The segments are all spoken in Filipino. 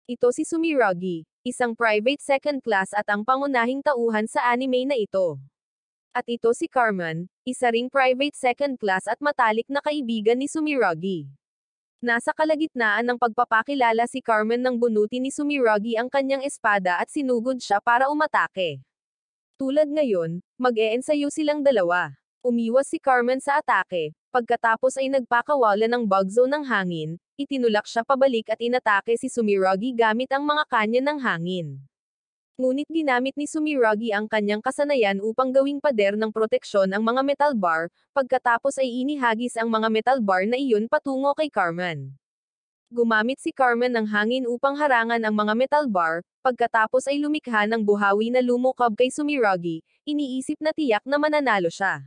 Ito si Sumiragi, isang private second class at ang pangunahing tauhan sa anime na ito. At ito si Carmen, isa ring private second class at matalik na kaibigan ni Sumiragi. Nasa kalagitnaan ng pagpapakilala si Carmen nang bunutin ni Sumiragi ang kanyang espada at sinugod siya para umatake. Tulad ngayon, mag-eensayo silang dalawa. Umiwas si Carmen sa atake, pagkatapos ay nagpakawala ng bug zone ng hangin, itinulak siya pabalik at inatake si Sumiragi gamit ang mga kanya ng hangin. Ngunit ginamit ni Sumiragi ang kanyang kasanayan upang gawing pader ng proteksyon ang mga metal bar, pagkatapos ay inihagis ang mga metal bar na iyon patungo kay Carmen. Gumamit si Carmen ng hangin upang harangan ang mga metal bar, pagkatapos ay lumikha ng buhawi na lumukob kay Sumiragi, iniisip na tiyak na mananalo siya.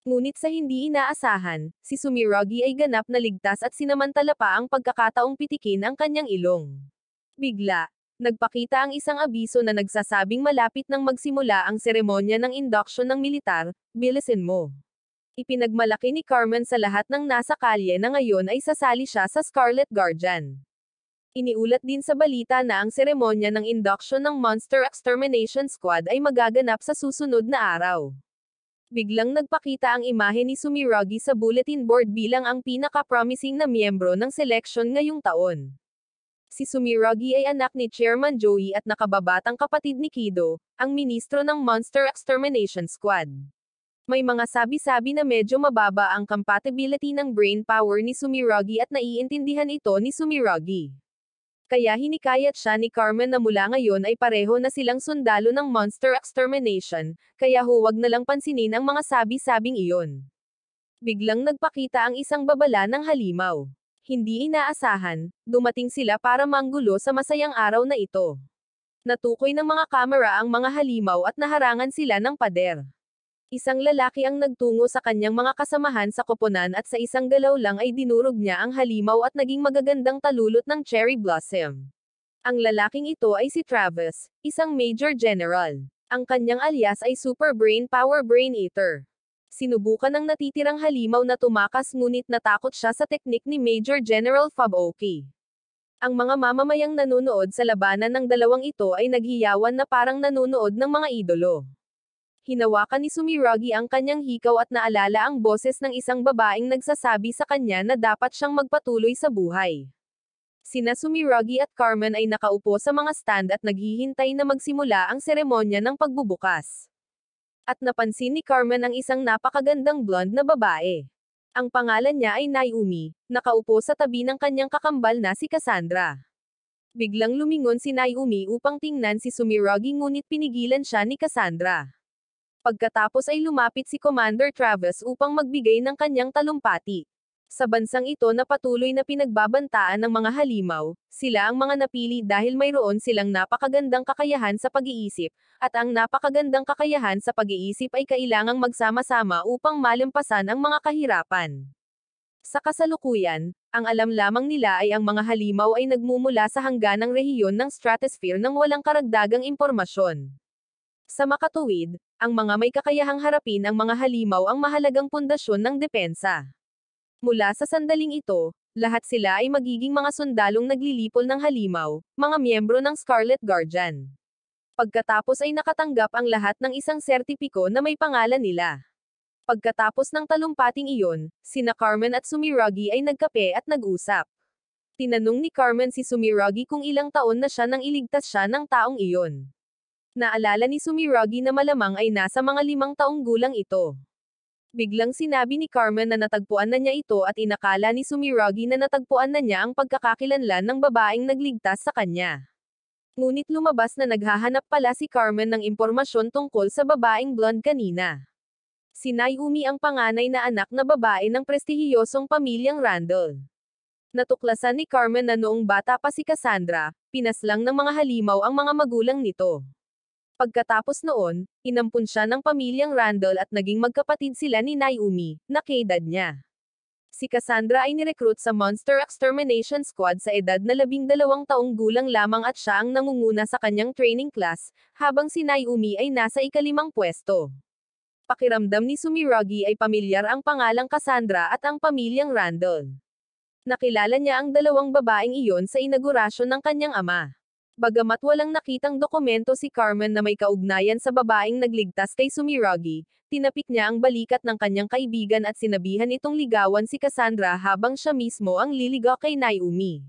Ngunit sa hindi inaasahan, si Sumiragi ay ganap na ligtas at sinamantala pa ang pagkakataong pitikin ang kanyang ilong. Bigla, nagpakita ang isang abiso na nagsasabing malapit nang magsimula ang seremonya ng induction ng militar, bilisin mo. Ipinagmalaki ni Carmen sa lahat ng nasa kalye na ngayon ay sasali siya sa Scarlet Guardian. Iniulat din sa balita na ang seremonya ng induction ng Monster Extermination Squad ay magaganap sa susunod na araw. Biglang nagpakita ang imahe ni Sumiragi sa bulletin board bilang ang pinaka-promising na miyembro ng seleksyon ngayong taon. Si Sumiragi ay anak ni Chairman Joey at nakababatang kapatid ni Kido, ang ministro ng Monster Extermination Squad. May mga sabi-sabi na medyo mababa ang compatibility ng brain power ni Sumiragi at naiintindihan ito ni Sumiragi. Kaya hinikayat siya ni Carmen na mula ngayon ay pareho na silang sundalo ng Monster Extermination, kaya huwag na lang pansinin ang mga sabi-sabing iyon. Biglang nagpakita ang isang babala ng halimaw. Hindi inaasahan, dumating sila para manggulo sa masayang araw na ito. Natukoy ng mga kamera ang mga halimaw at naharangan sila ng pader. Isang lalaki ang nagtungo sa kanyang mga kasamahan sa koponan at sa isang galaw lang ay dinurog niya ang halimaw at naging magagandang talulot ng cherry blossom. Ang lalaking ito ay si Travis, isang Major General. Ang kanyang alias ay Super Brain Power Brain Eater. Sinubukan ng natitirang halimaw na tumakas ngunit natakot siya sa teknik ni Major General Fabuoki. Ang mga mamamayang nanonood sa labanan ng dalawang ito ay naghiyawan na parang nanonood ng mga idolo. Hinawakan ni Sumiragi ang kanyang hikaw at naalala ang boses ng isang babaeng nagsasabi sa kanya na dapat siyang magpatuloy sa buhay. Sina Sumiragi at Carmen ay nakaupo sa mga stand at naghihintay na magsimula ang seremonya ng pagbubukas. At napansin ni Carmen ang isang napakagandang blonde na babae. Ang pangalan niya ay Naomi, nakaupo sa tabi ng kanyang kakambal na si Cassandra. Biglang lumingon si Naomi upang tingnan si Sumiragi ngunit pinigilan siya ni Cassandra. Pagkatapos ay lumapit si Commander Travis upang magbigay ng kanyang talumpati. Sa bansang ito na patuloy na pinagbabantaan ng mga halimaw, sila ang mga napili dahil mayroon silang napakagandang kakayahan sa pag-iisip, at ang napakagandang kakayahan sa pag-iisip ay kailangang magsama-sama upang malimpasan ang mga kahirapan. Sa kasalukuyan, ang alam lamang nila ay ang mga halimaw ay nagmumula sa hangganang rehiyon ng stratosphere nang walang karagdagang impormasyon. Sa makatuwid, ang mga may kakayahang harapin ang mga halimaw ang mahalagang pundasyon ng depensa. Mula sa sandaling ito, lahat sila ay magiging mga sundalong naglilipol ng halimaw, mga miyembro ng Scarlet Guardian. Pagkatapos ay nakatanggap ang lahat ng isang sertipiko na may pangalan nila. Pagkatapos ng talumpating iyon, sina Carmen at Sumiragi ay nagkape at nag-usap. Tinanong ni Carmen si Sumiragi kung ilang taon na siya nang iligtas siya ng taong iyon. Naalala ni Sumiragi na malamang ay nasa mga 5 taong gulang ito. Biglang sinabi ni Carmen na natagpuan na niya ito at inakala ni Sumiragi na natagpuan na niya ang pagkakakilanlan ng babaeng nagligtas sa kanya. Ngunit lumabas na naghahanap pala si Carmen ng impormasyon tungkol sa babaeng blonde kanina. Si Naomi ang panganay na anak na babae ng prestihiyosong pamilyang Randall. Natuklasan ni Carmen na noong bata pa si Cassandra, pinaslang ng mga halimaw ang mga magulang nito. Pagkatapos noon, inampun siya ng pamilyang Randall at naging magkapatid sila ni Naomi, na kaedad niya. Si Cassandra ay nirecruit sa Monster Extermination Squad sa edad na 12 taong gulang lamang at siya ang nangunguna sa kanyang training class, habang si Naomi ay nasa ika-5 pwesto. Pakiramdam ni Sumiragi ay pamilyar ang pangalang Cassandra at ang pamilyang Randall. Nakilala niya ang dalawang babaeng iyon sa inaugurasyon ng kanyang ama. Bagamat walang nakitang dokumento si Carmen na may kaugnayan sa babaeng nagligtas kay Sumiragi, tinapik niya ang balikat ng kanyang kaibigan at sinabihan itong ligawan si Cassandra habang siya mismo ang liligaw kay Naomi.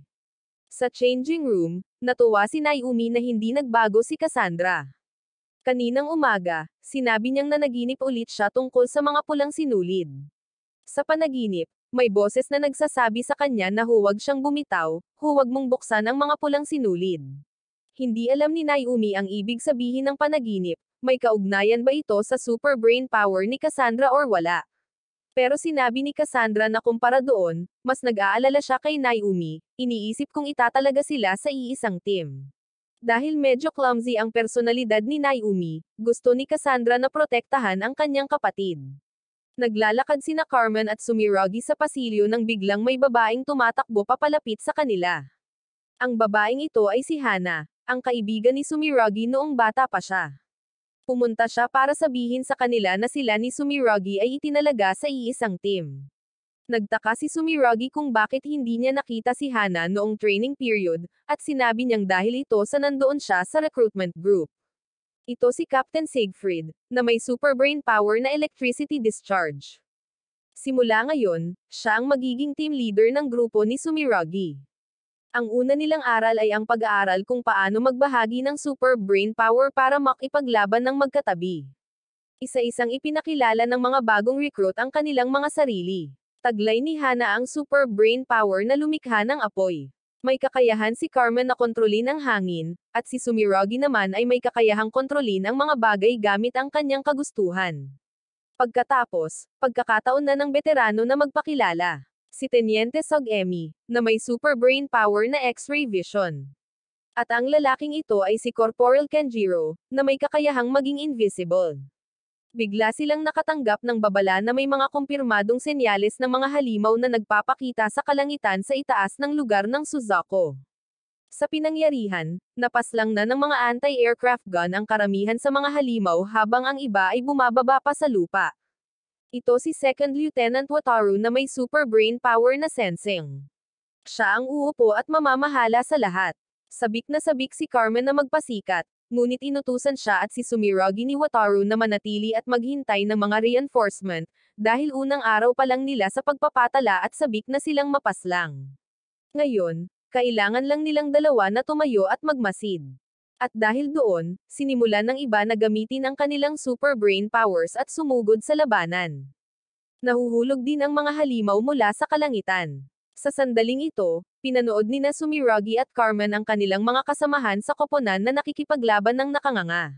Sa changing room, natuwa si Naomi na hindi nagbago si Cassandra. Kaninang umaga, sinabi niyang nanaginip ulit siya tungkol sa mga pulang sinulid. Sa panaginip, may boses na nagsasabi sa kanya na huwag siyang bumitaw, huwag mong buksan ang mga pulang sinulid. Hindi alam ni Naomi ang ibig sabihin ng panaginip, may kaugnayan ba ito sa super brain power ni Cassandra or wala. Pero sinabi ni Cassandra na kumpara doon, mas nag-aalala siya kay Naomi, iniisip kung itatalaga sila sa iisang team. Dahil medyo clumsy ang personalidad ni Naomi, gusto ni Cassandra na protektahan ang kanyang kapatid. Naglalakad sina Carmen at Sumiragi sa pasilyo nang biglang may babaeng tumatakbo papalapit sa kanila. Ang babaeng ito ay si Hana, ang kaibigan ni Sumiragi noong bata pa siya. Pumunta siya para sabihin sa kanila na sila ni Sumiragi ay itinalaga sa iisang team. Nagtaka si Sumiragi kung bakit hindi niya nakita si Hana noong training period, at sinabi niyang dahil ito sa nandoon siya sa recruitment group. Ito si Captain Siegfried, na may super brain power na electricity discharge. Simula ngayon, siya ang magiging team leader ng grupo ni Sumiragi. Ang una nilang aral ay ang pag-aaral kung paano magbahagi ng super brain power para makipaglaban ng magkatabi. Isa-isang ipinakilala ng mga bagong recruit ang kanilang mga sarili. Taglay ni Hana ang super brain power na lumikha ng apoy. May kakayahan si Carmen na kontrolin ang hangin, at si Sumiragi naman ay may kakayahang kontrolin ang mga bagay gamit ang kanyang kagustuhan. Pagkatapos, pagkakataon na ng veterano na magpakilala. Si Teniente Sog-Emi, na may super brain power na X-ray vision. At ang lalaking ito ay si Corporal Kenjiro, na may kakayahang maging invisible. Bigla silang nakatanggap ng babala na may mga kumpirmadong senyales ng mga halimaw na nagpapakita sa kalangitan sa itaas ng lugar ng Suzaku. Sa pinangyarihan, napaslang na ng mga anti-aircraft gun ang karamihan sa mga halimaw habang ang iba ay bumababa pa sa lupa. Ito si Second Lieutenant Wataru na may super brain power na sensing. Siya ang uupo at mamamahala sa lahat. Sabik na sabik si Carmen na magpasikat, ngunit inutusan siya at si Sumiragi ni Wataru na manatili at maghintay ng mga reinforcement, dahil unang araw pa lang nila sa pagpapatala at sabik na silang mapaslang. Ngayon, kailangan lang nilang dalawa na tumayo at magmasid. At dahil doon, sinimulan ng iba na gamitin ang kanilang super brain powers at sumugod sa labanan. Nahuhulog din ang mga halimaw mula sa kalangitan. Sa sandaling ito, pinanood ni Sumiragi at Carmen ang kanilang mga kasamahan sa koponan na nakikipaglaban ng nakanganga.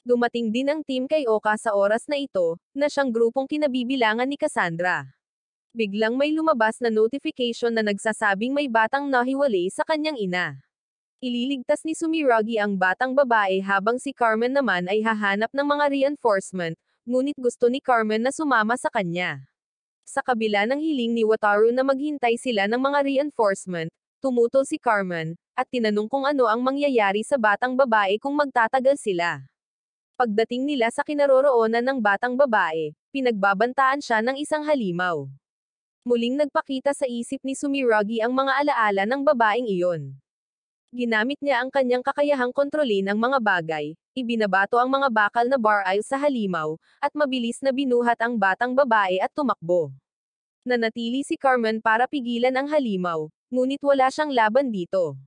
Dumating din ang team kay Oka sa oras na ito, na siyang grupong kinabibilangan ni Cassandra. Biglang may lumabas na notification na nagsasabing may batang nahiwalay sa kanyang ina. Ililigtas ni Sumiragi ang batang babae habang si Carmen naman ay hahanap ng mga reinforcement, ngunit gusto ni Carmen na sumama sa kanya. Sa kabila ng hiling ni Wataru na maghintay sila ng mga reinforcement, tumutol si Carmen, at tinanong kung ano ang mangyayari sa batang babae kung magtatagal sila. Pagdating nila sa kinaroroonan ng batang babae, pinagbabantaan siya ng isang halimaw. Muling nagpakita sa isip ni Sumiragi ang mga alaala ng babaeng iyon. Ginamit niya ang kanyang kakayahang kontrolin ang mga bagay, ibinabato ang mga bakal na bar-aisle sa halimaw, at mabilis na binuhat ang batang babae at tumakbo. Nanatili si Carmen para pigilan ang halimaw, ngunit wala siyang laban dito.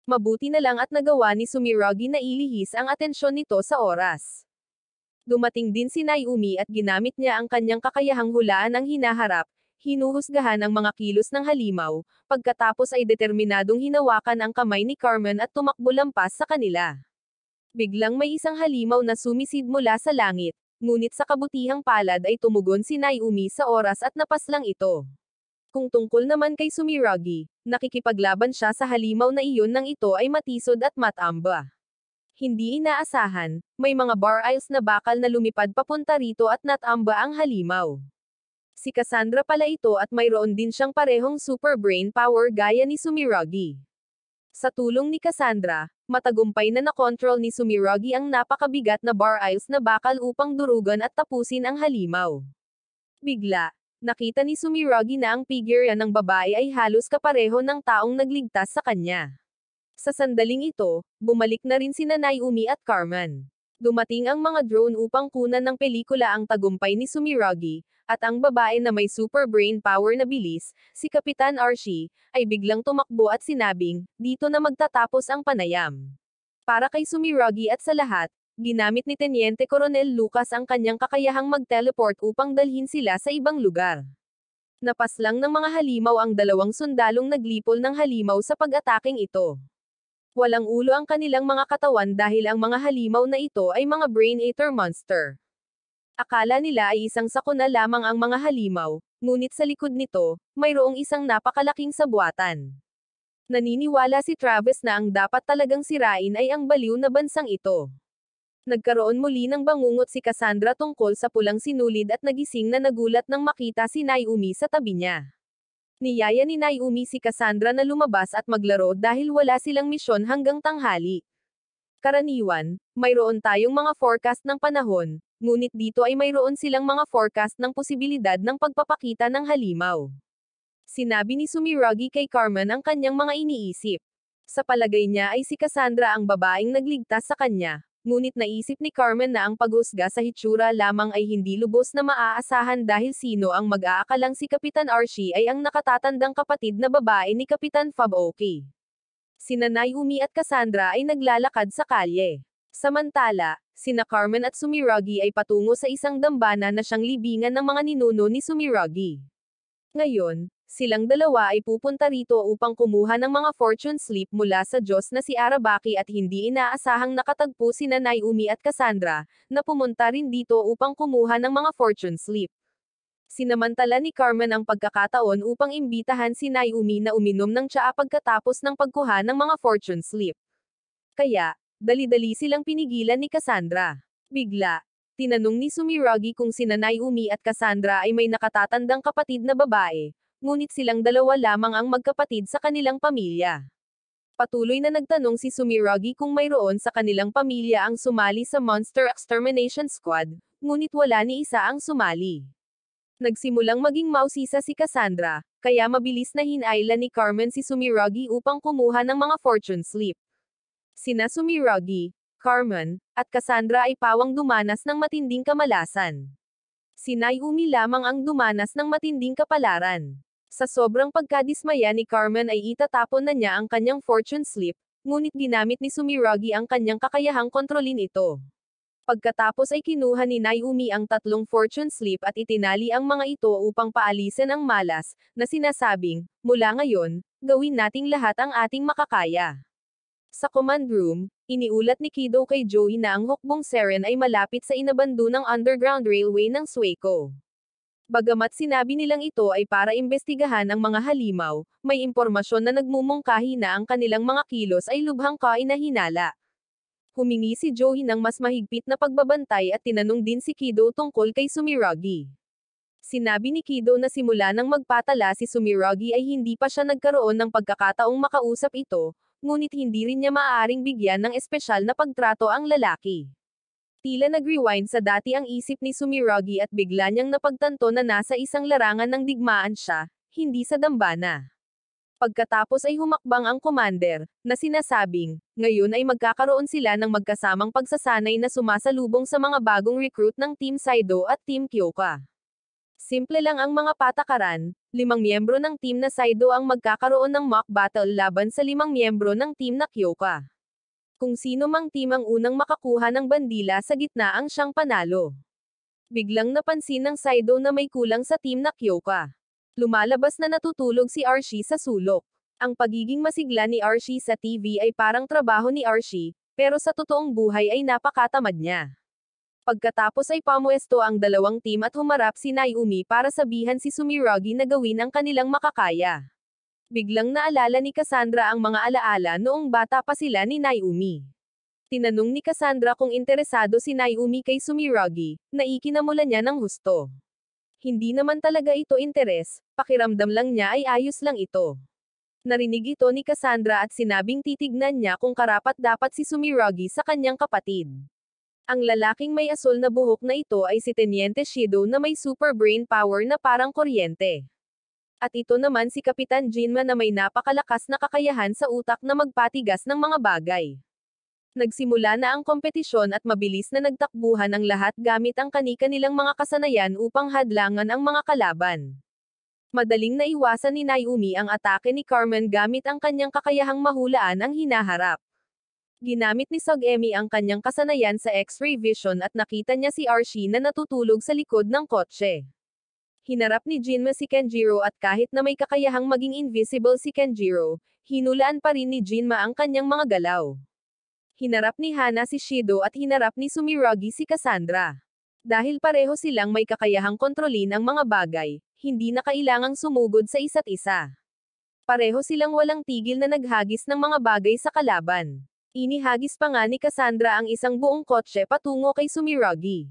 Mabuti na lang at nagawa ni Sumiragi na ilihis ang atensyon nito sa oras. Dumating din si Naomi at ginamit niya ang kanyang kakayahang hulaan ang hinaharap, hinuhusgahan ang mga kilos ng halimaw, pagkatapos ay determinadong hinawakan ang kamay ni Carmen at tumakbo lampas sa kanila. Biglang may isang halimaw na sumisid mula sa langit, ngunit sa kabutihang palad ay tumugon si Naomi sa oras at napaslang ito. Kung tungkol naman kay Sumiragi, nakikipaglaban siya sa halimaw na iyon nang ito ay matisod at matamba. Hindi inaasahan, may mga bar-aisles na bakal na lumipad papunta rito at natamba ang halimaw. Si Cassandra pala ito at mayroon din siyang parehong super brain power gaya ni Sumiragi. Sa tulong ni Cassandra, matagumpay na nakontrol ni Sumiragi ang napakabigat na bar-aisles na bakal upang durugan at tapusin ang halimaw. Bigla, Nakita ni Sumiragi na ang figure ng babae ay halos kapareho ng taong nagligtas sa kanya. Sa sandaling ito, bumalik na rin sina Naomi at Carmen. Dumating ang mga drone upang kunan ng pelikula ang tagumpay ni Sumiragi, at ang babae na may super brain power na bilis, si Kapitan Archie, ay biglang tumakbo at sinabing, dito na magtatapos ang panayam. Para kay Sumiragi at sa lahat, ginamit ni Teniente Coronel Lucas ang kanyang kakayahang mag-teleport upang dalhin sila sa ibang lugar. Napaslang ng mga halimaw ang dalawang sundalong naglipol ng halimaw sa pag-ataking ito. Walang ulo ang kanilang mga katawan dahil ang mga halimaw na ito ay mga Brain Eater monster. Akala nila ay isang sakuna lamang ang mga halimaw, ngunit sa likod nito, mayroong isang napakalaking sabwatan. Naniniwala si Travis na ang dapat talagang sirain ay ang baliw na bansang ito. Nagkaroon muli ng bangungot si Cassandra tungkol sa pulang sinulid at nagising na nagulat nang makita si Naomi sa tabi niya. Niyaya ni Naomi si Cassandra na lumabas at maglaro dahil wala silang misyon hanggang tanghali. Karaniwan, mayroon tayong mga forecast ng panahon, ngunit dito ay mayroon silang mga forecast ng posibilidad ng pagpapakita ng halimaw. Sinabi ni Sumiragi kay Carmen ang kanyang mga iniisip. Sa palagay niya ay si Cassandra ang babaeng nagligtas sa kanya, ngunit naisip ni Carmen na ang paghusga sa hitsura lamang ay hindi lubos na maaasahan dahil sino ang mag-aakalang si Kapitan Archie ay ang nakatatandang kapatid na babae ni Kapitan Fabuoki. Sina Naomi at Cassandra ay naglalakad sa kalye. Samantala, sina Carmen at Sumiragi ay patungo sa isang dambana na siyang libingan ng mga ninuno ni Sumiragi. Ngayon, silang dalawa ay pupunta rito upang kumuha ng mga fortune slip mula sa Diyos na si Arabaki at hindi inaasahang nakatagpo sina Naomi at Cassandra, na pumunta rin dito upang kumuha ng mga fortune slip. Sinamantala ni Carmen ang pagkakataon upang imbitahan si Naomi na uminom ng tsaa pagkatapos ng pagkuha ng mga fortune slip. Kaya, dali-dali silang pinigilan ni Cassandra. Bigla, tinanong ni Sumiragi kung sina Naomi at Cassandra ay may nakatatandang kapatid na babae, ngunit silang dalawa lamang ang magkapatid sa kanilang pamilya. Patuloy na nagtanong si Sumiragi kung mayroon sa kanilang pamilya ang sumali sa Monster Extermination Squad, ngunit wala ni isa ang sumali. Nagsimulang maging mausisa si Cassandra, kaya mabilis na hinailan ni Carmen si Sumiragi upang kumuha ng mga fortune slip. Sina Sumiragi, Carmen, at Cassandra ay pawang dumanas ng matinding kamalasan. Si Naomi lamang ang dumanas ng matinding kapalaran. Sa sobrang pagkadismaya ni Carmen ay itatapon na niya ang kanyang fortune slip, ngunit ginamit ni Sumiragi ang kanyang kakayahang kontrolin ito. Pagkatapos ay kinuha ni Naomi ang 3 fortune slip at itinali ang mga ito upang paalisin ang malas, na sinasabing, mula ngayon, gawin nating lahat ang ating makakaya. Sa command room, iniulat ni Kido kay Joey na ang hukbong Seren ay malapit sa inabando ng Underground Railway ng Sueco. Bagamat sinabi nilang ito ay para imbestigahan ang mga halimaw, may impormasyon na nagmumungkahi na ang kanilang mga kilos ay lubhang kainahinala. Humingi si Joey ng mas mahigpit na pagbabantay at tinanong din si Kido tungkol kay Sumiragi. Sinabi ni Kido na simula nang magpatala si Sumiragi ay hindi pa siya nagkaroon ng pagkakataong makausap ito, ngunit hindi rin niya maaaring bigyan ng espesyal na pagtrato ang lalaki. Tila nag-rewind sa dati ang isip ni Sumiragi at bigla niyang napagtanto na nasa isang larangan ng digmaan siya, hindi sa dambana. Pagkatapos ay humakbang ang commander, na sinasabing, ngayon ay magkakaroon sila ng magkasamang pagsasanay na sumasalubong sa mga bagong recruit ng Team Saido at Team Kyoka. Simple lang ang mga patakaran, 5 miyembro ng team na Saido ang magkakaroon ng mock battle laban sa 5 miyembro ng team na Kyoka. Kung sino mang team ang unang makakuha ng bandila sa gitna ang siyang panalo. Biglang napansin ng Saido na may kulang sa team na Kyoka. Lumalabas na natutulog si Archie sa sulok. Ang pagiging masigla ni Archie sa TV ay parang trabaho ni Archie, pero sa totoong buhay ay napakatamad niya. Pagkatapos ay pamuesto ang dalawang team at humarap si Naomi para sabihan si Sumiragi na gawin ang kanilang makakaya. Biglang naalala ni Cassandra ang mga alaala noong bata pa sila ni Naomi. Tinanong ni Cassandra kung interesado si Naomi kay Sumiragi, na ikinamula niya ng husto. Hindi naman talaga ito interes, pakiramdam lang niya ay ayos lang ito. Narinig ito ni Cassandra at sinabing titignan niya kung karapat-dapat si Sumiragi sa kanyang kapatid. Ang lalaking may asul na buhok na ito ay si Teniente Shido na may super brain power na parang kuryente. At ito naman si Kapitan Jinma na may napakalakas na kakayahan sa utak na magpatigas ng mga bagay. Nagsimula na ang kompetisyon at mabilis na nagtakbuhan ang lahat gamit ang kani-kanilang mga kasanayan upang hadlangan ang mga kalaban. Madaling naiwasan ni Naomi ang atake ni Carmen gamit ang kanyang kakayahang mahulaan ang hinaharap. Ginamit ni Sogemi ang kanyang kasanayan sa X-ray vision at nakita niya si Archie na natutulog sa likod ng kotse. Hinarap ni Jinma si Kenjiro at kahit na may kakayahang maging invisible si Kenjiro, hinulaan pa rin ni Jinma ang kanyang mga galaw. Hinarap ni Hana si Shido at hinarap ni Sumiragi si Cassandra. Dahil pareho silang may kakayahang kontrolin ang mga bagay, hindi na kailangang sumugod sa isa't isa. Pareho silang walang tigil na naghagis ng mga bagay sa kalaban. Inihagis pa nga ni Cassandra ang isang buong kotse patungo kay Sumiragi.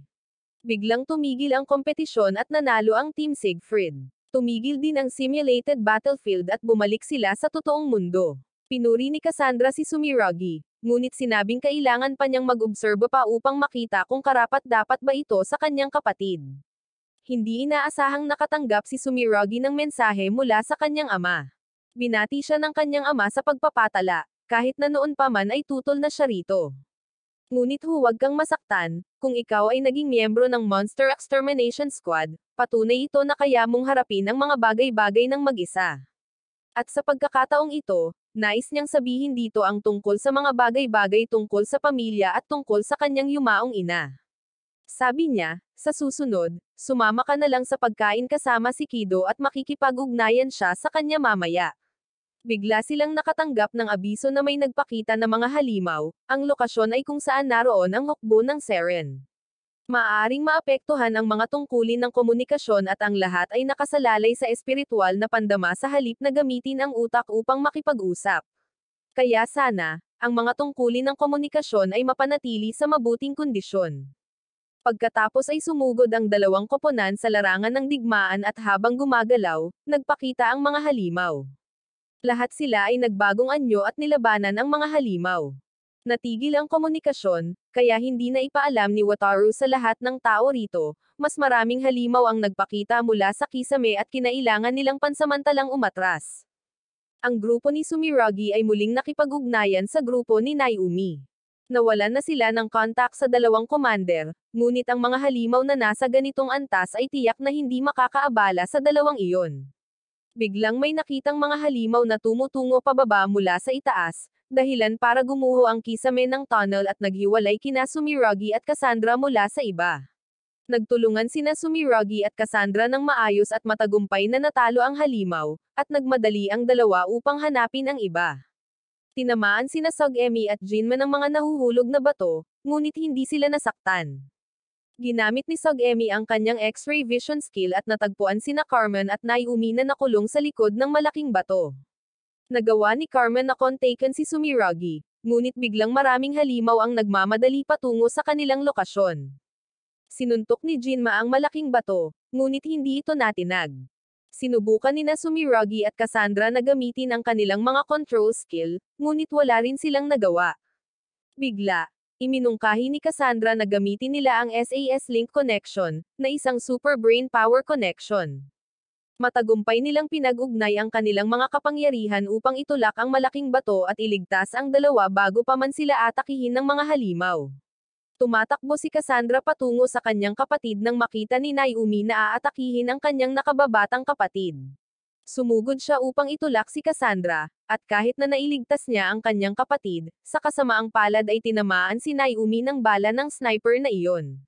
Biglang tumigil ang kompetisyon at nanalo ang Team Siegfried. Tumigil din ang simulated battlefield at bumalik sila sa totoong mundo. Pinuri ni Cassandra si Sumiragi, ngunit sinabing kailangan pa niyang mag-obserba pa upang makita kung karapat-dapat ba ito sa kanyang kapatid. Hindi inaasahang nakatanggap si Sumiragi ng mensahe mula sa kanyang ama. Binati siya ng kanyang ama sa pagpapatala, kahit na noon pa man ay tutol na siya rito. Ngunit huwag kang masaktan, kung ikaw ay naging miyembro ng Monster Extermination Squad, patunay ito na kaya mong harapin ang mga bagay-bagay ng mag-isa. At sa pagkakataong ito, nais niyang sabihin dito ang tungkol sa mga bagay-bagay tungkol sa pamilya at tungkol sa kanyang yumaong ina. Sabi niya, sa susunod, sumama ka na lang sa pagkain kasama si Kido at makikipag-ugnayan siya sa kanya mamaya. Bigla silang nakatanggap ng abiso na may nagpakita na mga halimaw, ang lokasyon ay kung saan naroon ang hukbo ng Seren. Maaaring maapektuhan ang mga tungkulin ng komunikasyon at ang lahat ay nakasalalay sa espiritual na pandama sa halip na gamitin ang utak upang makipag-usap. Kaya sana, ang mga tungkulin ng komunikasyon ay mapanatili sa mabuting kondisyon. Pagkatapos ay sumugod ang dalawang koponan sa larangan ng digmaan at habang gumagalaw, nagpakita ang mga halimaw. Lahat sila ay nagbagong anyo at nilabanan ang mga halimaw. Natigil ang komunikasyon, kaya hindi na ipaalam ni Wataru sa lahat ng tao rito, mas maraming halimaw ang nagpakita mula sa kisame at kinailangan nilang pansamantalang umatras. Ang grupo ni Sumiragi ay muling nakipag-ugnayan sa grupo ni Naomi. Nawalan na sila ng kontak sa dalawang commander, ngunit ang mga halimaw na nasa ganitong antas ay tiyak na hindi makakaabala sa dalawang iyon. Biglang may nakitang mga halimaw na tumutungo pababa mula sa itaas, dahilan para gumuho ang kisame ng tunnel at naghiwalay kina Sumiragi at Cassandra mula sa iba. Nagtulungan sina Sumiragi at Cassandra ng maayos at matagumpay na natalo ang halimaw, at nagmadali ang dalawa upang hanapin ang iba. Tinamaan sina Sogemi at Jinma ng mga nahuhulog na bato, ngunit hindi sila nasaktan. Ginamit ni Sogemi ang kanyang X-ray vision skill at natagpuan sina Carmen at Naomi na nakulong sa likod ng malaking bato. Nagawa ni Carmen na kontaken si Sumiragi, ngunit biglang maraming halimaw ang nagmamadali patungo sa kanilang lokasyon. Sinuntok ni Jinma ang malaking bato, ngunit hindi ito natinag. Sinubukan ni Sumiragi at Cassandra na gamitin ang kanilang mga control skill, ngunit wala rin silang nagawa. Bigla, iminungkahi ni Cassandra na gamitin nila ang SAS Link Connection, na isang super brain power connection. Matagumpay nilang pinag-ugnay ang kanilang mga kapangyarihan upang itulak ang malaking bato at iligtas ang dalawa bago pa man sila atakihin ng mga halimaw. Tumatakbo si Cassandra patungo sa kanyang kapatid nang makita ni Naomi na aatakihin ang kanyang nakababatang kapatid. Sumugod siya upang itulak si Cassandra, at kahit na nailigtas niya ang kanyang kapatid, sa kasamaang palad ay tinamaan si Naomi ng bala ng sniper na iyon.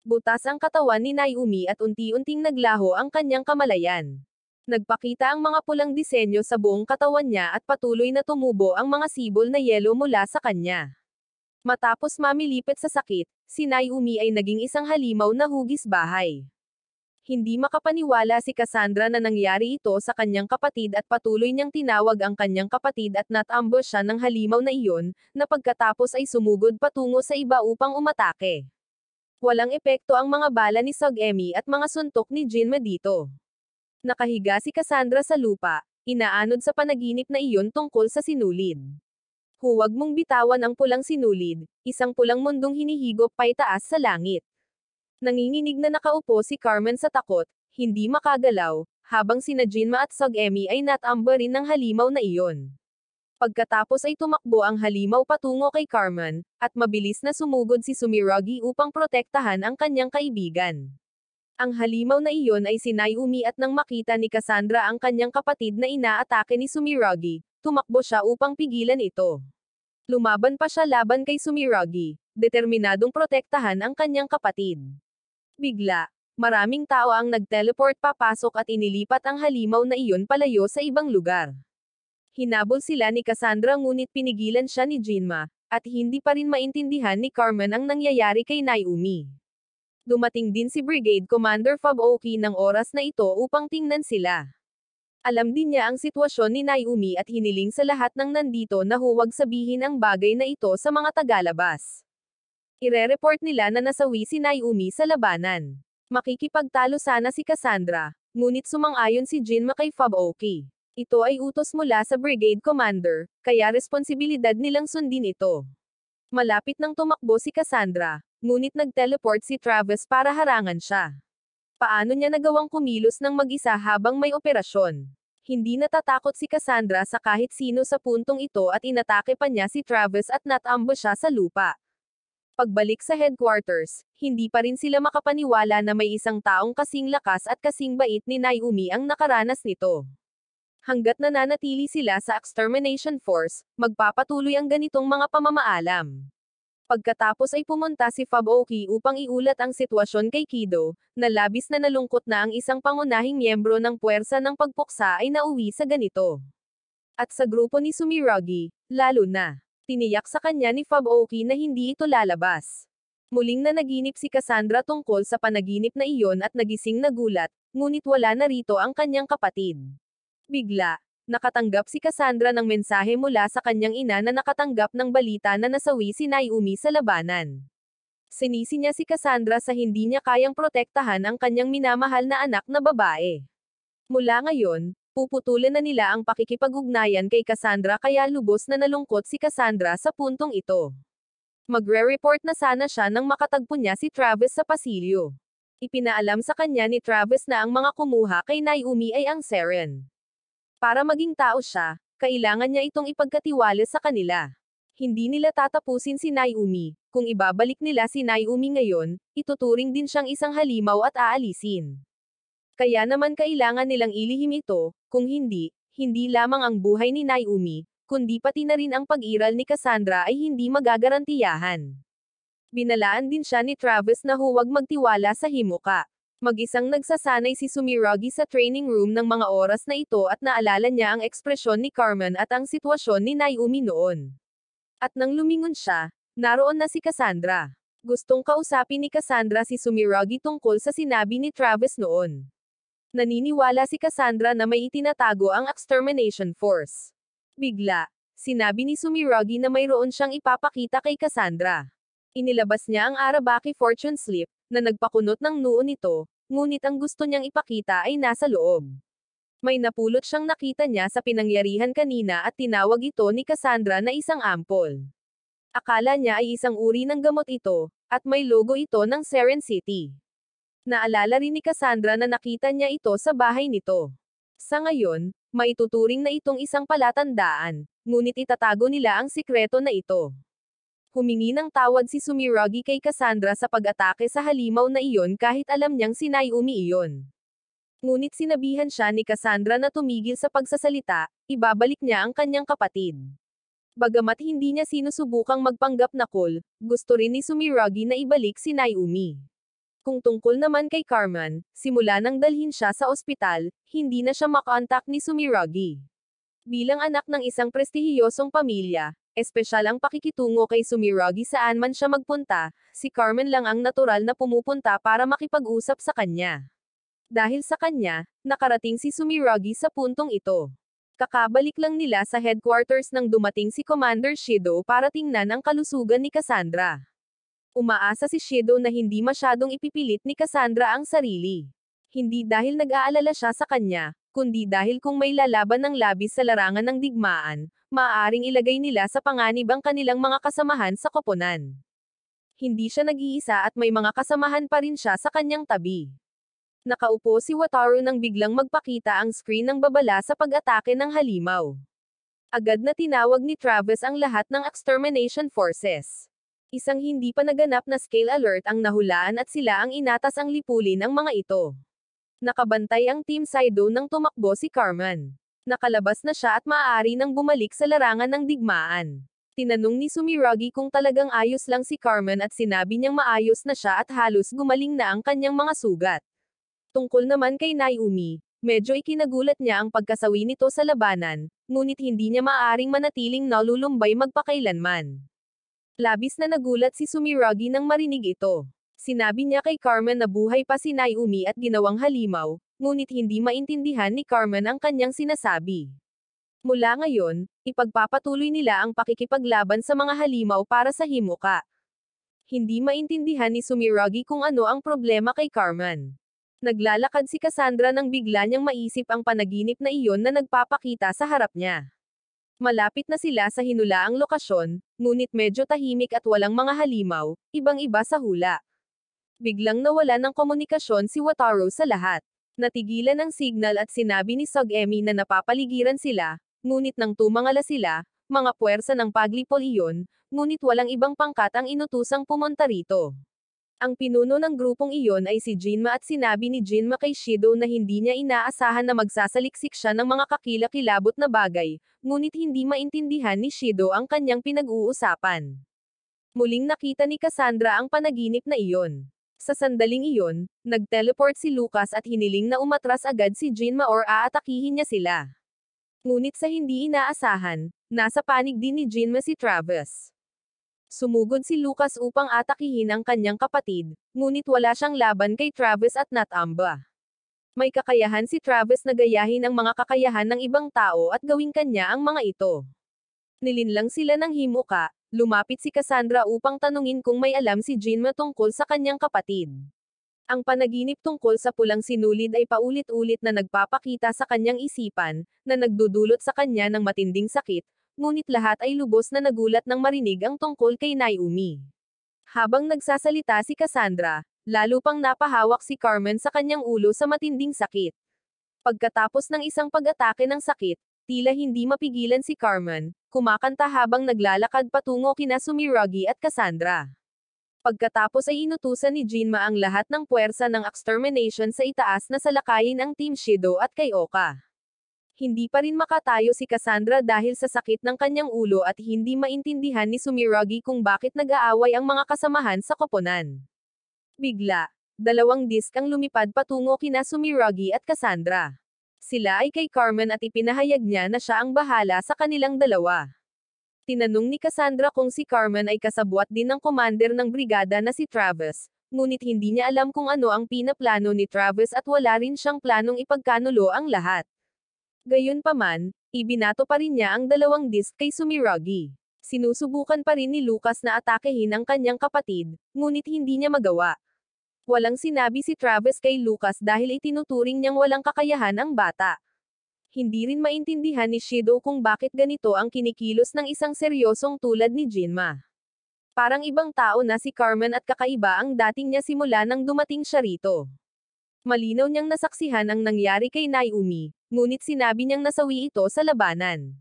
Butas ang katawan ni Naomi at unti-unting naglaho ang kanyang kamalayan. Nagpakita ang mga pulang disenyo sa buong katawan niya at patuloy na tumubo ang mga sibol na yelo mula sa kanya. Matapos mamilipit sa sakit, si Naomi ay naging isang halimaw na hugis bahay. Hindi makapaniwala si Cassandra na nangyari ito sa kanyang kapatid at patuloy niyang tinawag ang kanyang kapatid at nat-ambush siya ng halimaw na iyon, na pagkatapos ay sumugod patungo sa iba upang umatake. Walang epekto ang mga bala ni Sogemi at mga suntok ni Jinma dito. Nakahiga si Cassandra sa lupa, inaanod sa panaginip na iyon tungkol sa sinulid. Huwag mong bitawan ang pulang sinulid, isang pulang mundong hinihigop paitaas sa langit. Nanginginig na nakaupo si Carmen sa takot, hindi makagalaw, habang sina Jinma at Sogemi ay natambarin ng halimaw na iyon. Pagkatapos ay tumakbo ang halimaw patungo kay Carmen, at mabilis na sumugod si Sumiragi upang protektahan ang kanyang kaibigan. Ang halimaw na iyon ay si Naomi at nang makita ni Cassandra ang kanyang kapatid na inaatake ni Sumiragi, tumakbo siya upang pigilan ito. Lumaban pa siya laban kay Sumiragi, determinadong protektahan ang kanyang kapatid. Bigla, maraming tao ang nag-teleport papasok at inilipat ang halimaw na iyon palayo sa ibang lugar. Hinabol sila ni Cassandra ngunit pinigilan siya ni Jinma, at hindi pa rin maintindihan ni Carmen ang nangyayari kay Naomi. Dumating din si Brigade Commander Fabuoki ng oras na ito upang tingnan sila. Alam din niya ang sitwasyon ni Naomi at hiniling sa lahat ng nandito na huwag sabihin ang bagay na ito sa mga tagalabas. Ire-report nila na nasawi si Naomi sa labanan. Makikipagtalo sana si Cassandra, ngunit sumang-ayon si Jinma kay Fabuoki. Ito ay utos mula sa Brigade Commander, kaya responsibilidad nilang sundin ito. Malapit nang tumakbo si Cassandra, ngunit nag-teleport si Travis para harangan siya. Paano niya nagawang kumilos ng mag-isa habang may operasyon? Hindi natatakot si Cassandra sa kahit sino sa puntong ito at inatake pa niya si Travis at natambo siya sa lupa. Pagbalik sa headquarters, hindi pa rin sila makapaniwala na may isang taong kasing lakas at kasing bait ni Naomi ang nakaranas nito. Hanggat nananatili sila sa extermination force, magpapatuloy ang ganitong mga pamamaalam. Pagkatapos ay pumunta si Fabuoki upang iulat ang sitwasyon kay Kido, na labis na nalungkot na ang isang pangunahing miyembro ng puwersa ng pagpuksa ay nauwi sa ganito. At sa grupo ni Sumiragi, lalo na, tiniyak sa kanya ni Fabuoki na hindi ito lalabas. Muling na naginip si Cassandra tungkol sa panaginip na iyon at nagising nagulat, ngunit wala na rito ang kanyang kapatid. Bigla, nakatanggap si Cassandra ng mensahe mula sa kanyang ina na nakatanggap ng balita na nasawi si Naomi sa labanan. Sinisi niya si Cassandra sa hindi niya kayang protektahan ang kanyang minamahal na anak na babae. Mula ngayon, puputulan na nila ang pakikipag-ugnayan kay Cassandra kaya lubos na nalungkot si Cassandra sa puntong ito. Magre-report na sana siya nang makatagpo niya si Travis sa pasilyo. Ipinaalam sa kanya ni Travis na ang mga kumuha kay Naomi ay ang Seren. Para maging tao siya, kailangan niya itong ipagkatiwala sa kanila. Hindi nila tatapusin si Naomi, kung ibabalik nila si Naomi ngayon, ituturing din siyang isang halimaw at aalisin. Kaya naman kailangan nilang ilihim ito, kung hindi, hindi lamang ang buhay ni Naomi, kundi pati na rin ang pag-iral ni Cassandra ay hindi magagarantiyahan. Binalaan din siya ni Travis na huwag magtiwala sa himuka. Mag-isang nagsasanay si Sumiragi sa training room ng mga oras na ito at naalala niya ang ekspresyon ni Carmen at ang sitwasyon ni Naomi noon. At nang lumingon siya, naroon na si Cassandra. Gustong kausapin ni Cassandra si Sumiragi tungkol sa sinabi ni Travis noon. Naniniwala si Cassandra na may itinatago ang extermination force. Bigla, sinabi ni Sumiragi na mayroon siyang ipapakita kay Cassandra. Inilabas niya ang Arabaki fortune slip, na nagpakunot ng noo nito, ngunit ang gusto niyang ipakita ay nasa loob. May napulot siyang nakita niya sa pinangyarihan kanina at tinawag ito ni Cassandra na isang ampol. Akala niya ay isang uri ng gamot ito, at may logo ito ng Seren City. Naalala rin ni Cassandra na nakita niya ito sa bahay nito. Sa ngayon, maituturing na itong isang palatandaan, ngunit itatago nila ang sikreto na ito. Humingi ng tawad si Sumiragi kay Cassandra sa pag-atake sa halimaw na iyon kahit alam niyang si Naomi iyon. Ngunit sinabihan siya ni Cassandra na tumigil sa pagsasalita, ibabalik niya ang kanyang kapatid. Bagamat hindi niya sinusubukang magpanggap na cool, gusto rin ni Sumiragi na ibalik si Naomi. Kung tungkol naman kay Carmen, simula nang dalhin siya sa ospital, hindi na siya makontak ni Sumiragi. Bilang anak ng isang prestihiyosong pamilya, espesyal ang pakikitungo kay Sumiragi saan man siya magpunta, si Carmen lang ang natural na pumupunta para makipag-usap sa kanya. Dahil sa kanya, nakarating si Sumiragi sa puntong ito. Kakabalik lang nila sa headquarters nang dumating si Commander Shido para tingnan ang kalusugan ni Cassandra. Umaasa si Shido na hindi masyadong ipipilit ni Cassandra ang sarili. Hindi dahil nag-aalala siya sa kanya, kundi dahil kung may lalaban ng labis sa larangan ng digmaan, maaaring ilagay nila sa panganib ang kanilang mga kasamahan sa koponan. Hindi siya nag-iisa at may mga kasamahan pa rin siya sa kanyang tabi. Nakaupo si Wataru nang biglang magpakita ang screen ng babala sa pag-atake ng halimaw. Agad na tinawag ni Travis ang lahat ng extermination forces. Isang hindi pa naganap na scale alert ang nahulaan at sila ang inatas ang lipulin ng mga ito. Nakabantay ang Team Saido nang tumakbo si Carmen. Nakalabas na siya at maaari nang bumalik sa larangan ng digmaan. Tinanong ni Sumiragi kung talagang ayos lang si Carmen at sinabi niyang maayos na siya at halos gumaling na ang kanyang mga sugat. Tungkol naman kay Naomi, medyo ikinagulat niya ang pagkasawi nito sa labanan, ngunit hindi niya maaaring manatiling nalulumbay magpakailanman. Labis na nagulat si Sumiragi nang marinig ito. Sinabi niya kay Carmen na buhay pa si Naomi at ginawang halimaw, ngunit hindi maintindihan ni Carmen ang kanyang sinasabi. Mula ngayon, ipagpapatuloy nila ang pakikipaglaban sa mga halimaw para sa himukha. Hindi maintindihan ni Sumiragi kung ano ang problema kay Carmen. Naglalakad si Cassandra nang bigla niyang maisip ang panaginip na iyon na nagpapakita sa harap niya. Malapit na sila sa hinulaang lokasyon, ngunit medyo tahimik at walang mga halimaw, ibang-iba sa hula. Biglang nawala ng komunikasyon si Wataru sa lahat. Natigilan ang signal at sinabi ni Sugemi na napapaligiran sila, ngunit nang tumangala sila, mga puwersa ng paglipol iyon, ngunit walang ibang pangkat ang inutusang pumunta rito. Ang pinuno ng grupong iyon ay si Jinma at sinabi ni Jinma kay Shido na hindi niya inaasahan na magsasaliksik siya ng mga kakilakilabot na bagay, ngunit hindi maintindihan ni Shido ang kanyang pinag-uusapan. Muling nakita ni Cassandra ang panaginip na iyon. Sa sandaling iyon, nag-teleport si Lucas at hiniling na umatras agad si Jinma or aatakihin niya sila. Ngunit sa hindi inaasahan, nasa panig din ni Jinma si Travis. Sumugod si Lucas upang atakihin ang kanyang kapatid, ngunit wala siyang laban kay Travis at Natamba. May kakayahan si Travis na gayahin ang mga kakayahan ng ibang tao at gawing kanya ang mga ito. Nilinlang sila ng himukha, lumapit si Cassandra upang tanungin kung may alam si Jinma tungkol sa kanyang kapatid. Ang panaginip tungkol sa pulang sinulid ay paulit-ulit na nagpapakita sa kanyang isipan, na nagdudulot sa kanya ng matinding sakit, ngunit lahat ay lubos na nagulat nang marinig ang tungkol kay Naomi. Habang nagsasalita si Cassandra, lalo pang napahawak si Carmen sa kanyang ulo sa matinding sakit. Pagkatapos ng isang pag-atake ng sakit, tila hindi mapigilan si Carmen, kumakanta habang naglalakad patungo kina Sumiragi at Cassandra. Pagkatapos ay inutusan ni Jinma ang lahat ng puwersa ng extermination sa itaas na salakayin ang Team Shido at kay Oka. Hindi pa rin makatayo si Cassandra dahil sa sakit ng kanyang ulo at hindi maintindihan ni Sumiragi kung bakit nag-aaway ang mga kasamahan sa koponan. Bigla, 2 disk ang lumipad patungo kina Sumiragi at Cassandra. Sila ay kay Carmen at ipinahayag niya na siya ang bahala sa kanilang dalawa. Tinanong ni Cassandra kung si Carmen ay kasabwat din ng commander ng brigada na si Travis, ngunit hindi niya alam kung ano ang pinaplano ni Travis at wala rin siyang planong ipagkanulo ang lahat. Gayunpaman, ibinato pa rin niya ang 2 disk kay Sumiragi. Sinusubukan pa rin ni Lucas na atakehin ang kanyang kapatid, ngunit hindi niya magawa. Walang sinabi si Travis kay Lucas dahil itinuturing niyang walang kakayahan ang bata. Hindi rin maintindihan ni Shido kung bakit ganito ang kinikilos ng isang seryosong tulad ni Jinma. Parang ibang tao na si Carmen at kakaiba ang dating niya simula nang dumating siya rito. Malinaw niyang nasaksihan ang nangyari kay Naomi, ngunit sinabi niyang nasawi ito sa labanan.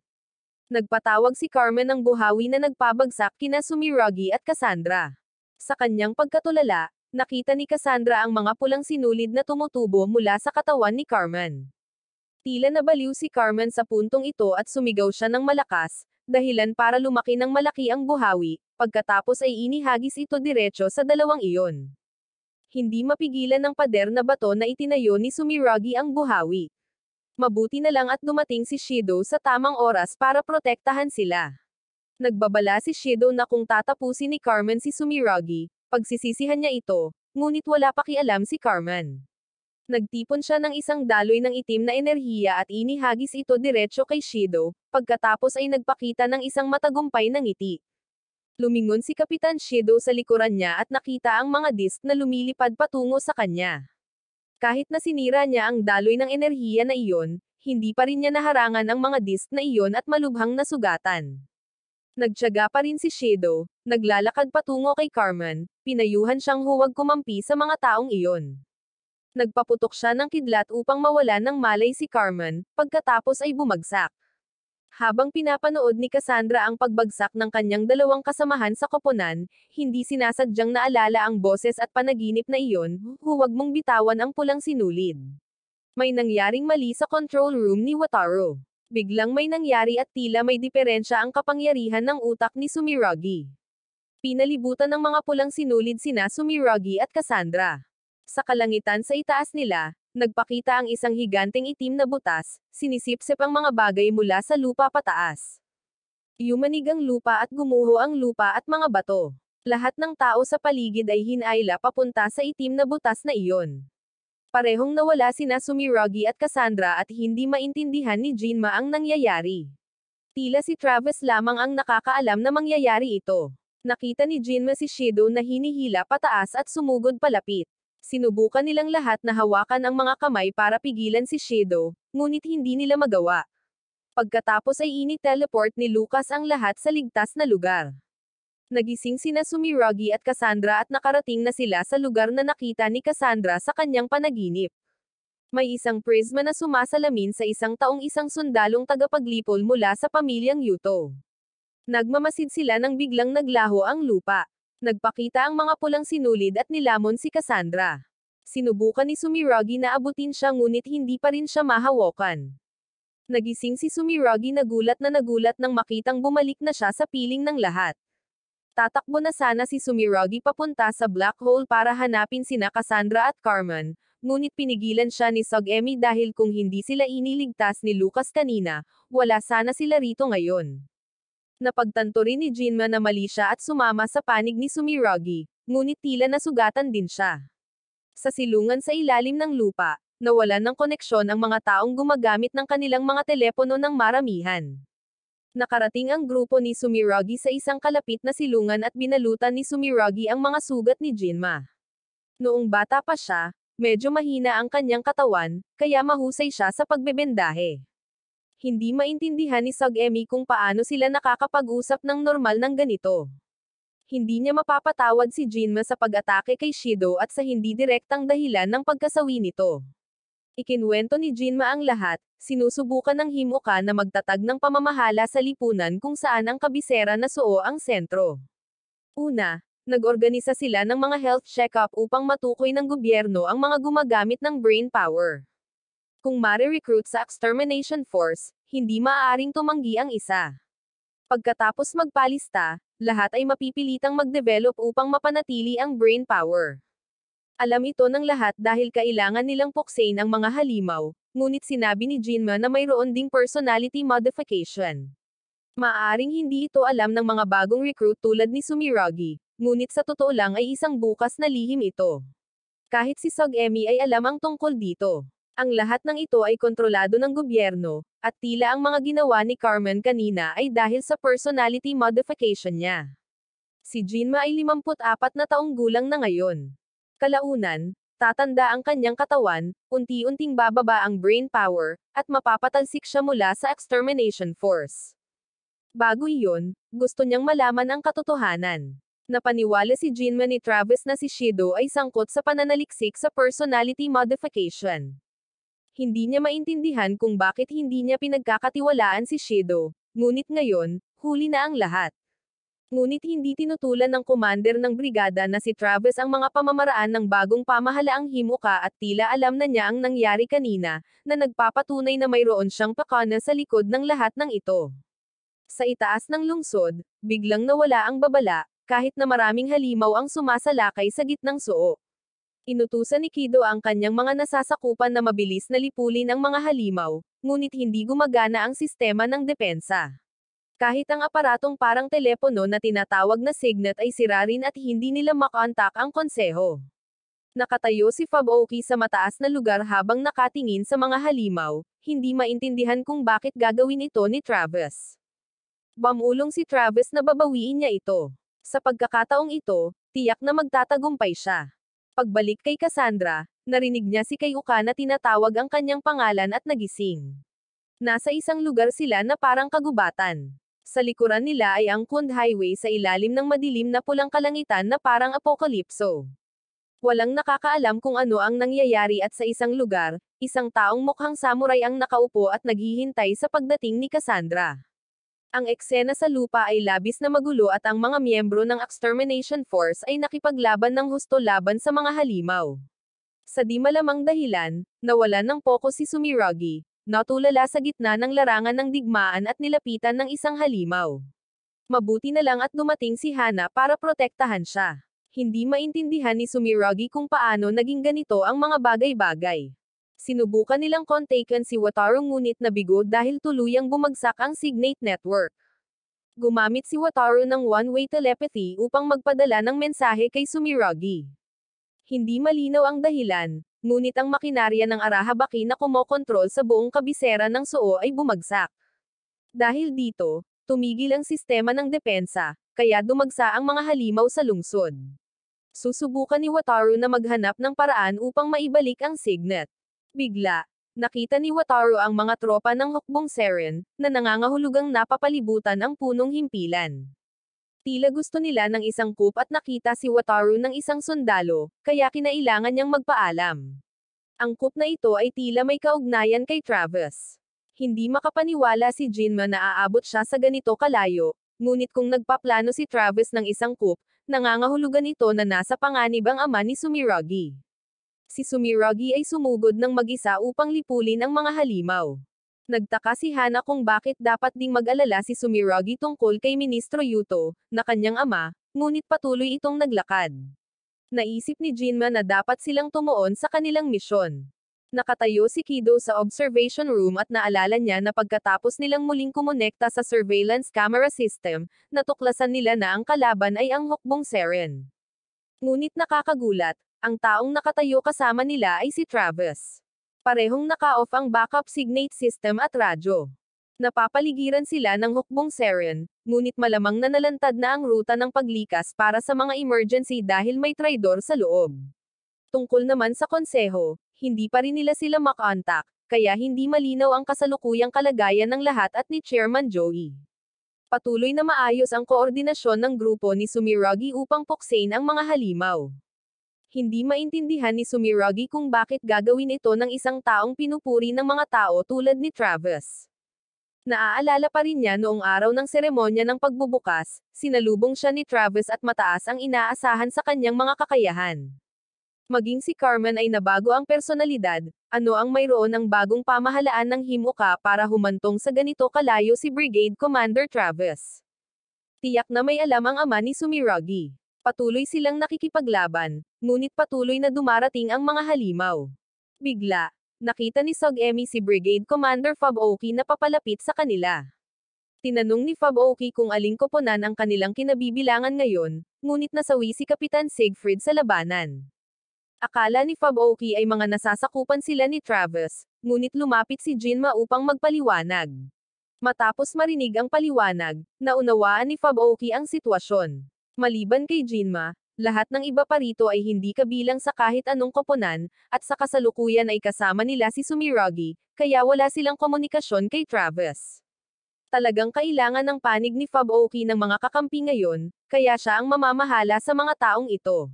Nagpatawag si Carmen ng buhawi na nagpabagsak kina Sumiragi at Cassandra. Sa kanyang pagkatulala, nakita ni Cassandra ang mga pulang sinulid na tumutubo mula sa katawan ni Carmen. Tila nabaliw si Carmen sa puntong ito at sumigaw siya ng malakas, dahilan para lumaki ng malaki ang buhawi, pagkatapos ay inihagis ito diretso sa 2 iyon. Hindi mapigilan ng pader na bato na itinayo ni Sumiragi ang buhawi. Mabuti na lang at dumating si Shido sa tamang oras para protektahan sila. Nagbabala si Shido na kung tatapusin ni Carmen si Sumiragi, pagsisisihan niya ito, ngunit wala pakialam si Carmen. Nagtipon siya ng isang daloy ng itim na enerhiya at inihagis ito diretso kay Shido, pagkatapos ay nagpakita ng isang matagumpay na ngiti. Lumingon si Kapitan Shido sa likuran niya at nakita ang mga disk na lumilipad patungo sa kanya. Kahit na sinira niya ang daloy ng enerhiya na iyon, hindi pa rin niya naharangan ang mga disc na iyon at malubhang nasugatan. Nagtiyaga pa rin si Shido, naglalakad patungo kay Carmen, pinayuhan siyang huwag kumampi sa mga taong iyon. Nagpaputok siya ng kidlat upang mawala ng malay si Carmen, pagkatapos ay bumagsak. Habang pinapanood ni Cassandra ang pagbagsak ng kanyang dalawang kasamahan sa koponan, hindi sinasadyang naalala ang boses at panaginip na iyon, huwag mong bitawan ang pulang sinulid. May nangyaring mali sa control room ni Wataru. Biglang may nangyari at tila may diferensya ang kapangyarihan ng utak ni Sumiragi. Pinalibutan ng mga pulang sinulid sina Sumiragi at Cassandra. Sa kalangitan sa itaas nila, nagpakita ang isang higanteng itim na butas, sinisipsip ang mga bagay mula sa lupa pataas. Yumanig ang lupa at gumuho ang lupa at mga bato. Lahat ng tao sa paligid ay hinayla papunta sa itim na butas na iyon. Parehong nawala sina Sumiragi at Cassandra at hindi maintindihan ni Jinma ang nangyayari. Tila si Travis lamang ang nakakaalam na mangyayari ito. Nakita ni Jinma si Shido na hinihila pataas at sumugod palapit. Sinubukan nilang lahat na hawakan ang mga kamay para pigilan si Shido, ngunit hindi nila magawa. Pagkatapos ay ini-teleport ni Lucas ang lahat sa ligtas na lugar. Nagising sina Sumiragi at Cassandra at nakarating na sila sa lugar na nakita ni Cassandra sa kanyang panaginip. May isang prisma na sumasalamin sa isang taong isang sundalong tagapaglipol mula sa pamilyang Yuto. Nagmamasid sila nang biglang naglaho ang lupa. Nagpakita ang mga pulang sinulid at nilamon si Cassandra. Sinubukan ni Sumiragi na abutin siya ngunit hindi pa rin siya mahawakan. Nagising si Sumiragi nagulat nang makitang bumalik na siya sa piling ng lahat. Tatakbo na sana si Sumiragi papunta sa black hole para hanapin sina Cassandra at Carmen, ngunit pinigilan siya ni Sogemi dahil kung hindi sila iniligtas ni Lucas kanina, wala sana sila rito ngayon. Napagtanto rin ni Jinma na mali siya at sumama sa panig ni Sumiragi, ngunit tila nasugatan din siya. Sa silungan sa ilalim ng lupa, nawalan ng koneksyon ang mga taong gumagamit ng kanilang mga telepono ng maramihan. Nakarating ang grupo ni Sumiragi sa isang kalapit na silungan at binalutan ni Sumiragi ang mga sugat ni Jinma. Noong bata pa siya, medyo mahina ang kanyang katawan, kaya mahusay siya sa pagbebendahe. Hindi maintindihan ni Sogemi kung paano sila nakakapag-usap ng normal ng ganito. Hindi niya mapapatawad si Jinma sa pag-atake kay Shido at sa hindi direktang dahilan ng pagkasawi nito. Ikinwento ni Jinma ang lahat, sinusubukan ng Himuka na magtatag ng pamamahala sa lipunan kung saan ang kabisera na Suo ang sentro. Una, nag-organisa sila ng mga health check-up upang matukoy ng gobyerno ang mga gumagamit ng brain power. Kung mare-recruit sa extermination force, hindi maaaring tumanggi ang isa. Pagkatapos magpalista, lahat ay mapipilitang mag-develop upang mapanatili ang brain power. Alam ito ng lahat dahil kailangan nilang puksain ang mga halimaw, ngunit sinabi ni Jinma na mayroon ding personality modification. Maaaring hindi ito alam ng mga bagong recruit tulad ni Sumiragi, ngunit sa totoo lang ay isang bukas na lihim ito. Kahit si Sogemi ay alam ang tungkol dito. Ang lahat ng ito ay kontrolado ng gobyerno, at tila ang mga ginawa ni Carmen kanina ay dahil sa personality modification niya. Si Jinma ay 54 na taong gulang na ngayon. Kalaunan, tatanda ang kanyang katawan, unti-unting bababa ang brain power, at mapapatalsik siya mula sa extermination force. Bago iyon, gusto niyang malaman ang katotohanan. Napaniwala si Jinma ni Travis na si Shido ay sangkot sa pananaliksik sa personality modification. Hindi niya maintindihan kung bakit hindi niya pinagkakatiwalaan si Shido, ngunit ngayon, huli na ang lahat. Ngunit hindi tinutulan ng commander ng brigada na si Travis ang mga pamamaraan ng bagong pamahalaang Himuka at tila alam na niya ang nangyari kanina, na nagpapatunay na mayroon siyang pakana sa likod ng lahat ng ito. Sa itaas ng lungsod, biglang nawala ang babala, kahit na maraming halimaw ang sumasalakay sa gitnang Suo. Inutusan ni Kido ang kanyang mga nasasakupan na mabilis na lipulin ang mga halimaw, ngunit hindi gumagana ang sistema ng depensa. Kahit ang aparatong parang telepono na tinatawag na Signet ay sira rin at hindi nila makontak ang konseho. Nakatayo si Fabuoki sa mataas na lugar habang nakatingin sa mga halimaw, hindi maintindihan kung bakit gagawin ito ni Travis. Bumulong si Travis na babawiin niya ito. Sa pagkakataong ito, tiyak na magtatagumpay siya. Pagbalik kay Cassandra, narinig niya si Kayuka na tinatawag ang kanyang pangalan at nagising. Nasa isang lugar sila na parang kagubatan. Sa likuran nila ay ang Kund Highway sa ilalim ng madilim na pulang kalangitan na parang apokalipso. Walang nakakaalam kung ano ang nangyayari at sa isang lugar, isang taong mukhang samurai ang nakaupo at naghihintay sa pagdating ni Cassandra. Ang eksena sa lupa ay labis na magulo at ang mga miyembro ng Extermination Force ay nakipaglaban ng husto laban sa mga halimaw. Sa di malamang dahilan, nawalan ng pokus si Sumiragi, natulala sa gitna ng larangan ng digmaan at nilapitan ng isang halimaw. Mabuti na lang at dumating si Hana para protektahan siya. Hindi maintindihan ni Sumiragi kung paano naging ganito ang mga bagay-bagay. Sinubukan nilang kontaken si Wataru ngunit nabigo dahil tuluyang bumagsak ang Signate Network. Gumamit si Wataru ng one-way telepathy upang magpadala ng mensahe kay Sumiragi. Hindi malinaw ang dahilan, ngunit ang makinarya ng Arahabaki na kumokontrol sa buong kabisera ng Suo ay bumagsak. Dahil dito, tumigil ang sistema ng depensa, kaya dumagsa ang mga halimaw sa lungsod. Susubukan ni Wataru na maghanap ng paraan upang maibalik ang Signet. Bigla, nakita ni Wataru ang mga tropa ng Hukbong Seren, na nangangahulugang napapalibutan ang punong himpilan. Tila gusto nila ng isang coup at nakita si Wataru ng isang sundalo, kaya kinailangan niyang magpaalam. Ang coup na ito ay tila may kaugnayan kay Travis. Hindi makapaniwala si Jinma na aabot siya sa ganito kalayo, ngunit kung nagpaplano si Travis ng isang coup, nangangahulugan ito na nasa panganib ang ama ni Sumiragi. Si Sumiragi ay sumugod ng mag-isa upang lipulin ang mga halimaw. Nagtaka si Hana kung bakit dapat ding mag-alala si Sumiragi tungkol kay Ministro Yuto, na kanyang ama, ngunit patuloy itong naglakad. Naisip ni Jinma na dapat silang tumuon sa kanilang misyon. Nakatayo si Kido sa observation room at naalala niya na pagkatapos nilang muling kumonekta sa surveillance camera system, natuklasan nila na ang kalaban ay ang Hukbong Seren. Ngunit nakakagulat, ang taong nakatayo kasama nila ay si Travis. Parehong naka-off ang backup signate system at radyo. Napapaligiran sila ng Hukbong Seren, ngunit malamang na nalantad na ang ruta ng paglikas para sa mga emergency dahil may traidor sa loob. Tungkol naman sa konseho, hindi pa rin nila sila makontak, kaya hindi malinaw ang kasalukuyang kalagayan ng lahat at ni Chairman Joey. Patuloy na maayos ang koordinasyon ng grupo ni Sumiragi upang puksain ang mga halimaw. Hindi maintindihan ni Sumiragi kung bakit gagawin ito ng isang taong pinupuri ng mga tao tulad ni Travis. Naaalala pa rin niya noong araw ng seremonya ng pagbubukas, sinalubong siya ni Travis at mataas ang inaasahan sa kanyang mga kakayahan. Maging si Carmen ay nabago ang personalidad, ano ang mayroon ng bagong pamahalaan ng Himuka para humantong sa ganito kalayo si Brigade Commander Travis. Tiyak na may alam ang ama ni Sumiragi. Patuloy silang nakikipaglaban, ngunit patuloy na dumarating ang mga halimaw. Bigla, nakita ni Sog-Emi si Brigade Commander Faboki na papalapit sa kanila. Tinanong ni Faboki kung aling koponan ang kanilang kinabibilangan ngayon, ngunit nasawi si Kapitan Siegfried sa labanan. Akala ni Faboki ay mga nasasakupan sila ni Travis, ngunit lumapit si Jinma upang magpaliwanag. Matapos marinig ang paliwanag, naunawaan ni Faboki ang sitwasyon. Maliban kay Jinma, lahat ng iba pa rito ay hindi kabilang sa kahit anong koponan, at sa kasalukuyan ay kasama nila si Sumiragi, kaya wala silang komunikasyon kay Travis. Talagang kailangan ng panig ni Faboki ng mga kakampi ngayon, kaya siya ang mamamahala sa mga taong ito.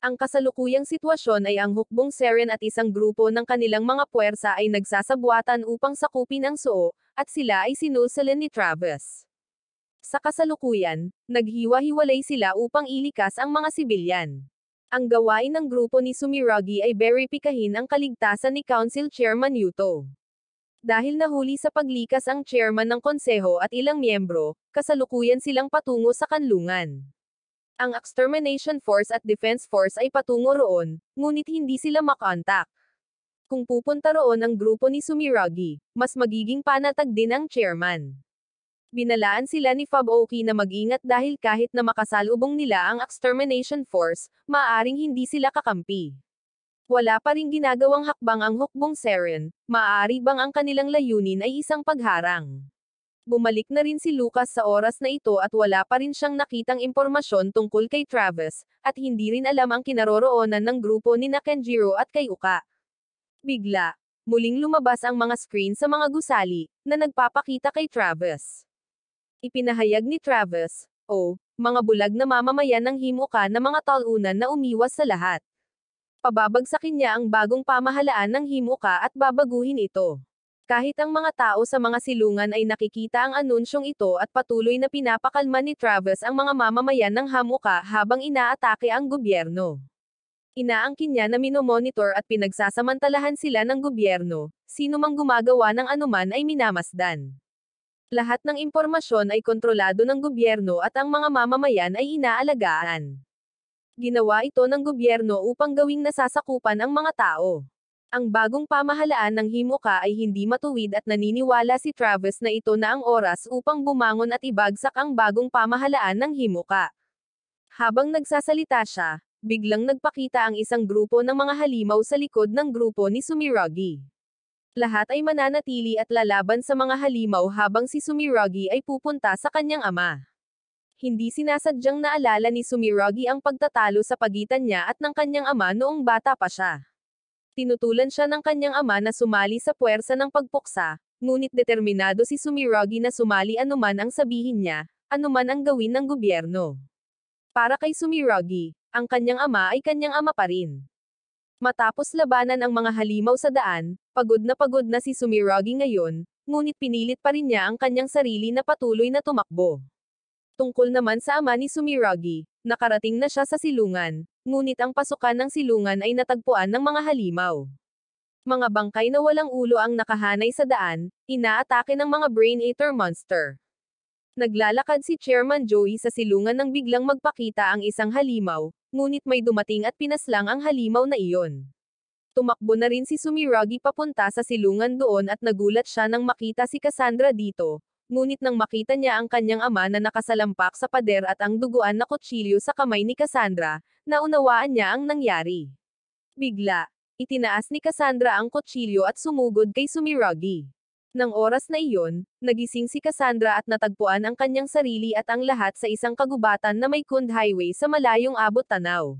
Ang kasalukuyang sitwasyon ay ang Hukbong Seren at isang grupo ng kanilang mga puwersa ay nagsasabuatan upang sakupin ang Suo, at sila ay sinulsalan ni Travis. Sa kasalukuyan, naghiwa-hiwalay sila upang ilikas ang mga sibilyan. Ang gawain ng grupo ni Sumiragi ay beripikahin ang kaligtasan ni Council Chairman Yuto. Dahil nahuli sa paglikas ang chairman ng konseho at ilang miyembro, kasalukuyan silang patungo sa kanlungan. Ang Extermination Force at Defense Force ay patungo roon, ngunit hindi sila makontak. Kung pupunta roon ang grupo ni Sumiragi, mas magiging panatag din ang chairman. Binalaan sila ni Faboki na mag-ingat dahil kahit na makasalubong nila ang Extermination Force, maaaring hindi sila kakampi. Wala pa ring ginagawang hakbang ang Hukbong Seren, maaari bang ang kanilang layunin ay isang pagharang. Bumalik na rin si Lucas sa oras na ito at wala pa rin siyang nakitang impormasyon tungkol kay Travis, at hindi rin alam ang kinaroroonan ng grupo ni Kenjiro at kay Uka. Bigla, muling lumabas ang mga screen sa mga gusali, na nagpapakita kay Travis. Ipinahayag ni Travis, mga bulag na mamamayan ng Himuka na mga talunan na umiwas sa lahat. Pababagsakin niya ang bagong pamahalaan ng Himuka at babaguhin ito. Kahit ang mga tao sa mga silungan ay nakikita ang anunsyong ito at patuloy na pinapakalma ni Travis ang mga mamamayan ng Himuka habang inaatake ang gobyerno. Inaangkin niya na minomonitor at pinagsasamantalahan sila ng gobyerno, sino mang gumagawa ng anuman ay minamasdan. Lahat ng impormasyon ay kontrolado ng gobyerno at ang mga mamamayan ay inaalagaan. Ginawa ito ng gobyerno upang gawing nasasakupan ang mga tao. Ang bagong pamahalaan ng Himuka ay hindi matuwid at naniniwala si Travis na ito na ang oras upang bumangon at ibagsak ang bagong pamahalaan ng Himuka. Habang nagsasalita siya, biglang nagpakita ang isang grupo ng mga halimaw sa likod ng grupo ni Sumiragi. Lahat ay mananatili at lalaban sa mga halimaw habang si Sumiragi ay pupunta sa kanyang ama. Hindi sinasadyang naalala ni Sumiragi ang pagtatalo sa pagitan niya at ng kanyang ama noong bata pa siya. Tinutulan siya ng kanyang ama na sumali sa puwersa ng pagpuksa, ngunit determinado si Sumiragi na sumali anuman ang sabihin niya, anuman ang gawin ng gobyerno. Para kay Sumiragi, ang kanyang ama ay kanyang ama pa rin. Matapos labanan ang mga halimaw sa daan, pagod na si Sumiragi ngayon, ngunit pinilit pa rin niya ang kanyang sarili na patuloy na tumakbo. Tungkol naman sa ama ni Sumiragi, nakarating na siya sa silungan, ngunit ang pasukan ng silungan ay natagpuan ng mga halimaw. Mga bangkay na walang ulo ang nakahanay sa daan, inaatake ng mga Brain Eater monster. Naglalakad si Chairman Joey sa silungan nang biglang magpakita ang isang halimaw, ngunit may dumating at pinaslang ang halimaw na iyon. Tumakbo na rin si Sumiragi papunta sa silungan doon at nagulat siya nang makita si Cassandra dito. Ngunit nang makita niya ang kanyang ama na nakasalampak sa pader at ang duguan na kutsilyo sa kamay ni Cassandra, naunawaan niya ang nangyari. Bigla, itinaas ni Cassandra ang kutsilyo at sumugod kay Sumiragi. Nang oras na iyon, nagising si Cassandra at natagpuan ang kanyang sarili at ang lahat sa isang kagubatan na may Kund Highway sa malayong abot tanaw.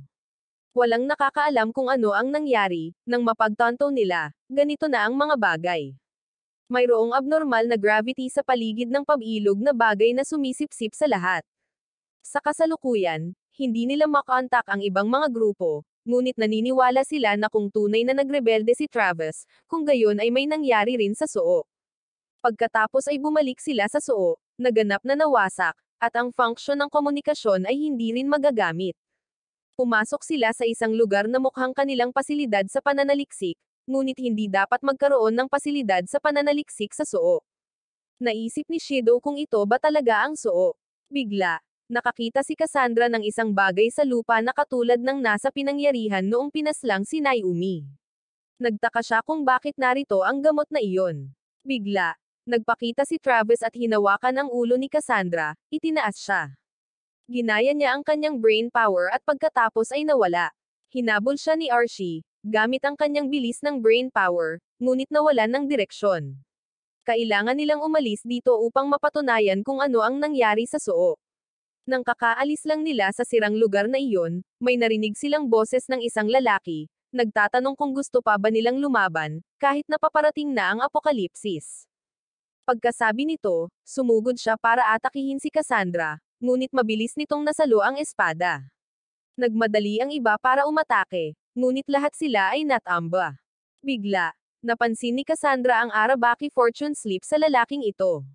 Walang nakakaalam kung ano ang nangyari, nang mapagtanto nila, ganito na ang mga bagay. Mayroong abnormal na gravity sa paligid ng pabilog na bagay na sumisipsip sa lahat. Sa kasalukuyan, hindi nila makontak ang ibang mga grupo, ngunit naniniwala sila na kung tunay na nagrebelde si Travis, kung gayon ay may nangyari rin sa Soo. Pagkatapos ay bumalik sila sa Soo, naganap na nawasak, at ang funksyon ng komunikasyon ay hindi rin magagamit. Pumasok sila sa isang lugar na mukhang kanilang pasilidad sa pananaliksik, ngunit hindi dapat magkaroon ng pasilidad sa pananaliksik sa Soo. Naisip ni Shido kung ito ba talaga ang Soo. Bigla, nakakita si Cassandra ng isang bagay sa lupa na katulad ng nasa pinangyarihan noong pinaslang si Naomi. Nagtaka siya kung bakit narito ang gamot na iyon. Bigla, nagpakita si Travis at hinawakan ang ulo ni Cassandra, itinaas siya. Ginaya niya ang kanyang brain power at pagkatapos ay nawala. Hinabol siya ni Archie, gamit ang kanyang bilis ng brain power, ngunit nawalan ng direksyon. Kailangan nilang umalis dito upang mapatunayan kung ano ang nangyari sa Soo. Nang kakaalis lang nila sa sirang lugar na iyon, may narinig silang boses ng isang lalaki, nagtatanong kung gusto pa ba nilang lumaban, kahit na paparating na ang apokalipsis. Pagkasabi nito, sumugod siya para atakihin si Cassandra, ngunit mabilis nitong nasalo ang espada. Nagmadali ang iba para umatake, ngunit lahat sila ay natamba. Bigla, napansin ni Cassandra ang Arabaki fortune slip sa lalaking ito.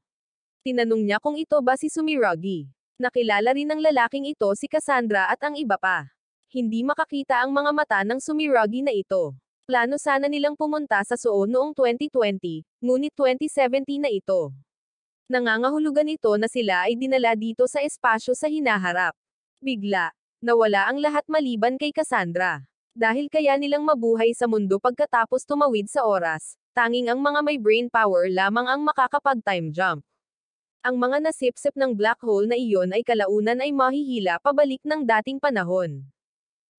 Tinanong niya kung ito ba si Sumiragi. Nakilala rin ng lalaking ito si Cassandra at ang iba pa. Hindi makakita ang mga mata ng Sumiragi na ito. Plano sana nilang pumunta sa Soo noong 2020, ngunit 2017 na ito. Nangangahulugan ito na sila ay dinala dito sa espasyo sa hinaharap. Bigla, nawala ang lahat maliban kay Cassandra. Dahil kaya nilang mabuhay sa mundo pagkatapos tumawid sa oras, tanging ang mga may brain power lamang ang makakapag-time jump. Ang mga nasipsip ng black hole na iyon ay kalaunan ay mahihila pabalik ng dating panahon.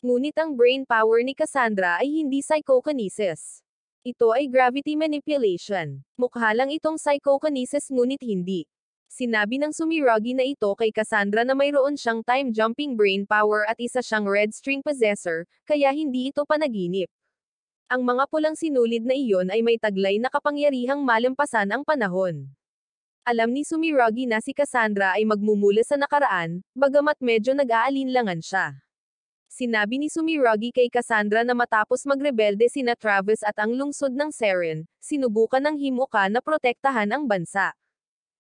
Ngunit ang brain power ni Cassandra ay hindi psychokinesis. Ito ay gravity manipulation. Mukha lang itong psychokinesis ngunit hindi. Sinabi ng Sumiragi na ito kay Cassandra na mayroon siyang time-jumping brain power at isa siyang red string possessor, kaya hindi ito panaginip. Ang mga pulang sinulid na iyon ay may taglay na kapangyarihang malampasan ang panahon. Alam ni Sumiragi na si Cassandra ay magmumula sa nakaraan, bagamat medyo nag-aalinlangan siya. Sinabi ni Sumiragi kay Cassandra na matapos magrebelde sina Travis at ang lungsod ng Seren, sinubukan ng Himuka na protektahan ang bansa.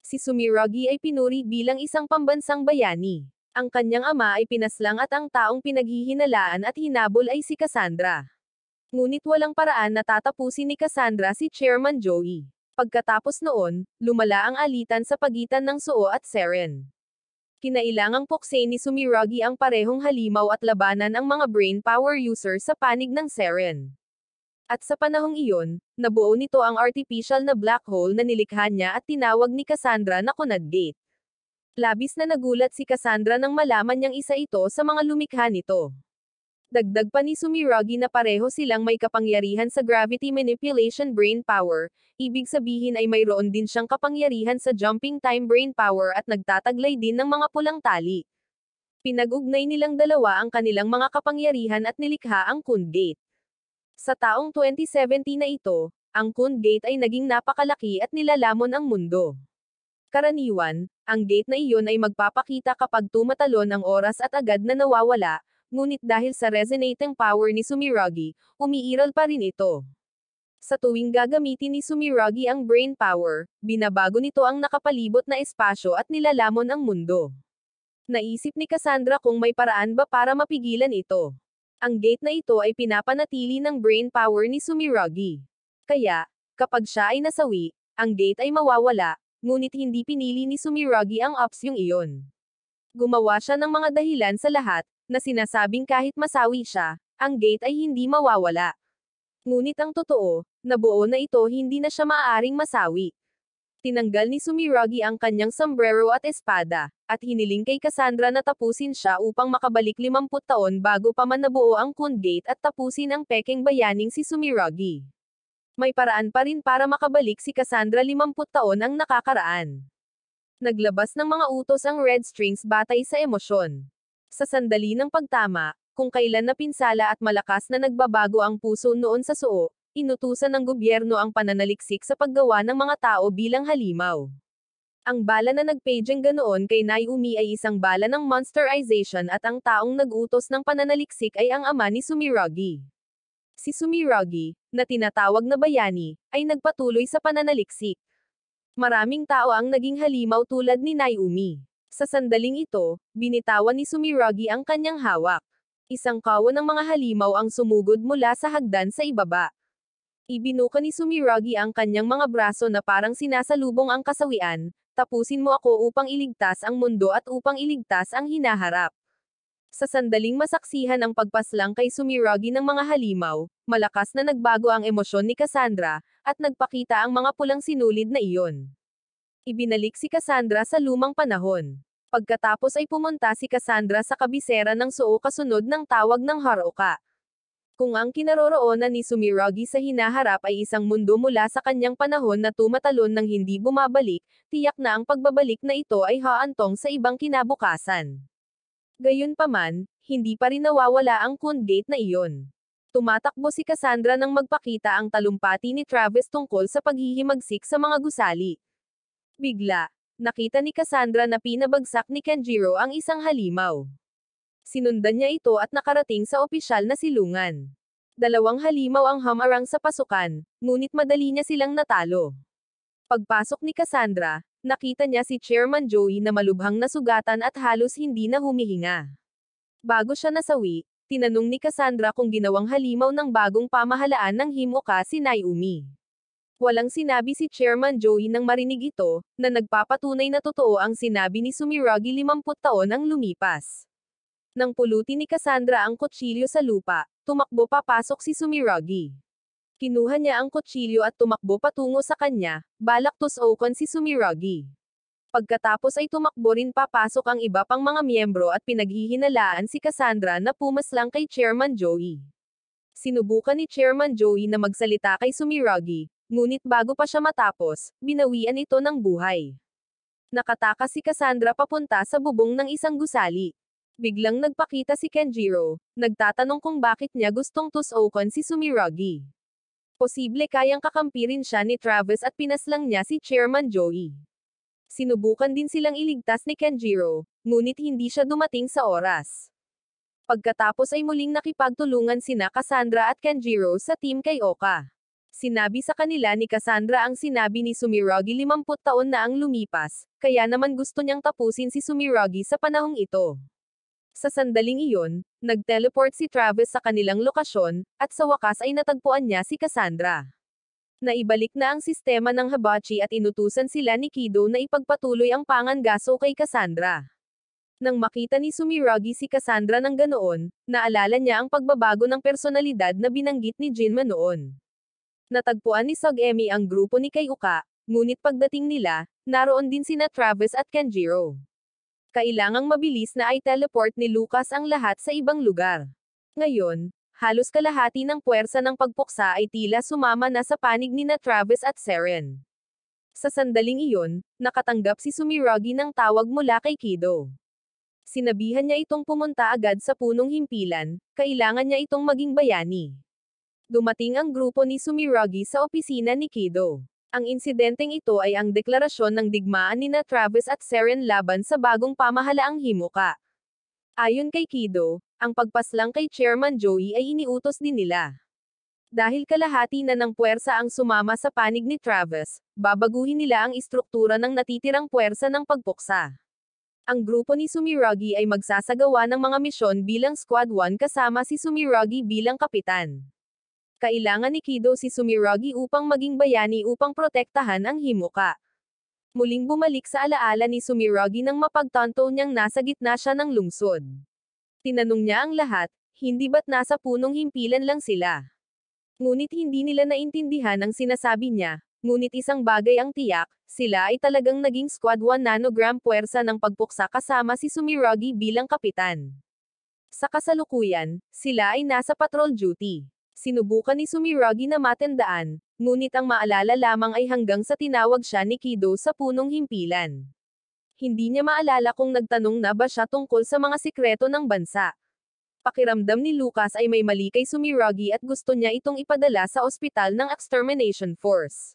Si Sumiragi ay pinuri bilang isang pambansang bayani. Ang kanyang ama ay pinaslang at ang taong pinaghihinalaan at hinabol ay si Cassandra. Ngunit walang paraan na tatapusin ni Cassandra si Chairman Joey. Pagkatapos noon, lumala ang alitan sa pagitan ng Suo at Seren. Kinailangang puksain ni Sumiragi ang parehong halimaw at labanan ang mga brain power user sa panig ng Seren. At sa panahong iyon, nabuo nito ang artificial na black hole na nilikha niya at tinawag ni Cassandra na Conad Gate. Labis na nagulat si Cassandra nang malaman niyang isa ito sa mga lumikha nito. Dagdag pa ni Sumiragi na pareho silang may kapangyarihan sa gravity manipulation brain power, ibig sabihin ay mayroon din siyang kapangyarihan sa jumping time brain power at nagtataglay din ng mga pulang tali. Pinag-ugnay nilang dalawa ang kanilang mga kapangyarihan at nilikha ang Conad Gate. Sa taong 2017 na ito, ang Conad Gate ay naging napakalaki at nilalamon ang mundo. Karaniwan, ang gate na iyon ay magpapakita kapag tumatalon ang oras at agad na nawawala, ngunit dahil sa resonating power ni Sumiragi, umiiral pa rin ito. Sa tuwing gagamitin ni Sumiragi ang brain power, binabago nito ang nakapalibot na espasyo at nilalamon ang mundo. Naisip ni Cassandra kung may paraan ba para mapigilan ito. Ang gate na ito ay pinapanatili ng brain power ni Sumiragi. Kaya, kapag siya ay nasawi, ang gate ay mawawala, ngunit hindi pinili ni Sumiragi ang opsyong iyon. Gumawa siya ng mga dahilan sa lahat, na sinasabing kahit masawi siya, ang gate ay hindi mawawala. Ngunit ang totoo, nabuo na ito hindi na siya maaaring masawi. Tinanggal ni Sumiragi ang kanyang sombrero at espada, at hiniling kay Cassandra na tapusin siya upang makabalik 50 taon bago pa man nabuo ang Conad Gate at tapusin ang pekeng bayaning si Sumiragi. May paraan pa rin para makabalik si Cassandra 50 taon ang nakakaraan. Naglabas ng mga utos ang Red Strings batay sa emosyon. Sa sandali ng pagtama, kung kailan napinsala at malakas na nagbabago ang puso noon sa Suo, inutusan ng gobyerno ang pananaliksik sa paggawa ng mga tao bilang halimaw. Ang bala na nagpaging ganoon kay Naomi ay isang bala ng monsterization at ang taong nag-utos ng pananaliksik ay ang ama ni Sumiragi. Si Sumiragi, na tinatawag na bayani, ay nagpatuloy sa pananaliksik. Maraming tao ang naging halimaw tulad ni Naomi. Sa sandaling ito, binitawan ni Sumiragi ang kanyang hawak. Isang kawan ng mga halimaw ang sumugod mula sa hagdan sa ibaba. Ibinuka ni Sumiragi ang kanyang mga braso na parang sinasalubong ang kasawian, tapusin mo ako upang iligtas ang mundo at upang iligtas ang hinaharap. Sa sandaling masaksihan ang pagpaslang kay Sumiragi ng mga halimaw, malakas na nagbago ang emosyon ni Cassandra, at nagpakita ang mga pulang sinulid na iyon. Ibinalik si Cassandra sa lumang panahon. Pagkatapos ay pumunta si Cassandra sa kabisera ng Suo kasunod ng tawag ng Haruka. Kung ang kinaroroonan ni Sumiragi sa hinaharap ay isang mundo mula sa kanyang panahon na tumatalon ng hindi bumabalik, tiyak na ang pagbabalik na ito ay haantong sa ibang kinabukasan. Gayunpaman, hindi pa rin nawawala ang Conad Gate na iyon. Tumatakbo si Cassandra nang magpakita ang talumpati ni Travis tungkol sa paghihimagsik sa mga gusali. Bigla, nakita ni Cassandra na pinabagsak ni Kenjiro ang isang halimaw. Sinundan niya ito at nakarating sa opisyal na silungan. 2 halimaw ang hamarang sa pasukan, ngunit madali niya silang natalo. Pagpasok ni Cassandra, nakita niya si Chairman Joey na malubhang nasugatan at halos hindi na humihinga. Bago siya nasawi, tinanong ni Cassandra kung ginawang halimaw ng bagong pamahalaan ng Himuka si Naomi. Walang sinabi si Chairman Joey nang marinig ito, na nagpapatunay na totoo ang sinabi ni Sumiragi 50 taon ang lumipas. Nang pulutin ni Cassandra ang kutsilyo sa lupa, tumakbo papasok si Sumiragi. Kinuha niya ang kutsilyo at tumakbo patungo sa kanya, balak tusukan si Sumiragi. Pagkatapos ay tumakbo rin papasok ang iba pang mga miyembro at pinaghihinalaan si Cassandra na pumaslang kay Chairman Joey. Sinubukan ni Chairman Joey na magsalita kay Sumiragi, ngunit bago pa siya matapos, binawian ito ng buhay. Nakatakas si Cassandra papunta sa bubong ng isang gusali. Biglang nagpakita si Kenjiro, nagtatanong kung bakit niya gustong tusukan si Sumiragi. Posible kayang kakampirin siya ni Travis at pinaslang niya si Chairman Joey. Sinubukan din silang iligtas ni Kenjiro, ngunit hindi siya dumating sa oras. Pagkatapos ay muling nakipagtulungan sina Cassandra at Kenjiro sa team kay Oka. Sinabi sa kanila ni Cassandra ang sinabi ni Sumiragi 50 taon na ang lumipas, kaya naman gusto niyang tapusin si Sumiragi sa panahong ito. Sa sandaling iyon, nag-teleport si Travis sa kanilang lokasyon, at sa wakas ay natagpuan niya si Cassandra. Naibalik na ang sistema ng Hibachi at inutusan sila ni Kido na ipagpatuloy ang pangangaso kay Cassandra. Nang makita ni Sumiragi si Cassandra ng ganoon, naalala niya ang pagbabago ng personalidad na binanggit ni Jinma noon. Natagpuan ni Sugemi ang grupo ni Kayuka, ngunit pagdating nila, naroon din sina Travis at Kenjiro. Kailangang mabilis na i-teleport ni Lucas ang lahat sa ibang lugar. Ngayon, halos kalahati ng puwersa ng pagpuksa ay tila sumama na sa panig ni Travis at Seren. Sa sandaling iyon, nakatanggap si Sumiragi ng tawag mula kay Kido. Sinabihan niya itong pumunta agad sa punong himpilan, kailangan niya itong maging bayani. Dumating ang grupo ni Sumiragi sa opisina ni Kido. Ang insidenteng ito ay ang deklarasyon ng digmaan ni Travis at Seren laban sa bagong pamahalaang Himuka. Ayon kay Kido, ang pagpaslang kay Chairman Joey ay iniutos din nila. Dahil kalahati na ng puwersa ang sumama sa panig ni Travis, babaguhin nila ang istruktura ng natitirang puwersa ng pagpuksa. Ang grupo ni Sumiragi ay magsasagawa ng mga misyon bilang Squad 1 kasama si Sumiragi bilang kapitan. Kailangan ni Kido si Sumiragi upang maging bayani upang protektahan ang Himuka. Muling bumalik sa alaala ni Sumiragi nang mapagtanto niyang nasa gitna siya ng lungsod. Tinanong niya ang lahat, hindi ba't nasa punong himpilan lang sila? Ngunit hindi nila naintindihan ang sinasabi niya, ngunit isang bagay ang tiyak, sila ay talagang naging Squad 1 nanogram puwersa ng pagpuksa kasama si Sumiragi bilang kapitan. Sa kasalukuyan, sila ay nasa patrol duty. Sinubukan ni Sumiragi na matandaan, ngunit ang maalala lamang ay hanggang sa tinawag siya ni Kido sa punong himpilan. Hindi niya maalala kung nagtanong na ba siya tungkol sa mga sikreto ng bansa. Pakiramdam ni Lucas ay may mali kay Sumiragi at gusto niya itong ipadala sa ospital ng Extermination Force.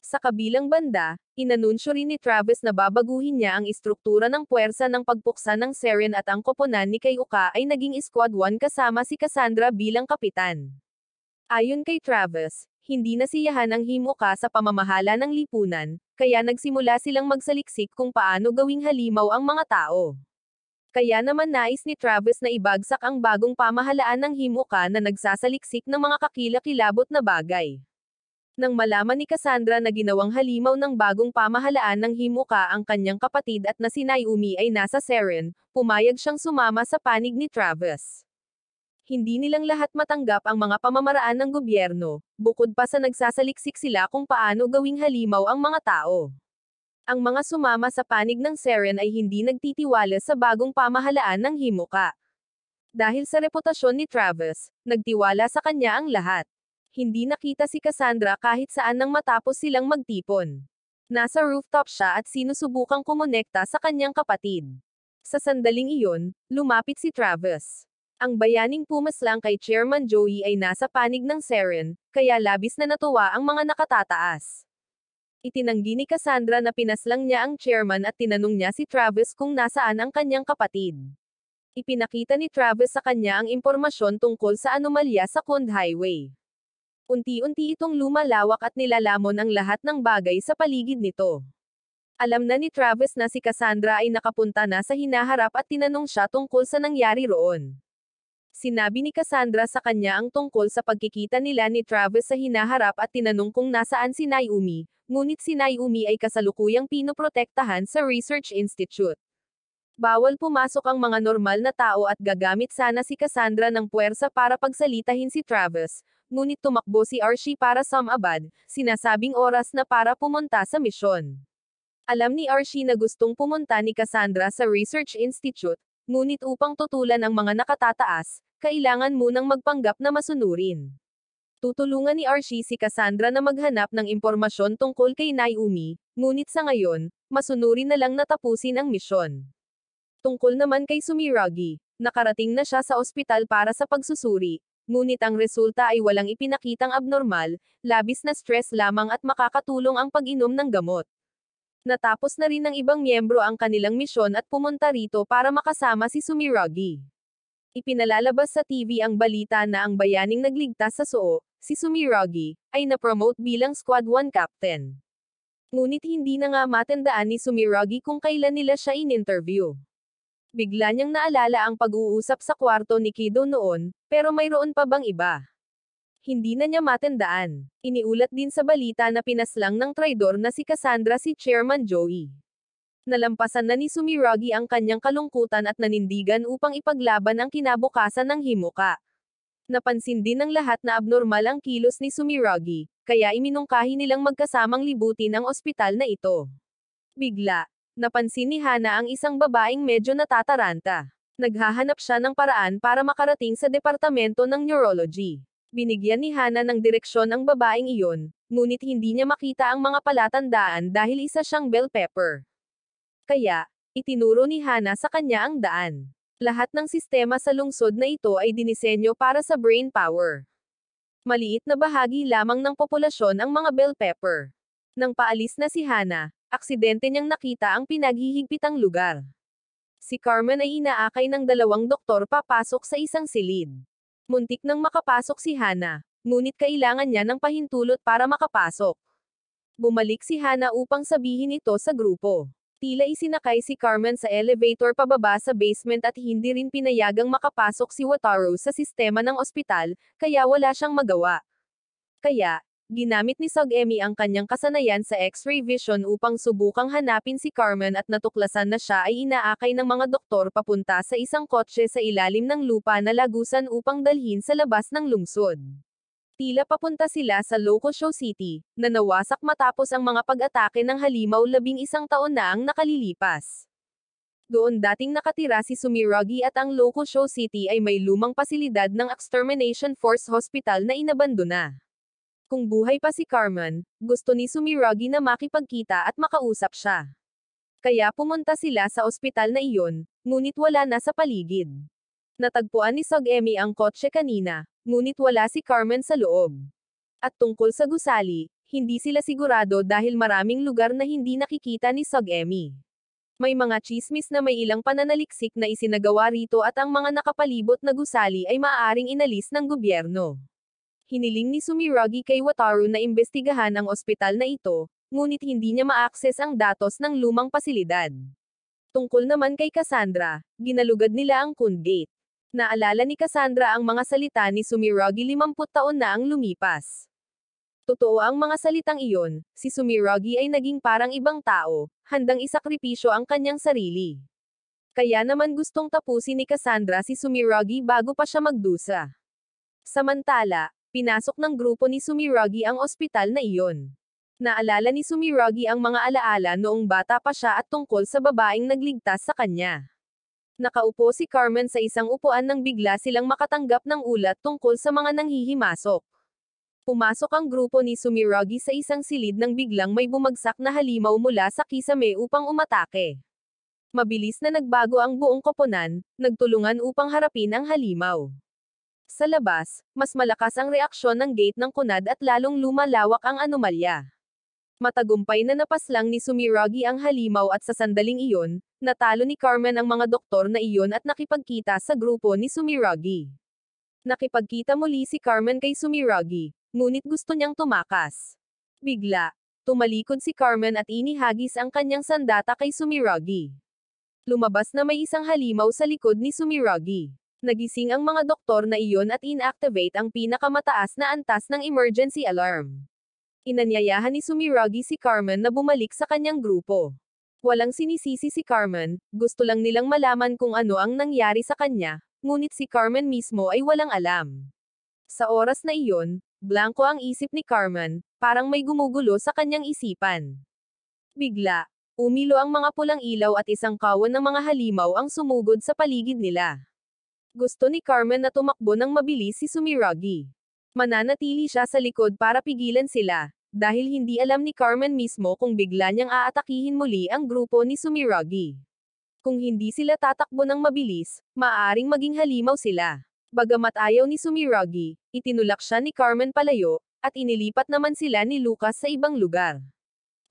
Sa kabilang banda, inanunsyo rin ni Travis na babaguhin niya ang istruktura ng puwersa ng pagpuksa ng Seren at ang koponan ni Kayuka ay naging Squad 1 kasama si Cassandra bilang kapitan. Ayon kay Travis, hindi nasiyahan ang Himuka sa pamamahala ng lipunan, kaya nagsimula silang magsaliksik kung paano gawing halimaw ang mga tao. Kaya naman nais ni Travis na ibagsak ang bagong pamahalaan ng Himuka na nagsasaliksik ng mga kakilakilabot na bagay. Nang malaman ni Cassandra na ginawang halimaw ng bagong pamahalaan ng Himuka ang kanyang kapatid at na si Naomi ay nasa Seren, pumayag siyang sumama sa panig ni Travis. Hindi nilang lahat matanggap ang mga pamamaraan ng gobyerno, bukod pa sa nagsasaliksik sila kung paano gawing halimaw ang mga tao. Ang mga sumama sa panig ng Seren ay hindi nagtitiwala sa bagong pamahalaan ng Himuka. Dahil sa reputasyon ni Travis, nagtiwala sa kanya ang lahat. Hindi nakita si Cassandra kahit saan nang matapos silang magtipon. Nasa rooftop siya at sinusubukang kumonekta sa kanyang kapatid. Sa sandaling iyon, lumapit si Travis. Ang bayaning pumaslang kay Chairman Joey ay nasa panig ng Seren, kaya labis na natuwa ang mga nakatataas. Itinanggi ni Cassandra na pinaslang niya ang chairman at tinanong niya si Travis kung nasaan ang kanyang kapatid. Ipinakita ni Travis sa kanya ang impormasyon tungkol sa anomalya sa Kund Highway. Unti-unti itong lumalawak at nilalamon ang lahat ng bagay sa paligid nito. Alam na ni Travis na si Cassandra ay nakapunta na sa hinaharap at tinanong siya tungkol sa nangyari roon. Sinabi ni Cassandra sa kanya ang tungkol sa pagkikita nila ni Travis sa hinaharap at tinanong kung nasaan si Naomi, ngunit si Naomi ay kasalukuyang pinoprotektahan sa Research Institute. Bawal pumasok ang mga normal na tao at gagamit sana si Cassandra ng puwersa para pagsalitahin si Travis, ngunit tumakbo si Archie para Samabad, sinasabing oras na para pumunta sa misyon. Alam ni Archie na gustong pumunta ni Cassandra sa Research Institute, ngunit upang tutulan ang mga nakatataas, kailangan munang magpanggap na masunurin. Tutulungan ni Archie si Cassandra na maghanap ng impormasyon tungkol kay Naomi, ngunit sa ngayon, masunurin na lang natapusin ang misyon. Tungkol naman kay Sumiragi, nakarating na siya sa ospital para sa pagsusuri, Ngunit ang resulta ay walang ipinakitang abnormal, labis na stress lamang at makakatulong ang pag-inom ng gamot. Natapos na rin ng ibang miyembro ang kanilang misyon at pumunta rito para makasama si Sumiragi. Ipinalalabas sa TV ang balita na ang bayaning nagligtas sa Soo, si Sumiragi, ay na-promote bilang Squad 1 Captain. Ngunit hindi na nga matandaan ni Sumiragi kung kailan nila siya in-interview. Bigla niyang naalala ang pag-uusap sa kwarto ni Kido noon, pero mayroon pa bang iba? Hindi na niya matandaan. Iniulat din sa balita na pinaslang ng traidor na si Cassandra si Chairman Joey. Nalampasan na ni Sumiragi ang kanyang kalungkutan at nanindigan upang ipaglaban ang kinabukasan ng Himuka. Napansin din ng lahat na abnormal ang kilos ni Sumiragi, kaya iminungkahi nilang magkasamang libutin ang ospital na ito. Bigla, napansin ni Hana ang isang babaeng medyo natataranta. Naghahanap siya ng paraan para makarating sa departamento ng neurology. Binigyan ni Hana ng direksyon ang babaeng iyon, ngunit hindi niya makita ang mga palatandaan dahil isa siyang bell pepper. Kaya, itinuro ni Hana sa kanya ang daan. Lahat ng sistema sa lungsod na ito ay dinisenyo para sa brain power. Maliit na bahagi lamang ng populasyon ang mga bell pepper. Nang paalis na si Hana, aksidente niyang nakita ang pinaghihigpitang lugar. Si Carmen ay inaakay ng dalawang doktor papasok sa isang silid. Muntik nang makapasok si Hana, ngunit kailangan niya ng pahintulot para makapasok. Bumalik si Hana upang sabihin ito sa grupo. Tila isinakay si Carmen sa elevator pababa sa basement at hindi rin pinayagang makapasok si Wataru sa sistema ng ospital, kaya wala siyang magawa. Kaya, ginamit ni Sugemi ang kanyang kasanayan sa X-ray vision upang subukang hanapin si Carmen at natuklasan na siya ay inaakay ng mga doktor papunta sa isang kotse sa ilalim ng lupa na lagusan upang dalhin sa labas ng lungsod. Tila papunta sila sa Locosho City, na nawasak matapos ang mga pag-atake ng halimaw 11 taon na ang nakalilipas. Doon dating nakatira si Sumiragi at ang Locosho City ay may lumang pasilidad ng Extermination Force Hospital na inabandona. Kung buhay pa si Carmen, gusto ni Sumiragi na makipagkita at makausap siya. Kaya pumunta sila sa ospital na iyon, ngunit wala na sa paligid. Natagpuan ni Sugemi ang kotse kanina, ngunit wala si Carmen sa loob. At tungkol sa gusali, hindi sila sigurado dahil maraming lugar na hindi nakikita ni Sugemi. May mga chismis na may ilang pananaliksik na isinagawa rito at ang mga nakapalibot na gusali ay maaaring inalis ng gobyerno. Hiniling ni Sumiragi kay Wataru na imbestigahan ang ospital na ito, ngunit hindi niya ma-access ang datos ng lumang pasilidad. Tungkol naman kay Cassandra, ginalugad nila ang Kun Gate. Naalala ni Cassandra ang mga salita ni Sumiragi 50 taon na ang lumipas. Totoo ang mga salitang iyon, si Sumiragi ay naging parang ibang tao, handang isakripisyo ang kanyang sarili. Kaya naman gustong tapusin ni Cassandra si Sumiragi bago pa siya magdusa. Samantala, pinasok ng grupo ni Sumiragi ang ospital na iyon. Naalala ni Sumiragi ang mga alaala noong bata pa siya at tungkol sa babaeng nagligtas sa kanya. Nakaupo si Carmen sa isang upuan nang bigla silang makatanggap ng ulat tungkol sa mga nanghihimasok. Pumasok ang grupo ni Sumiragi sa isang silid nang biglang may bumagsak na halimaw mula sa kisame upang umatake. Mabilis na nagbago ang buong koponan, nagtulungan upang harapin ang halimaw. Sa labas, mas malakas ang reaksyon ng gate ng kunad at lalong lumalawak ang anomalya. Matagumpay na napaslang ni Sumiragi ang halimaw at sa sandaling iyon, natalo ni Carmen ang mga doktor na iyon at nakipagkita sa grupo ni Sumiragi. Nakipagkita muli si Carmen kay Sumiragi, ngunit gusto niyang tumakas. Bigla, tumalikod si Carmen at inihagis ang kanyang sandata kay Sumiragi. Lumabas na may isang halimaw sa likod ni Sumiragi. Nagising ang mga doktor na iyon at inactivate ang pinakamataas na antas ng emergency alarm. Inanyayahan ni Sumiragi si Carmen na bumalik sa kanyang grupo. Walang sinisisi si Carmen, gusto lang nilang malaman kung ano ang nangyari sa kanya, ngunit si Carmen mismo ay walang alam. Sa oras na iyon, blanko ang isip ni Carmen, parang may gumugulo sa kanyang isipan. Bigla, umilo ang mga pulang ilaw at isang kawan ng mga halimaw ang sumugod sa paligid nila. Gusto ni Carmen na tumakbo ng mabilis si Sumiragi. Mananatili siya sa likod para pigilan sila, dahil hindi alam ni Carmen mismo kung bigla niyang aatakihin muli ang grupo ni Sumiragi. Kung hindi sila tatakbo ng mabilis, maaaring maging halimaw sila. Bagamat ayaw ni Sumiragi, itinulak siya ni Carmen palayo, at inilipat naman sila ni Lucas sa ibang lugar.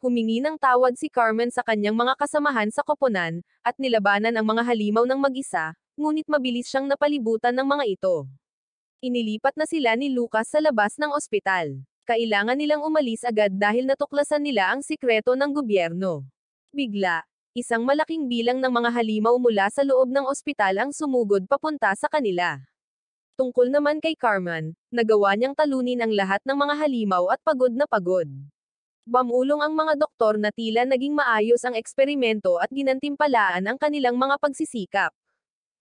Humingi ng tawad si Carmen sa kanyang mga kasamahan sa koponan, at nilabanan ang mga halimaw ng mag-isa, ngunit mabilis siyang napalibutan ng mga ito. Inilipat na sila ni Lucas sa labas ng ospital. Kailangan nilang umalis agad dahil natuklasan nila ang sikreto ng gobyerno. Bigla, isang malaking bilang ng mga halimaw mula sa loob ng ospital ang sumugod papunta sa kanila. Tungkol naman kay Carmen, nagawa niyang talunin ang lahat ng mga halimaw at pagod na pagod. Bamulong ang mga doktor na tila naging maayos ang eksperimento at ginantimpalaan ang kanilang mga pagsisikap.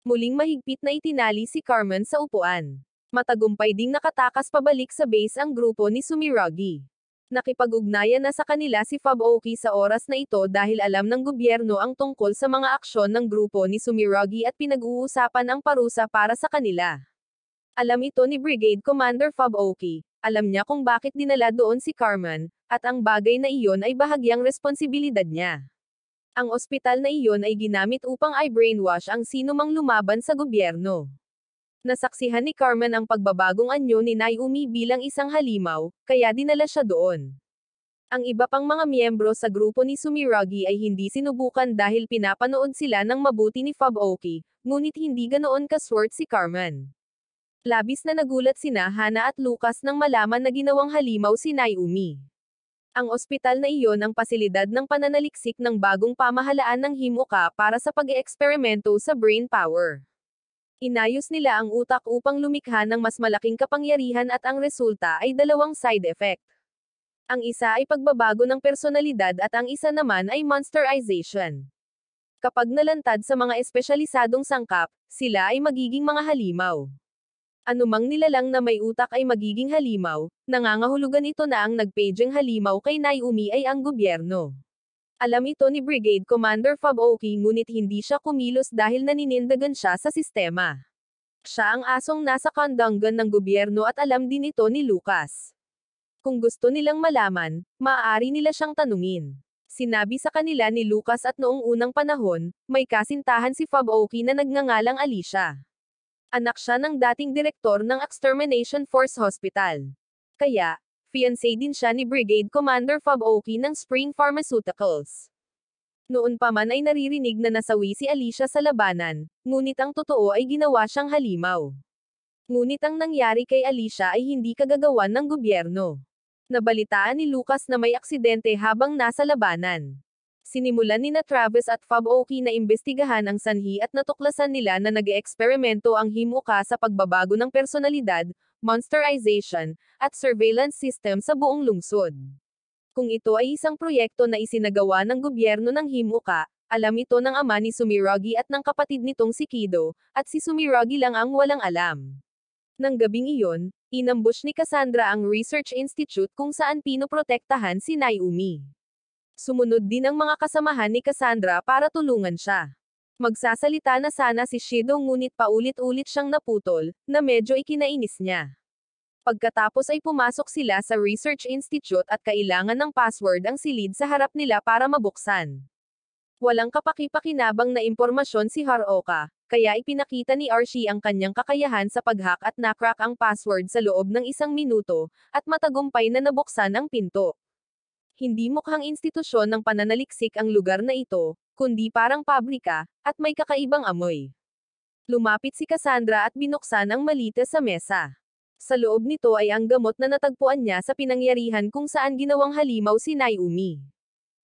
Muling mahigpit na itinali si Carmen sa upuan. Matagumpay ding nakatakas pabalik sa base ang grupo ni Sumiragi. Nakipag-ugnayan na sa kanila si Fubuoka sa oras na ito dahil alam ng gobyerno ang tungkol sa mga aksyon ng grupo ni Sumiragi at pinag-uusapan ang parusa para sa kanila. Alam ito ni Brigade Commander Fubuoka. Alam niya kung bakit dinala doon si Carmen, at ang bagay na iyon ay bahagyang responsibilidad niya. Ang ospital na iyon ay ginamit upang i-brainwash ang sinumang lumaban sa gobyerno. Nasaksihan ni Carmen ang pagbabagong anyo ni Naomi bilang isang halimaw, kaya dinala siya doon. Ang iba pang mga miyembro sa grupo ni Sumiragi ay hindi sinubukan dahil pinapanood sila ng mabuti ni Fubuoka, ngunit hindi ganoon ka-swert si Carmen. Labis na nagulat sina Hana at Lucas nang malaman na ginawang halimaw si Naomi. Ang ospital na iyon ang pasilidad ng pananaliksik ng bagong pamahalaan ng Himuka para sa pag-eeksperimento sa brain power. Inayos nila ang utak upang lumikha ng mas malaking kapangyarihan at ang resulta ay dalawang side effect. Ang isa ay pagbabago ng personalidad at ang isa naman ay monsterization. Kapag nalantad sa mga espesyalisadong sangkap, sila ay magiging mga halimaw. Anumang nilalang na may utak ay magiging halimaw, nangangahulugan ito na ang nagpejeng halimaw kay Naomi ay ang gobyerno. Alam ito ni Brigade Commander Fubuoka ngunit hindi siya kumilos dahil naninindigan siya sa sistema. Siya ang asong nasa kandanggan ng gobyerno at alam din ito ni Lucas. Kung gusto nilang malaman, maaari nila siyang tanungin. Sinabi sa kanila ni Lucas at noong unang panahon, may kasintahan si Fubuoka na nagngangalang Alicia. Anak siya ng dating direktor ng Extermination Force Hospital. Kaya, fiancé din siya ni Brigade Commander Fubuoka ng Spring Pharmaceuticals. Noon pa man ay naririnig na nasawi si Alicia sa labanan, ngunit ang totoo ay ginawa siyang halimaw. Ngunit ang nangyari kay Alicia ay hindi kagagawan ng gobyerno. Nabalitaan ni Lucas na may aksidente habang nasa labanan. Sinimulan ni Travis at Fubuoka na imbestigahan ang sanhi at natuklasan nila na nag-eeksperimento ang Himuka sa pagbabago ng personalidad, monsterization, at surveillance system sa buong lungsod. Kung ito ay isang proyekto na isinagawa ng gobyerno ng Himuka, alam ito ng ama ni Sumiragi at ng kapatid nitong si Kido, at si Sumiragi lang ang walang alam. Nang gabing iyon, inambush ni Cassandra ang Research Institute kung saan pinoprotektahan si Naomi. Sumunod din ang mga kasamahan ni Cassandra para tulungan siya. Magsasalita na sana si Shido ngunit paulit-ulit siyang naputol, na medyo ikinainis niya. Pagkatapos ay pumasok sila sa Research Institute at kailangan ng password ang silid sa harap nila para mabuksan. Walang kapaki-pakinabang na impormasyon si Haruoka, kaya ipinakita ni Archie ang kanyang kakayahan sa pag-hack at nakrak ang password sa loob ng 1 minuto, at matagumpay na nabuksan ang pinto. Hindi mukhang institusyon ng pananaliksik ang lugar na ito, kundi parang pabrika, at may kakaibang amoy. Lumapit si Cassandra at binuksan ang malita sa mesa. Sa loob nito ay ang gamot na natagpuan niya sa pinangyarihan kung saan ginawang halimaw si Naomi.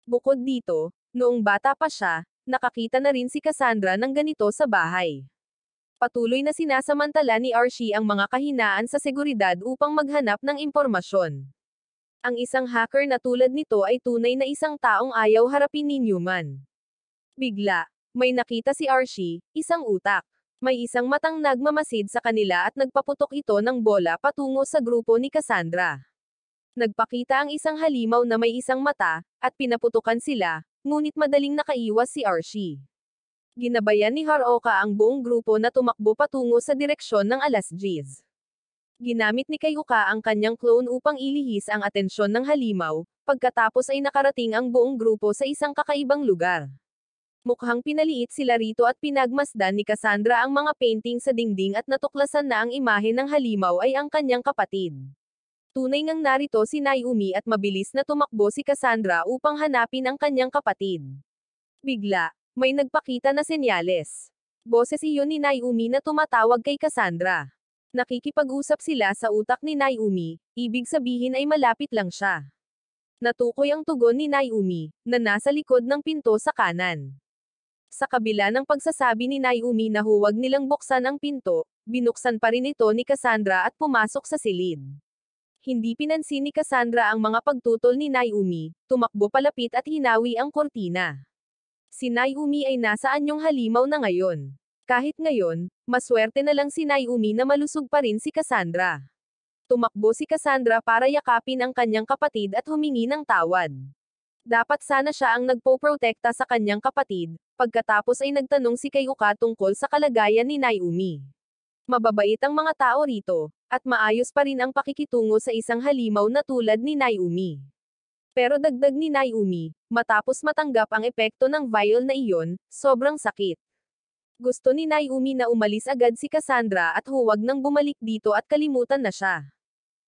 Bukod dito, noong bata pa siya, nakakita na rin si Cassandra ng ganito sa bahay. Patuloy na sinasamantala ni Archie ang mga kahinaan sa seguridad upang maghanap ng impormasyon. Ang isang hacker na tulad nito ay tunay na isang taong ayaw harapin ni Newman. Bigla, may nakita si Archie, isang utak. May isang matang nagmamasid sa kanila at nagpaputok ito ng bola patungo sa grupo ni Cassandra. Nagpakita ang isang halimaw na may isang mata, at pinaputukan sila, ngunit madaling nakaiwas si Archie. Ginabayan ni Haruoka ang buong grupo na tumakbo patungo sa direksyon ng alas 10. Ginamit ni Kayuka ang kanyang clone upang ilihis ang atensyon ng halimaw, pagkatapos ay nakarating ang buong grupo sa isang kakaibang lugar. Mukhang pinaliit sila rito at pinagmasdan ni Cassandra ang mga painting sa dingding at natuklasan na ang imahe ng halimaw ay ang kanyang kapatid. Tunay ngang narito si Naomi at mabilis na tumakbo si Cassandra upang hanapin ang kanyang kapatid. Bigla, may nagpakita na senyales. Boses iyon ni Naomi na tumatawag kay Cassandra. Nakikipag-usap sila sa utak ni Naomi, ibig sabihin ay malapit lang siya. Natukoy ang tugon ni Naomi, na nasa likod ng pinto sa kanan. Sa kabila ng pagsasabi ni Naomi na huwag nilang buksan ang pinto, binuksan pa rin ito ni Cassandra at pumasok sa silid. Hindi pinansin ni Cassandra ang mga pagtutol ni Naomi, tumakbo palapit at hinawi ang kortina. Si Naomi ay nasa anyong halimaw na ngayon. Kahit ngayon, maswerte na lang si Naomi na malusog pa rin si Cassandra. Tumakbo si Cassandra para yakapin ang kanyang kapatid at humingi ng tawad. Dapat sana siya ang nagpoprotekta sa kanyang kapatid, pagkatapos ay nagtanong si Kayuka tungkol sa kalagayan ni Naomi. Mababait ang mga tao rito, at maayos pa rin ang pakikitungo sa isang halimaw na tulad ni Naomi. Pero dagdag ni Naomi, matapos matanggap ang epekto ng vial na iyon, sobrang sakit. Gusto ni Naomi na umalis agad si Cassandra at huwag nang bumalik dito at kalimutan na siya.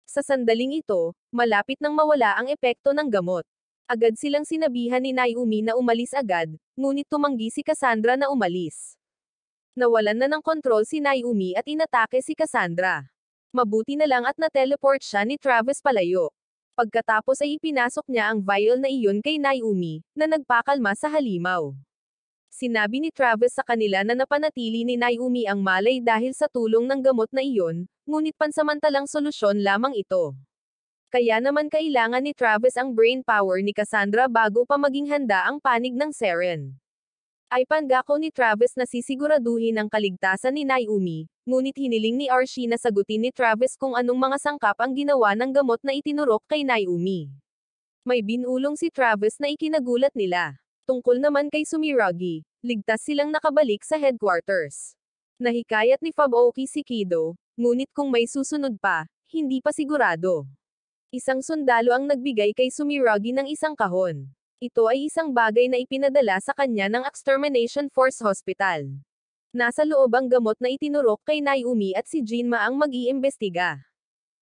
Sa sandaling ito, malapit nang mawala ang epekto ng gamot. Agad silang sinabihan ni Naomi na umalis agad, ngunit tumanggi si Cassandra na umalis. Nawalan na ng kontrol si Naomi at inatake si Cassandra. Mabuti na lang at na-teleport siya ni Travis palayo. Pagkatapos ay ipinasok niya ang vial na iyon kay Naomi, na nagpakalma sa halimaw. Sinabi ni Travis sa kanila na napanatili ni Naomi ang malay dahil sa tulong ng gamot na iyon, ngunit pansamantalang solusyon lamang ito. Kaya naman kailangan ni Travis ang brain power ni Cassandra bago pa maging handa ang panig ng Seren. Ay pangako ni Travis na sisiguraduhin ang kaligtasan ni Naomi, ngunit hiniling ni Archie na sagutin ni Travis kung anong mga sangkap ang ginawa ng gamot na itinurok kay Naomi. May binulong si Travis na ikinagulat nila. Tungkol naman kay Sumiragi, ligtas silang nakabalik sa headquarters. Nahikayat ni Fabuoki si Kido, ngunit kung may susunod pa, hindi pa sigurado. Isang sundalo ang nagbigay kay Sumiragi ng isang kahon. Ito ay isang bagay na ipinadala sa kanya ng Extermination Force Hospital. Nasa loob ang gamot na itinurok kay Naomi at si Jinma ang mag-iimbestiga.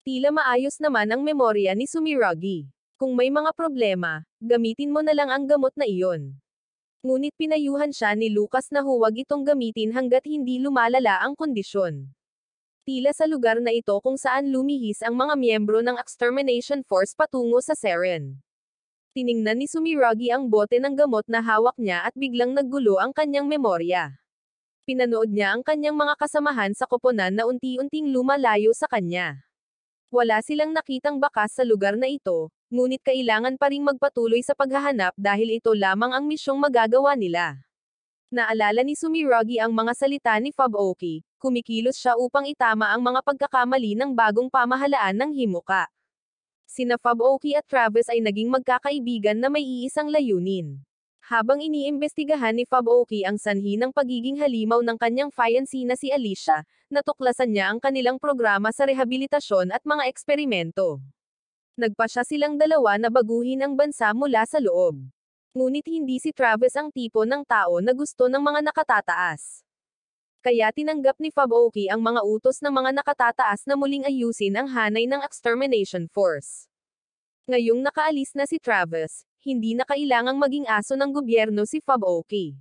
Tila maayos naman ang memorya ni Sumiragi. Kung may mga problema, gamitin mo na lang ang gamot na iyon. Ngunit pinayuhan siya ni Lucas na huwag itong gamitin hanggat hindi lumalala ang kondisyon. Tila sa lugar na ito kung saan lumihis ang mga miyembro ng Extermination Force patungo sa Seren. Tiningnan ni Sumiragi ang bote ng gamot na hawak niya at biglang naggulo ang kanyang memorya. Pinanood niya ang kanyang mga kasamahan sa koponan na unti-unting lumalayo sa kanya. Wala silang nakitang bakas sa lugar na ito, ngunit kailangan pa ring magpatuloy sa paghahanap dahil ito lamang ang misyong magagawa nila. Naalala ni Sumiragi ang mga salita ni Fabuoki, kumikilos siya upang itama ang mga pagkakamali ng bagong pamahalaan ng Himuka. Sina Fabuoki at Travis ay naging magkakaibigan na may iisang layunin. Habang iniimbestigahan ni Fabuoki ang sanhi ng pagiging halimaw ng kanyang fiancée na si Alicia, natuklasan niya ang kanilang programa sa rehabilitasyon at mga eksperimento. Nagpasya silang dalawa na baguhin ang bansa mula sa loob. Ngunit hindi si Travis ang tipo ng tao na gusto ng mga nakatataas. Kaya tinanggap ni Fabuoki ang mga utos ng mga nakatataas na muling ayusin ang hanay ng Extermination Force. Ngayong nakaalis na si Travis, hindi na kailangang maging aso ng gobyerno si Fabuoki.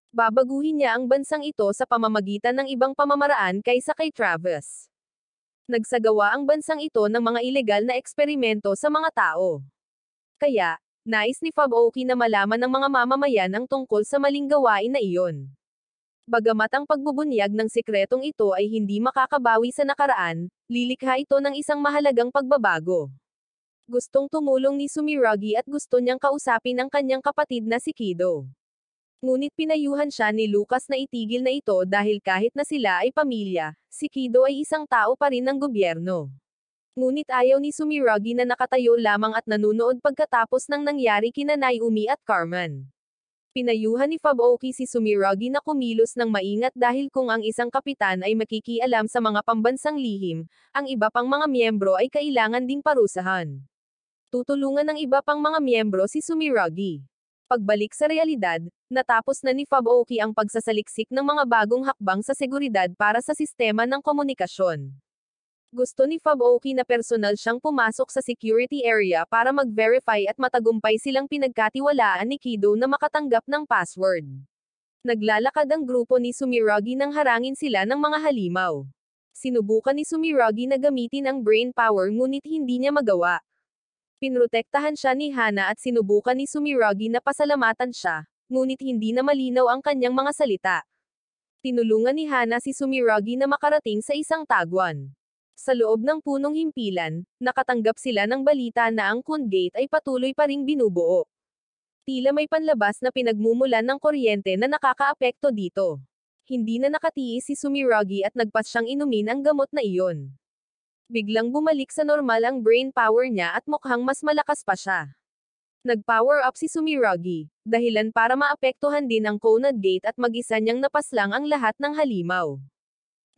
Babaguhin niya ang bansang ito sa pamamagitan ng ibang pamamaraan kaysa kay Travis. Nagsagawa ang bansang ito ng mga ilegal na eksperimento sa mga tao. Kaya, nais ni Fabuoki na malaman ng mga mamamayan ang tungkol sa maling gawain na iyon. Bagamat ang pagbubunyag ng sikretong ito ay hindi makakabawi sa nakaraan, lilikha ito ng isang mahalagang pagbabago. Gustong tumulong ni Sumiragi at gusto niyang kausapin ang kanyang kapatid na si Kido. Ngunit pinayuhan siya ni Lucas na itigil na ito dahil kahit na sila ay pamilya, si Kido ay isang tao pa rin ng gobyerno. Ngunit ayaw ni Sumiragi na nakatayo lamang at nanunood pagkatapos ng nangyari kina Naomi at Carmen. Pinayuhan ni Fabuoki si Sumiragi na kumilos ng maingat dahil kung ang isang kapitan ay makikialam sa mga pambansang lihim, ang iba pang mga miyembro ay kailangan ding parusahan. Tutulungan ng iba pang mga miyembro si Sumiragi. Pagbalik sa realidad, Natapos na ni Fab-Oki ang pagsasaliksik ng mga bagong hakbang sa seguridad para sa sistema ng komunikasyon. Gusto ni Fab-Oki na personal siyang pumasok sa security area para mag-verify at matagumpay silang pinagkatiwalaan ni Kido na makatanggap ng password. Naglalakad ang grupo ni Sumiragi nang harangin sila ng mga halimaw. Sinubukan ni Sumiragi na gamitin ang brain power ngunit hindi niya magawa. Pinrotektahan siya ni Hana at sinubukan ni Sumiragi na pasalamatan siya, ngunit hindi na malinaw ang kanyang mga salita. Tinulungan ni Hana si Sumiragi na makarating sa isang tagwan. Sa loob ng punong himpilan, nakatanggap sila ng balita na ang Kun Gate ay patuloy pa ring binubuo. Tila may panlabas na pinagmumulan ng kuryente na nakakaapekto dito. Hindi na nakatiis si Sumiragi at nagpas siyang inumin ang gamot na iyon. Biglang bumalik sa normal ang brain power niya at mukhang mas malakas pa siya. Nag-power up si Sumiragi, dahilan para maapektuhan din ang Conad Gate at mag-isa niyang napaslang ang lahat ng halimaw.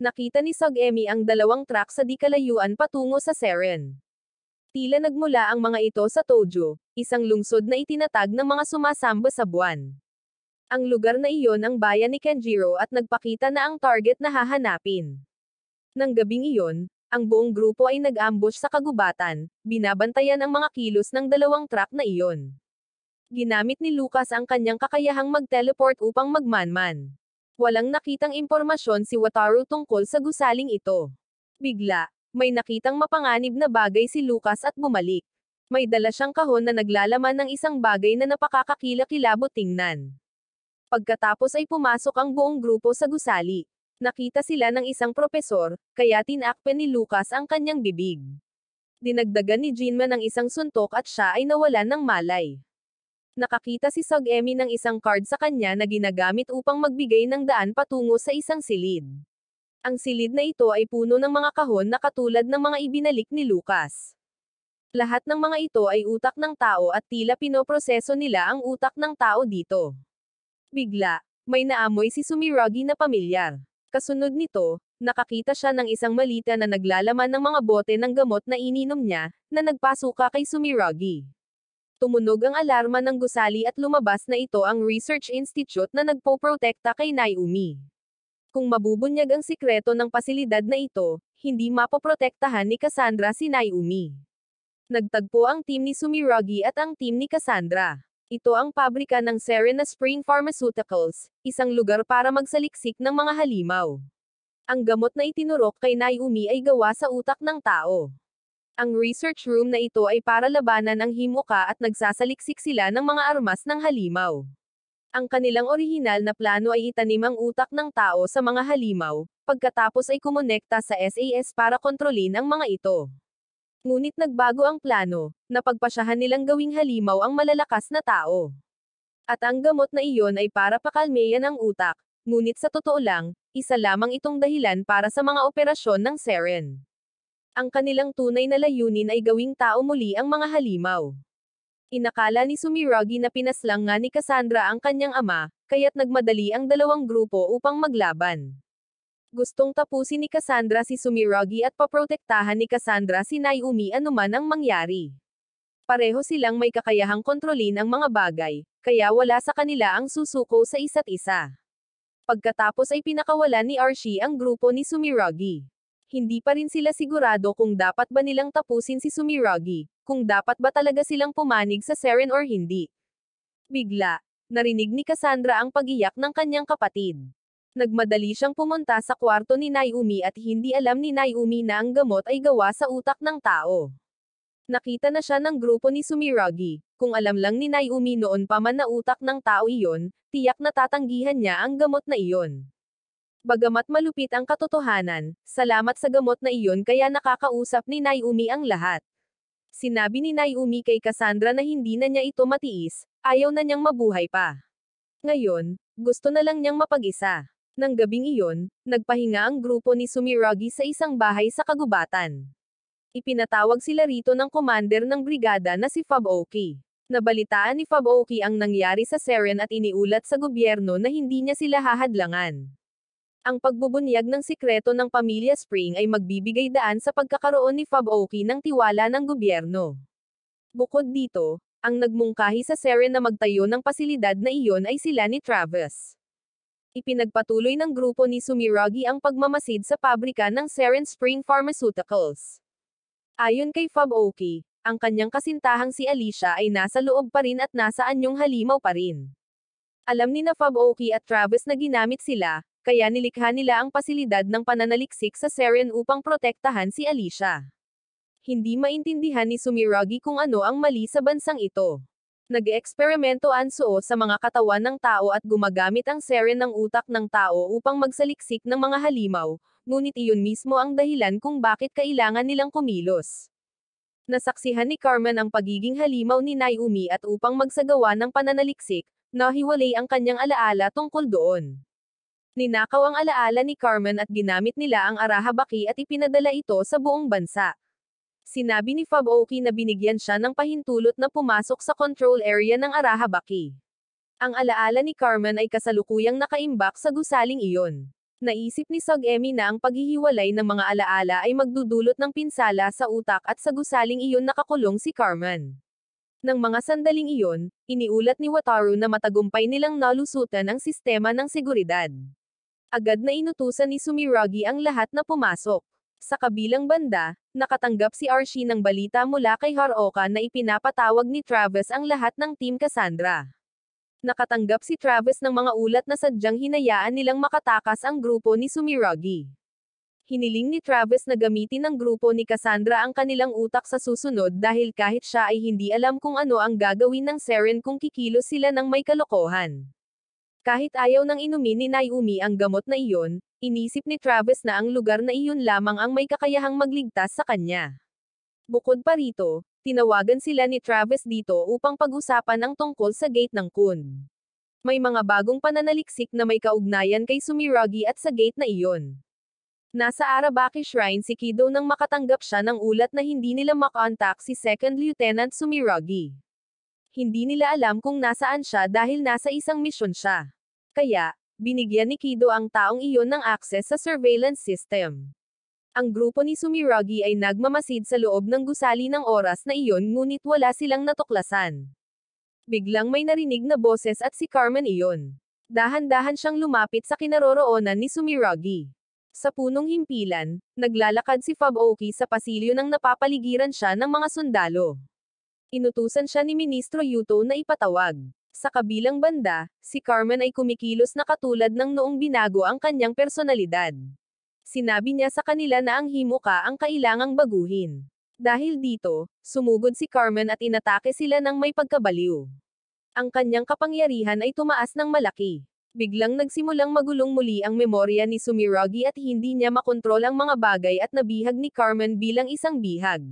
Nakita ni Sogemi ang dalawang truck sa di kalayuan patungo sa Seren. Tila nagmula ang mga ito sa Tojo, isang lungsod na itinatag ng mga sumasamba sa buwan. Ang lugar na iyon ang bayan ni Kenjiro at nagpakita na ang target na hahanapin. Nang gabing iyon, ang buong grupo ay nag-ambush sa kagubatan, binabantayan ang mga kilos ng dalawang truck na iyon. Ginamit ni Lucas ang kanyang kakayahang mag-teleport upang magmanman. Walang nakitang impormasyon si Wataru tungkol sa gusaling ito. Bigla, may nakitang mapanganib na bagay si Lucas at bumalik. May dala siyang kahon na naglalaman ng isang bagay na napakakakilakilabot tingnan. Pagkatapos ay pumasok ang buong grupo sa gusali. Nakita sila ng isang propesor, kaya tinakpan ni Lucas ang kanyang bibig. Dinagdagan ni Jinma ng isang suntok at siya ay nawalan ng malay. Nakakita si Sogemi ng isang card sa kanya na ginagamit upang magbigay ng daan patungo sa isang silid. Ang silid na ito ay puno ng mga kahon na katulad ng mga ibinalik ni Lucas. Lahat ng mga ito ay utak ng tao at tila pinoproseso nila ang utak ng tao dito. Bigla, may naamoy si Sumiragi na pamilyar. Kasunod nito, nakakita siya ng isang malita na naglalaman ng mga bote ng gamot na ininom niya, na nagpasuka kay Sumiragi. Tumunog ang alarma ng gusali at lumabas na ito ang Research Institute na nagpoprotekta kay Naomi. Kung mabubunyag ang sikreto ng pasilidad na ito, hindi mapoprotektahan ni Cassandra si Naomi. Nagtagpo ang team ni Sumiragi at ang team ni Cassandra. Ito ang pabrika ng Serena Spring Pharmaceuticals, isang lugar para magsaliksik ng mga halimaw. Ang gamot na itinurok kay Naomi ay gawa sa utak ng tao. Ang research room na ito ay para labanan ang himuka at nagsasaliksik sila ng mga armas ng halimaw. Ang kanilang orihinal na plano ay itanim ang utak ng tao sa mga halimaw, pagkatapos ay kumonekta sa SAS para kontrolin ang mga ito. Ngunit nagbago ang plano, napagpasyahan nilang gawing halimaw ang malalakas na tao. At ang gamot na iyon ay para pakalmeyan ang utak, ngunit sa totoo lang, isa lamang itong dahilan para sa mga operasyon ng Seren. Ang kanilang tunay na layunin ay gawing tao muli ang mga halimaw. Inakala ni Sumiragi na pinaslang nga ni Cassandra ang kanyang ama, kaya't nagmadali ang dalawang grupo upang maglaban. Gustong tapusin ni Cassandra si Sumiragi at paprotektahan ni Cassandra si Naomi anuman ang mangyari. Pareho silang may kakayahang kontrolin ang mga bagay, kaya wala sa kanila ang susuko sa isa't isa. Pagkatapos ay pinakawalan ni Archie ang grupo ni Sumiragi. Hindi pa rin sila sigurado kung dapat ba nilang tapusin si Sumiragi, kung dapat ba talaga silang pumanig sa Seren or hindi. Bigla, narinig ni Cassandra ang pag-iyak ng kanyang kapatid. Nagmadali siyang pumunta sa kwarto ni Naomi at hindi alam ni Naomi na ang gamot ay gawa sa utak ng tao. Nakita na siya ng grupo ni Sumiragi, kung alam lang ni Naomi noon pa man na utak ng tao iyon, tiyak na tatanggihan niya ang gamot na iyon. Bagamat malupit ang katotohanan, salamat sa gamot na iyon kaya nakakausap ni Naomi ang lahat. Sinabi ni Naomi kay Cassandra na hindi na niya ito matiis, ayaw na niyang mabuhay pa. Ngayon, gusto na lang niyang mapag-isa. Nang gabing iyon, nagpahinga ang grupo ni Sumiragi sa isang bahay sa kagubatan. Ipinatawag sila rito ng commander ng brigada na si Fab-Oki. Nabalitaan ni Fab-Oki ang nangyari sa Seren at iniulat sa gobyerno na hindi niya sila hahadlangan. Ang pagbubunyag ng sikreto ng pamilya Spring ay magbibigay daan sa pagkakaroon ni Fab-Oki ng tiwala ng gobyerno. Bukod dito, Ang nagmungkahi sa Seren na magtayo ng pasilidad na iyon ay sila ni Travis. Ipinagpatuloy ng grupo ni Sumiragi ang pagmamasid sa pabrika ng Seren Spring Pharmaceuticals. Ayon kay Fab Oki, ang kanyang kasintahang si Alicia ay nasa loob pa rin at nasa anyong halimaw pa rin. Alam ni na Fab Oki at Travis na ginamit sila, kaya nilikha nila ang pasilidad ng pananaliksik sa Seren upang protektahan si Alicia. Hindi maintindihan ni Sumiragi kung ano ang mali sa bansang ito. Nag-eksperimento Ansuo sa mga katawan ng tao at gumagamit ang Seren ng utak ng tao upang magsaliksik ng mga halimaw, ngunit iyon mismo ang dahilan kung bakit kailangan nilang kumilos. Nasaksihan ni Carmen ang pagiging halimaw ni Naomi at upang magsagawa ng pananaliksik, nahiwalay ang kanyang alaala tungkol doon. Ninakaw ang alaala ni Carmen at ginamit nila ang Arahabaki at ipinadala ito sa buong bansa. Sinabi ni Fab Oki na binigyan siya ng pahintulot na pumasok sa control area ng Arahabaki. Ang alaala ni Carmen ay kasalukuyang nakaimbak sa gusaling iyon. Naisip ni Sog-emi na ang paghihiwalay ng mga alaala ay magdudulot ng pinsala sa utak at sa gusaling iyon nakakulong si Carmen. Nang mga sandaling iyon, iniulat ni Wataru na matagumpay nilang nalusutan ang sistema ng seguridad. Agad na inutusan ni Sumiragi ang lahat na pumasok. Sa kabilang banda, nakatanggap si Archie ng balita mula kay Haruoka na ipinapatawag ni Travis ang lahat ng Team Cassandra. Nakatanggap si Travis ng mga ulat na sadyang hinayaan nilang makatakas ang grupo ni Sumiragi. Hiniling ni Travis na gamitin ng grupo ni Cassandra ang kanilang utak sa susunod dahil kahit siya ay hindi alam kung ano ang gagawin ng Seren kung kikilos sila ng may kalokohan. Kahit ayaw nang inumin ni Naomi ang gamot na iyon, inisip ni Travis na ang lugar na iyon lamang ang may kakayahang magligtas sa kanya. Bukod pa rito, tinawagan sila ni Travis dito upang pag-usapan ang tungkol sa gate ng Kun. May mga bagong pananaliksik na may kaugnayan kay Sumiragi at sa gate na iyon. Nasa Arabaki Shrine si Kido nang makatanggap siya ng ulat na hindi nila makontak si Second Lieutenant Sumiragi. Hindi nila alam kung nasaan siya dahil nasa isang misyon siya. Kaya, binigyan ni Kido ang taong iyon ng access sa surveillance system. Ang grupo ni Sumiragi ay nagmamasid sa loob ng gusali ng oras na iyon ngunit wala silang natuklasan. Biglang may narinig na boses at si Carmen iyon. Dahan-dahan siyang lumapit sa kinaroroonan ni Sumiragi. Sa punong himpilan, naglalakad si Fab Oki sa pasilyo nang napapaligiran siya ng mga sundalo. Inutusan siya ni Ministro Yuto na ipatawag. Sa kabilang banda, si Carmen ay kumikilos na katulad ng noong binago ang kanyang personalidad. Sinabi niya sa kanila na ang himika ang kailangang baguhin. Dahil dito, sumugod si Carmen at inatake sila ng may pagkabaliw. Ang kanyang kapangyarihan ay tumaas ng malaki. Biglang nagsimulang magulong muli ang memorya ni Sumiragi at hindi niya makontrol ang mga bagay at nabihag ni Carmen bilang isang bihag.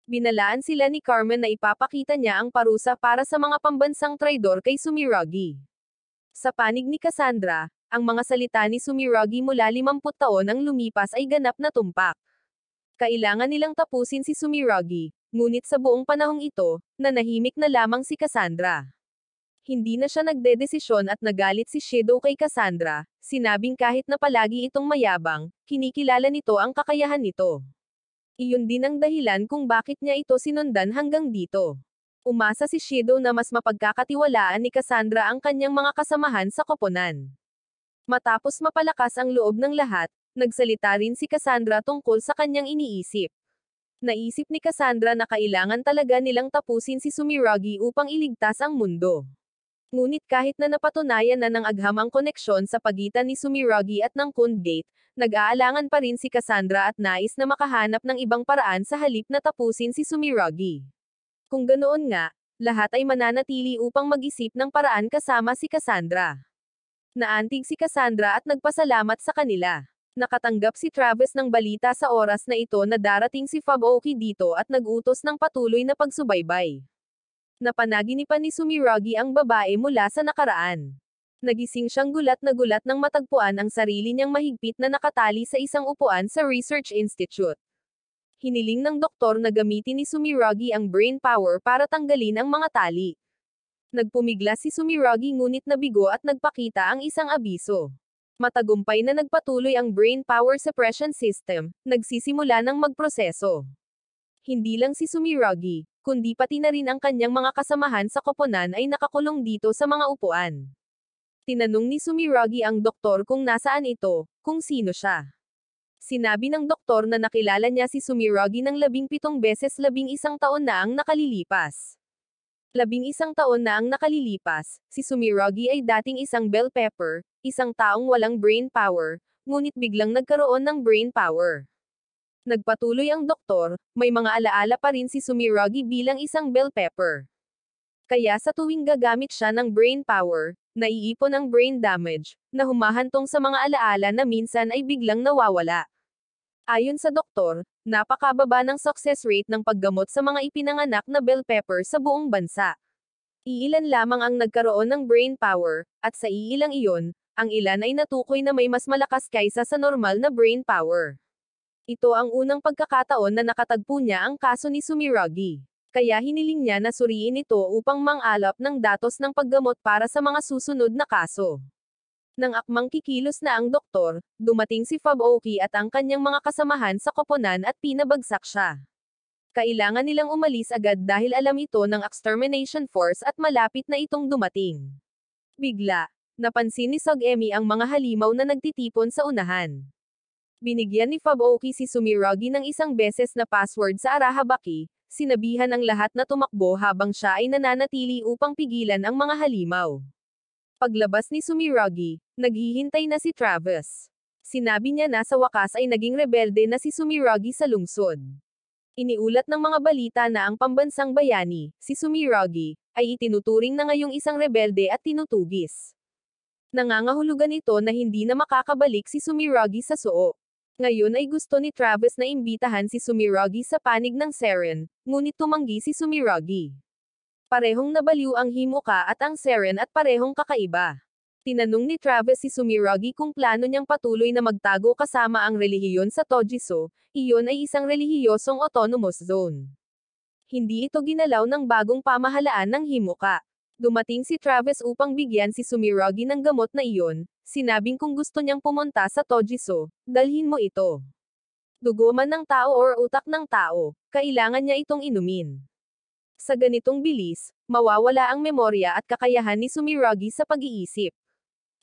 Binalaan sila ni Carmen na ipapakita niya ang parusa para sa mga pambansang traidor kay Sumiragi. Sa panig ni Cassandra, ang mga salita ni Sumiragi mula 50 taon ang lumipas ay ganap na tumpak. Kailangan nilang tapusin si Sumiragi, ngunit sa buong panahong ito, nanahimik na lamang si Cassandra. Hindi na siya nagdedesisyon at nagalit si Shido kay Cassandra, sinabing kahit na palagi itong mayabang, kinikilala nito ang kakayahan nito. Iyon din ang dahilan kung bakit niya ito sinundan hanggang dito. Umasa si Shido na mas mapagkakatiwalaan ni Cassandra ang kanyang mga kasamahan sa koponan. Matapos mapalakas ang loob ng lahat, nagsalita rin si Cassandra tungkol sa kanyang iniisip. Naisip ni Cassandra na kailangan talaga nilang tapusin si Sumiragi upang iligtas ang mundo. Ngunit kahit na napatunayan na ng agham ang koneksyon sa pagitan ni Sumiragi at ng Kun Gate, nag-aalangan pa rin si Cassandra at nais na makahanap ng ibang paraan sa halip na tapusin si Sumiragi. Kung ganoon nga, lahat ay mananatili upang mag-isip ng paraan kasama si Cassandra. Naantig si Cassandra at nagpasalamat sa kanila. Nakatanggap si Travis ng balita sa oras na ito na darating si Fab Oki dito at nag-utos ng patuloy na pagsubaybay. Napanaginipan ni Sumiragi ang babae mula sa nakaraan. Nagising siyang gulat nang matagpuan ang sarili niyang mahigpit na nakatali sa isang upuan sa Research Institute. Hiniling ng doktor na gamitin ni Sumiragi ang brain power para tanggalin ang mga tali. Nagpumiglas si Sumiragi ngunit nabigo at nagpakita ang isang abiso. Matagumpay na nagpatuloy ang brain power suppression system, nagsisimula ng magproseso. Hindi lang si Sumiragi, kundi pati na rin ang kanyang mga kasamahan sa koponan ay nakakulong dito sa mga upuan. Tinanong ni Sumiragi ang doktor kung nasaan ito, kung sino siya. Sinabi ng doktor na nakilala niya si Sumiragi ng 17 beses 11 taon na ang nakalilipas. 11 taon na ang nakalilipas, si Sumiragi ay dating isang bell pepper, isang taong walang brain power, ngunit biglang nagkaroon ng brain power. Nagpatuloy ang doktor, may mga alaala pa rin si Sumiragi bilang isang bell pepper. Kaya sa tuwing gagamit siya ng brain power, naiipon ang brain damage, na humahantong sa mga alaala na minsan ay biglang nawawala. Ayon sa doktor, napakababa ng success rate ng paggamot sa mga ipinanganak na bell pepper sa buong bansa. Iilan lamang ang nagkaroon ng brain power, at sa iilang iyon, ang ilan ay natukoy na may mas malakas kaysa sa normal na brain power. Ito ang unang pagkakataon na nakatagpo niya ang kaso ni Sumiragi. Kaya hiniling niya na suriin ito upang mang-alap ng datos ng paggamot para sa mga susunod na kaso. Nang akmang kikilos na ang doktor, dumating si Fabuoki at ang kanyang mga kasamahan sa koponan at pinabagsak siya. Kailangan nilang umalis agad dahil alam ito ng extermination force at malapit na itong dumating. Bigla, napansin ni Sogemi ang mga halimaw na nagtitipon sa unahan. Binigyan ni Fabuoki si Sumiragi ng isang beses na password sa Arahabaki, sinabihan ang lahat na tumakbo habang siya ay nananatili upang pigilan ang mga halimaw. Paglabas ni Sumiragi, naghihintay na si Travis. Sinabi niya na sa wakas ay naging rebelde na si Sumiragi sa lungsod. Iniulat ng mga balita na ang pambansang bayani, si Sumiragi, ay itinuturing na ngayong isang rebelde at tinutugis. Nangangahulugan ito na hindi na makakabalik si Sumiragi sa Soo. Ngayon ay gusto ni Travis na imbitahan si Sumiragi sa panig ng Seren, ngunit tumanggi si Sumiragi. Parehong nabaliw ang Himuka at ang Seren at parehong kakaiba. Tinanong ni Travis si Sumiragi kung plano niyang patuloy na magtago kasama ang relihiyon sa Tojiso, iyon ay isang relihiyosong autonomous zone. Hindi ito ginalaw ng bagong pamahalaan ng Himuka. Dumating si Travis upang bigyan si Sumiragi ng gamot na iyon, sinabing kung gusto niyang pumunta sa Tojiso, dalhin mo ito. Dugo man ng tao or utak ng tao, kailangan niya itong inumin. Sa ganitong bilis, mawawala ang memorya at kakayahan ni Sumiragi sa pag-iisip.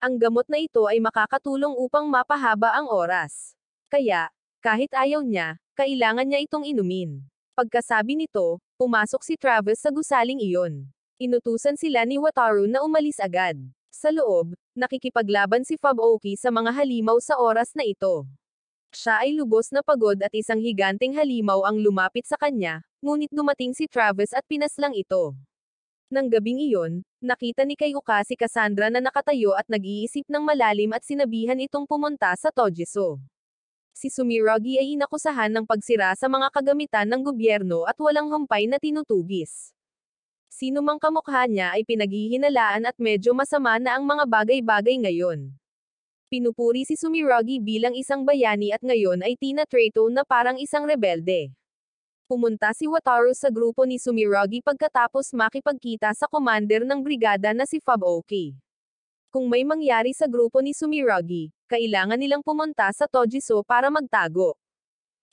Ang gamot na ito ay makakatulong upang mapahaba ang oras. Kaya, kahit ayaw niya, kailangan niya itong inumin. Pagkasabi nito, pumasok si Travis sa gusaling iyon. Inutusan sila ni Wataru na umalis agad. Sa loob, nakikipaglaban si Fabuoki sa mga halimaw sa oras na ito. Siya ay lubos na pagod at isang higanteng halimaw ang lumapit sa kanya, ngunit dumating si Travis at pinaslang ito. Nang gabing iyon, nakita ni Kayuka si Cassandra na nakatayo at nag-iisip ng malalim at sinabihan itong pumunta sa Tojiso. Si Sumiragi ay inakusahan ng pagsira sa mga kagamitan ng gobyerno at walang humpay na tinutugis. Sino mang kamukha niya ay pinaghihinalaan at medyo masama na ang mga bagay-bagay ngayon. Pinupuri si Sumiragi bilang isang bayani at ngayon ay tinatrato na parang isang rebelde. Pumunta si Wataru sa grupo ni Sumiragi pagkatapos makipagkita sa commander ng brigada na si Fabuoki. Kung may mangyari sa grupo ni Sumiragi, kailangan nilang pumunta sa Tojiso para magtago.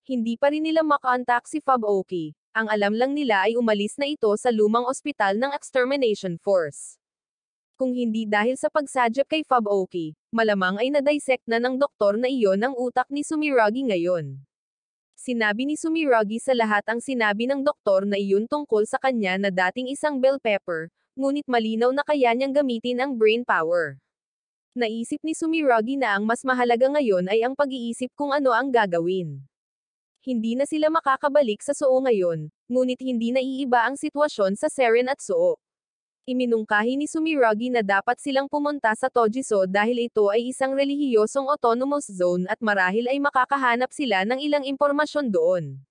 Hindi pa rin nila makontak si Fabuoki. Ang alam lang nila ay umalis na ito sa lumang ospital ng extermination force. Kung hindi dahil sa pagsadyap kay Fabuoki, malamang ay na-dissect na ng doktor na iyon ang utak ni Sumiragi ngayon. Sinabi ni Sumiragi sa lahat ang sinabi ng doktor na iyon tungkol sa kanya na dating isang bell pepper, ngunit malinaw na kaya niyang gamitin ang brain power. Naisip ni Sumiragi na ang mas mahalaga ngayon ay ang pag-iisip kung ano ang gagawin. Hindi na sila makakabalik sa Soo ngayon, ngunit hindi na iiba ang sitwasyon sa Seren at Soo. Iminungkahi ni Sumiragi na dapat silang pumunta sa Tojiso dahil ito ay isang relihiyosong autonomous zone at marahil ay makakahanap sila ng ilang impormasyon doon.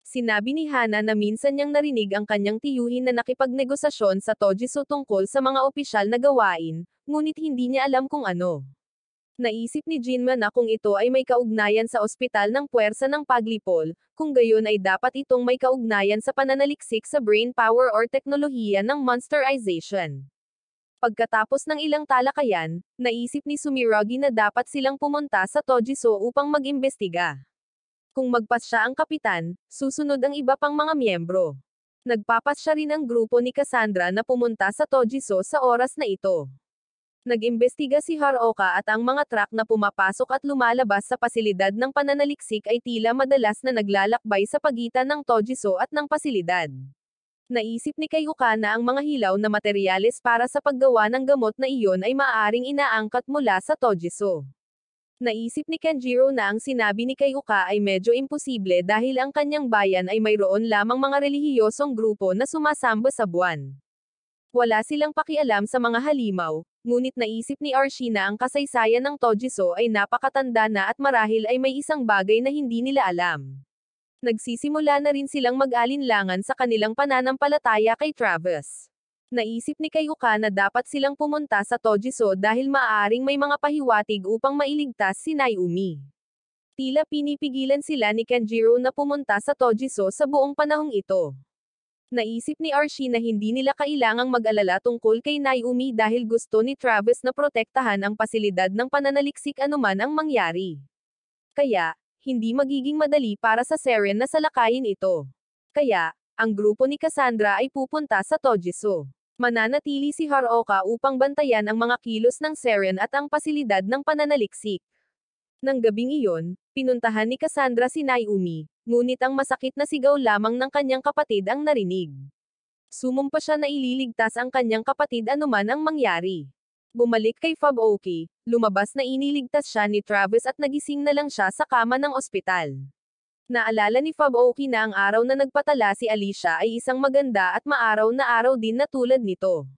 Sinabi ni Hana na minsan niyang narinig ang kanyang tiyuhin na nakipagnegosasyon sa Tojiso tungkol sa mga opisyal na gawain, ngunit hindi niya alam kung ano. Naisip ni Jinma na kung ito ay may kaugnayan sa ospital ng puwersa ng Paglipol, kung gayon ay dapat itong may kaugnayan sa pananaliksik sa brain power or teknolohiya ng monsterization. Pagkatapos ng ilang talakayan, naisip ni Sumiragi na dapat silang pumunta sa Tojiso upang mag-imbestiga. Kung magpas siya ang kapitan, susunod ang iba pang mga miyembro. Nagpapas siya rin ang grupo ni Cassandra na pumunta sa Tojiso sa oras na ito. Nag-imbestiga si Haruoka at ang mga truck na pumapasok at lumalabas sa pasilidad ng pananaliksik ay tila madalas na naglalakbay sa pagitan ng Tojiso at ng pasilidad. Naisip ni Kayuka na ang mga hilaw na materyales para sa paggawa ng gamot na iyon ay maaaring inaangkat mula sa Tojiso. Naisip ni Kenjiro na ang sinabi ni Kayuka ay medyo imposible dahil ang kanyang bayan ay mayroon lamang mga relihiyosong grupo na sumasamba sa buwan. Wala silang pakialam sa mga halimaw, ngunit naisip ni Archie na ang kasaysayan ng Tojiso ay napakatanda na at marahil ay may isang bagay na hindi nila alam. Nagsisimula na rin silang mag-alinlangan sa kanilang pananampalataya kay Travis. Naisip ni Kayuka na dapat silang pumunta sa Tojiso dahil maaaring may mga pahiwatig upang mailigtas si Naomi. Tila pinipigilan sila ni Kenjiro na pumunta sa Tojiso sa buong panahong ito. Naisip ni Archie na hindi nila kailangang mag-alala tungkol kay Naomi dahil gusto ni Travis na protektahan ang pasilidad ng pananaliksik anuman ang mangyari. Kaya, hindi magiging madali para sa Seren na salakayin ito. Kaya, ang grupo ni Cassandra ay pupunta sa Tojiso. Mananatili si Haruoka upang bantayan ang mga kilos ng Seren at ang pasilidad ng pananaliksik. Nang gabing iyon, pinuntahan ni Cassandra si Naomi, ngunit ang masakit na sigaw lamang ng kanyang kapatid ang narinig. Sumumpa siya na ililigtas ang kanyang kapatid anuman ang mangyari. Bumalik kay Fubuki, lumabas na iniligtas siya ni Travis at nagising na lang siya sa kama ng ospital. Naalala ni Fubuki na ang araw na nagpatala si Alicia ay isang maganda at maaraw na araw din na tulad nito.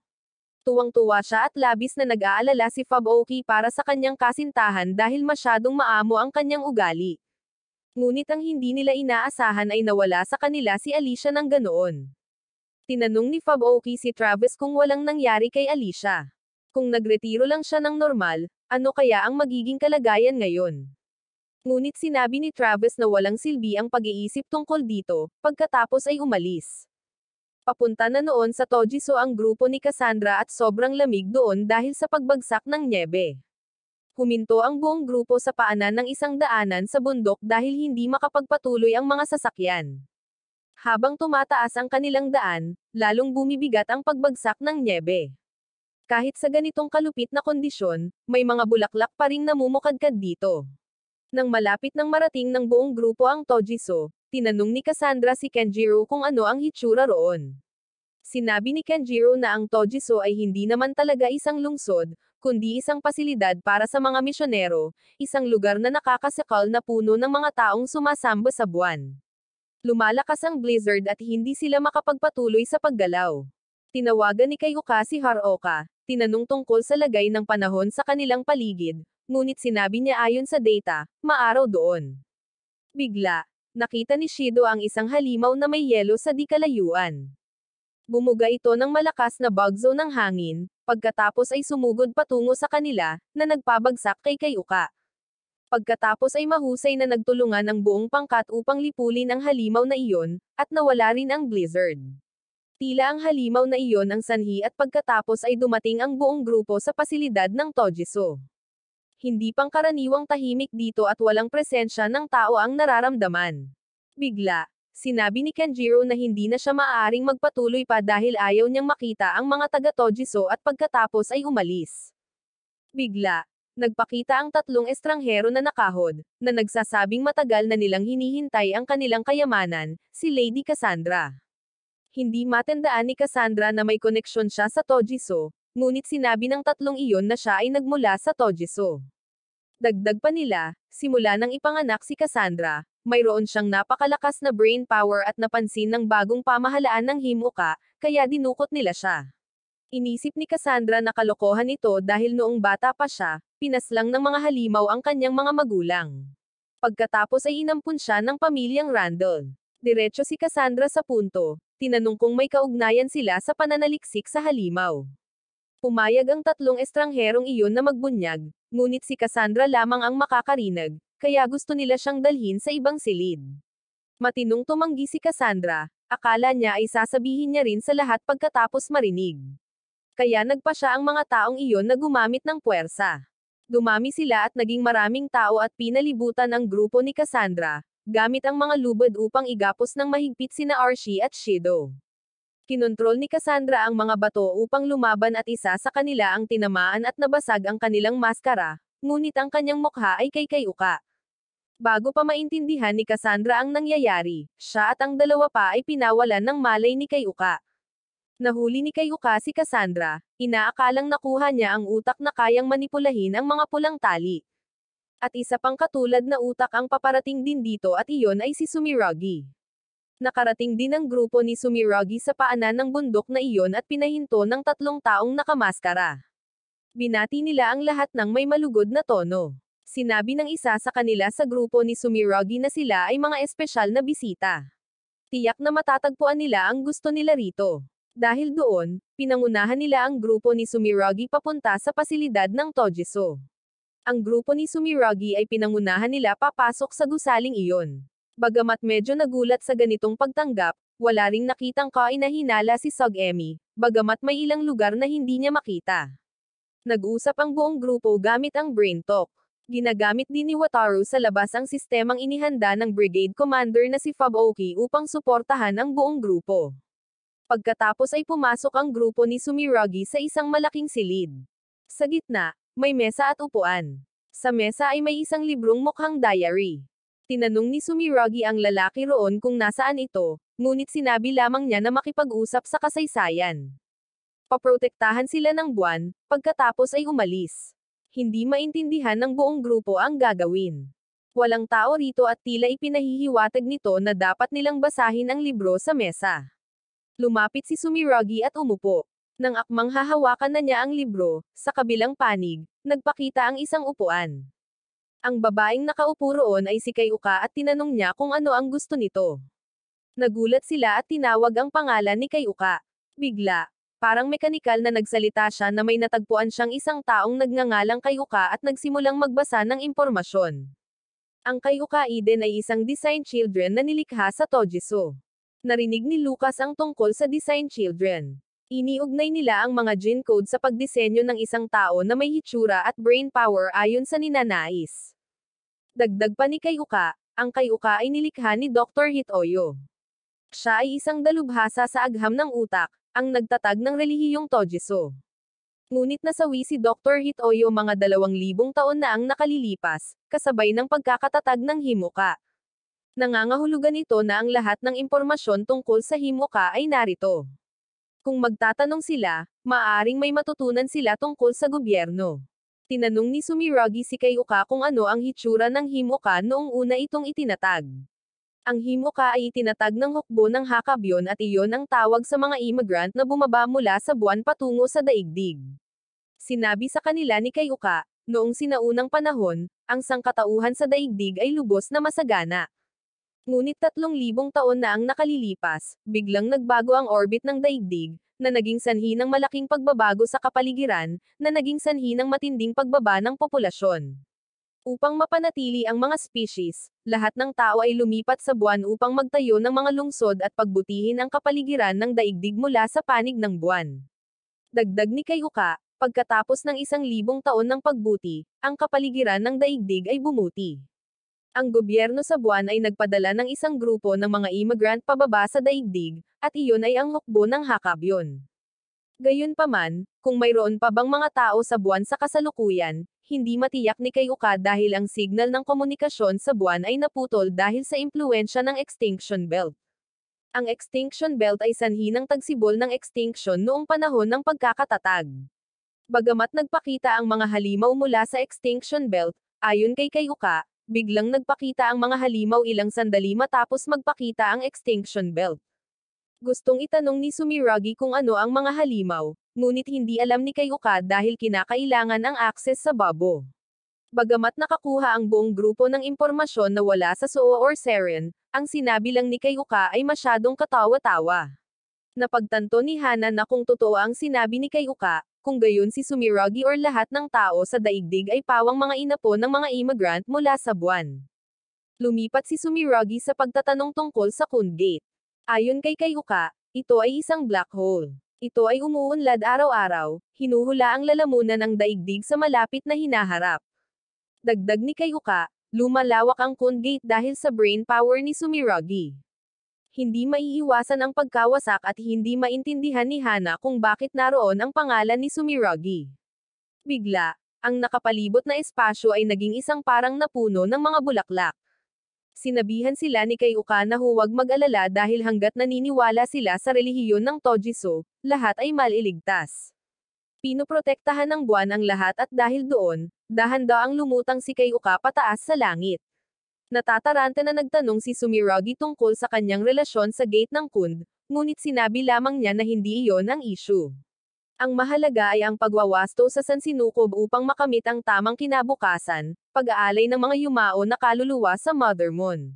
Tuwang-tuwa siya at labis na nag-aalala si Fubuki para sa kanyang kasintahan dahil masyadong maamo ang kanyang ugali. Ngunit ang hindi nila inaasahan ay nawala sa kanila si Alicia ng ganoon. Tinanong ni Fubuki si Travis kung walang nangyari kay Alicia. Kung nagretiro lang siya ng normal, ano kaya ang magiging kalagayan ngayon? Ngunit sinabi ni Travis na walang silbi ang pag-iisip tungkol dito, pagkatapos ay umalis. Papunta na noon sa Tojiso ang grupo ni Cassandra at sobrang lamig doon dahil sa pagbagsak ng nyebe. Huminto ang buong grupo sa paanan ng isang daanan sa bundok dahil hindi makapagpatuloy ang mga sasakyan. Habang tumataas ang kanilang daan, lalong bumibigat ang pagbagsak ng nyebe. Kahit sa ganitong kalupit na kondisyon, may mga bulaklak pa ring namumukadkad dito. Nang malapit nang marating ng buong grupo ang Tojiso, tinanong ni Cassandra si Kenjiro kung ano ang hitsura roon. Sinabi ni Kenjiro na ang Tojiso ay hindi naman talaga isang lungsod, kundi isang pasilidad para sa mga misyonero, isang lugar na nakakasakal na puno ng mga taong sumasamba sa buwan. Lumalakas ang blizzard at hindi sila makapagpatuloy sa paggalaw. Tinawagan ni Kayuka si Haruoka, tinanong tungkol sa lagay ng panahon sa kanilang paligid, ngunit sinabi niya ayon sa data, maaraw doon. Bigla, nakita ni Shido ang isang halimaw na may yelo sa di kalayuan. Bumuga ito ng malakas na bagzo ng hangin, pagkatapos ay sumugod patungo sa kanila, na nagpabagsak kay Kayuka. Pagkatapos ay mahusay na nagtulungan ang buong pangkat upang lipulin ang halimaw na iyon, at nawala rin ang blizzard. Tila ang halimaw na iyon ang sanhi at pagkatapos ay dumating ang buong grupo sa pasilidad ng Tojiso. Hindi pangkaraniwang tahimik dito at walang presensya ng tao ang nararamdaman. Bigla, sinabi ni Kenjiro na hindi na siya maaaring magpatuloy pa dahil ayaw niyang makita ang mga taga-Tojiso at pagkatapos ay umalis. Bigla, nagpakita ang tatlong estranghero na nakahod, na nagsasabing matagal na nilang hinihintay ang kanilang kayamanan, si Lady Cassandra. Hindi matandaan ni Cassandra na may koneksyon siya sa Tojiso, ngunit sinabi ng tatlong iyon na siya ay nagmula sa Tojiso. Dagdag pa nila, simula nang ipanganak si Cassandra, mayroon siyang napakalakas na brain power at napansin ng bagong pamahalaan ng Himuka, kaya dinukot nila siya. Inisip ni Cassandra na kalokohan ito dahil noong bata pa siya, pinaslang ng mga halimaw ang kanyang mga magulang. Pagkatapos ay inampun siya ng pamilyang Randall. Diretso si Cassandra sa punto, tinanong kung may kaugnayan sila sa pananaliksik sa halimaw. Pumayag ang tatlong estrangherong iyon na magbunyag, ngunit si Cassandra lamang ang makakarinig, kaya gusto nila siyang dalhin sa ibang silid. Matinong tumanggi si Cassandra, akala niya ay sasabihin niya rin sa lahat pagkatapos marinig. Kaya nagpa siya ang mga taong iyon na gumamit ng puwersa. Dumami sila at naging maraming tao at pinalibutan ang grupo ni Cassandra, gamit ang mga lubid upang igapos ng mahigpit sina Archie at Shido. Kinontrol ni Cassandra ang mga bato upang lumaban at isa sa kanila ang tinamaan at nabasag ang kanilang maskara, ngunit ang kanyang mukha ay kay Kayuka. Bago pa maintindihan ni Cassandra ang nangyayari, siya at ang dalawa pa ay pinawalan ng malay ni Kayuka. Nahuli ni Kayuka si Cassandra, inaakalang nakuha niya ang utak na kayang manipulahin ang mga pulang tali. At isa pang katulad na utak ang paparating din dito at iyon ay si Sumiragi. Nakarating din ang grupo ni Sumiragi sa paanan ng bundok na iyon at pinahinto ng 3 taong nakamaskara. Binati nila ang lahat ng may malugod na tono. Sinabi ng isa sa kanila sa grupo ni Sumiragi na sila ay mga espesyal na bisita. Tiyak na matatagpuan nila ang gusto nila rito. Dahil doon, pinangunahan nila ang grupo ni Sumiragi papunta sa pasilidad ng Tojiso. Ang grupo ni Sumiragi ay pinangunahan nila papasok sa gusaling iyon. Bagamat medyo nagulat sa ganitong pagtanggap, wala ring nakitang kainahinala si Sugemi, bagamat may ilang lugar na hindi niya makita. Nag-usap ang buong grupo gamit ang Brain Talk. Ginagamit din ni Wataru sa labas ang sistemang inihanda ng Brigade Commander na si Fuboki upang suportahan ang buong grupo. Pagkatapos ay pumasok ang grupo ni Sumiragi sa isang malaking silid. Sa gitna, may mesa at upuan. Sa mesa ay may isang librong mukhang diary. Tinanong ni Sumiragi ang lalaki roon kung nasaan ito, ngunit sinabi lamang niya na makipag-usap sa kasaysayan. Paprotektahan sila ng buwan, pagkatapos ay umalis. Hindi maintindihan ng buong grupo ang gagawin. Walang tao rito at tila ipinahihiwatig nito na dapat nilang basahin ang libro sa mesa. Lumapit si Sumiragi at umupo. Nang akmang hahawakan na niya ang libro, sa kabilang panig, nagpakita ang isang upuan. Ang babaeng nakaupo roon ay si Kayuka at tinanong niya kung ano ang gusto nito. Nagulat sila at tinawag ang pangalan ni Kayuka. Bigla, parang mekanikal na nagsalita siya na may natagpuan siyang isang taong nagngangalang Kayuka at nagsimulang magbasa ng impormasyon. Ang Kayuka Eden ay isang design children na nilikha sa Tojiso. Narinig ni Lucas ang tungkol sa design children. Iniugnay nila ang mga gene code sa pagdisenyo ng isang tao na may hitsura at brain power ayon sa ninanais. Dagdag pa ni Kayuka, ang Kayuka ay nilikha ni Dr. Hitoyo. Siya ay isang dalubhasa sa agham ng utak, ang nagtatag ng relihiyong Tojiso. Ngunit nasawi si Dr. Hitoyo mga 2,000 taon na ang nakalilipas, kasabay ng pagkakatatag ng Himouka. Nangangahulugan ito na ang lahat ng impormasyon tungkol sa Himouka ay narito. Kung magtatanong sila, maaaring may matutunan sila tungkol sa gobyerno. Tinanong ni Sumiragi si Kayuka kung ano ang hitsura ng Himouka noong una itong itinatag. Ang Himouka ay itinatag ng hukbo ng Hakabyon at iyon ang tawag sa mga immigrant na bumaba mula sa buwan patungo sa daigdig. Sinabi sa kanila ni Kayuka, noong sinaunang panahon, ang sangkatauhan sa daigdig ay lubos na masagana. Ngunit 3,000 taon na ang nakalilipas, biglang nagbago ang orbit ng daigdig, na naging sanhi ng malaking pagbabago sa kapaligiran, na naging sanhi ng matinding pagbaba ng populasyon. Upang mapanatili ang mga species, lahat ng tao ay lumipat sa buwan upang magtayo ng mga lungsod at pagbutihin ang kapaligiran ng daigdig mula sa panig ng buwan. Dagdag ni Kayuka, pagkatapos ng 1,000 taon ng pagbuti, ang kapaligiran ng daigdig ay bumuti. Ang gobyerno sa buwan ay nagpadala ng isang grupo ng mga immigrant pababa sa daigdig, at iyon ay ang hukbo ng Hakabyon. Gayunpaman, kung mayroon pa bang mga tao sa buwan sa kasalukuyan, hindi matiyak ni Kayuka dahil ang signal ng komunikasyon sa buwan ay naputol dahil sa impluensya ng extinction belt. Ang extinction belt ay sanhi ng tagsibol ng extinction noong panahon ng pagkakatatag. Bagamat nagpakita ang mga halimaw mula sa extinction belt, ayon kay Kayuka, biglang nagpakita ang mga halimaw ilang sandali matapos magpakita ang extinction belt. Gustong itanong ni Sumiragi kung ano ang mga halimaw, ngunit hindi alam ni Kayuka dahil kinakailangan ang access sa babo. Bagamat nakakuha ang buong grupo ng impormasyon na wala sa Suo or Seren, ang sinabi lang ni Kayuka ay masyadong katawa-tawa. Napagtanto ni Hana na kung totoo ang sinabi ni Kayuka, kung gayon si Sumiragi or lahat ng tao sa daigdig ay pawang mga inapo ng mga immigrant mula sa buwan. Lumipat si Sumiragi sa pagtatanong tungkol sa Kun Gate. Ayon kay Kayuka, ito ay isang black hole. Ito ay umuunlad araw-araw, hinuhula ang lalamunan ng daigdig sa malapit na hinaharap. Dagdag ni Kayuka, Lumalawak ang Kun Gate dahil sa brain power ni Sumiragi. Hindi maiiwasan ang pagkawasak at hindi maintindihan ni Hana kung bakit naroon ang pangalan ni Sumiragi. Bigla, ang nakapalibot na espasyo ay naging isang parang napuno ng mga bulaklak. Sinabihan sila ni Kayuka na huwag mag-alala dahil hanggat naniniwala sila sa relihiyon ng Tojiso, lahat ay maliligtas. Pinoprotektahan ng buwan ang lahat at dahil doon, dahan-daang lumutang si Kayuka pataas sa langit. Natataranta na nagtanong si Sumiragi tungkol sa kanyang relasyon sa gate ng Kund, ngunit sinabi lamang niya na hindi iyon ang issue. Ang mahalaga ay ang pagwawasto sa sansinukob upang makamit ang tamang kinabukasan, pag-aalay ng mga yumao na kaluluwa sa Mother Moon.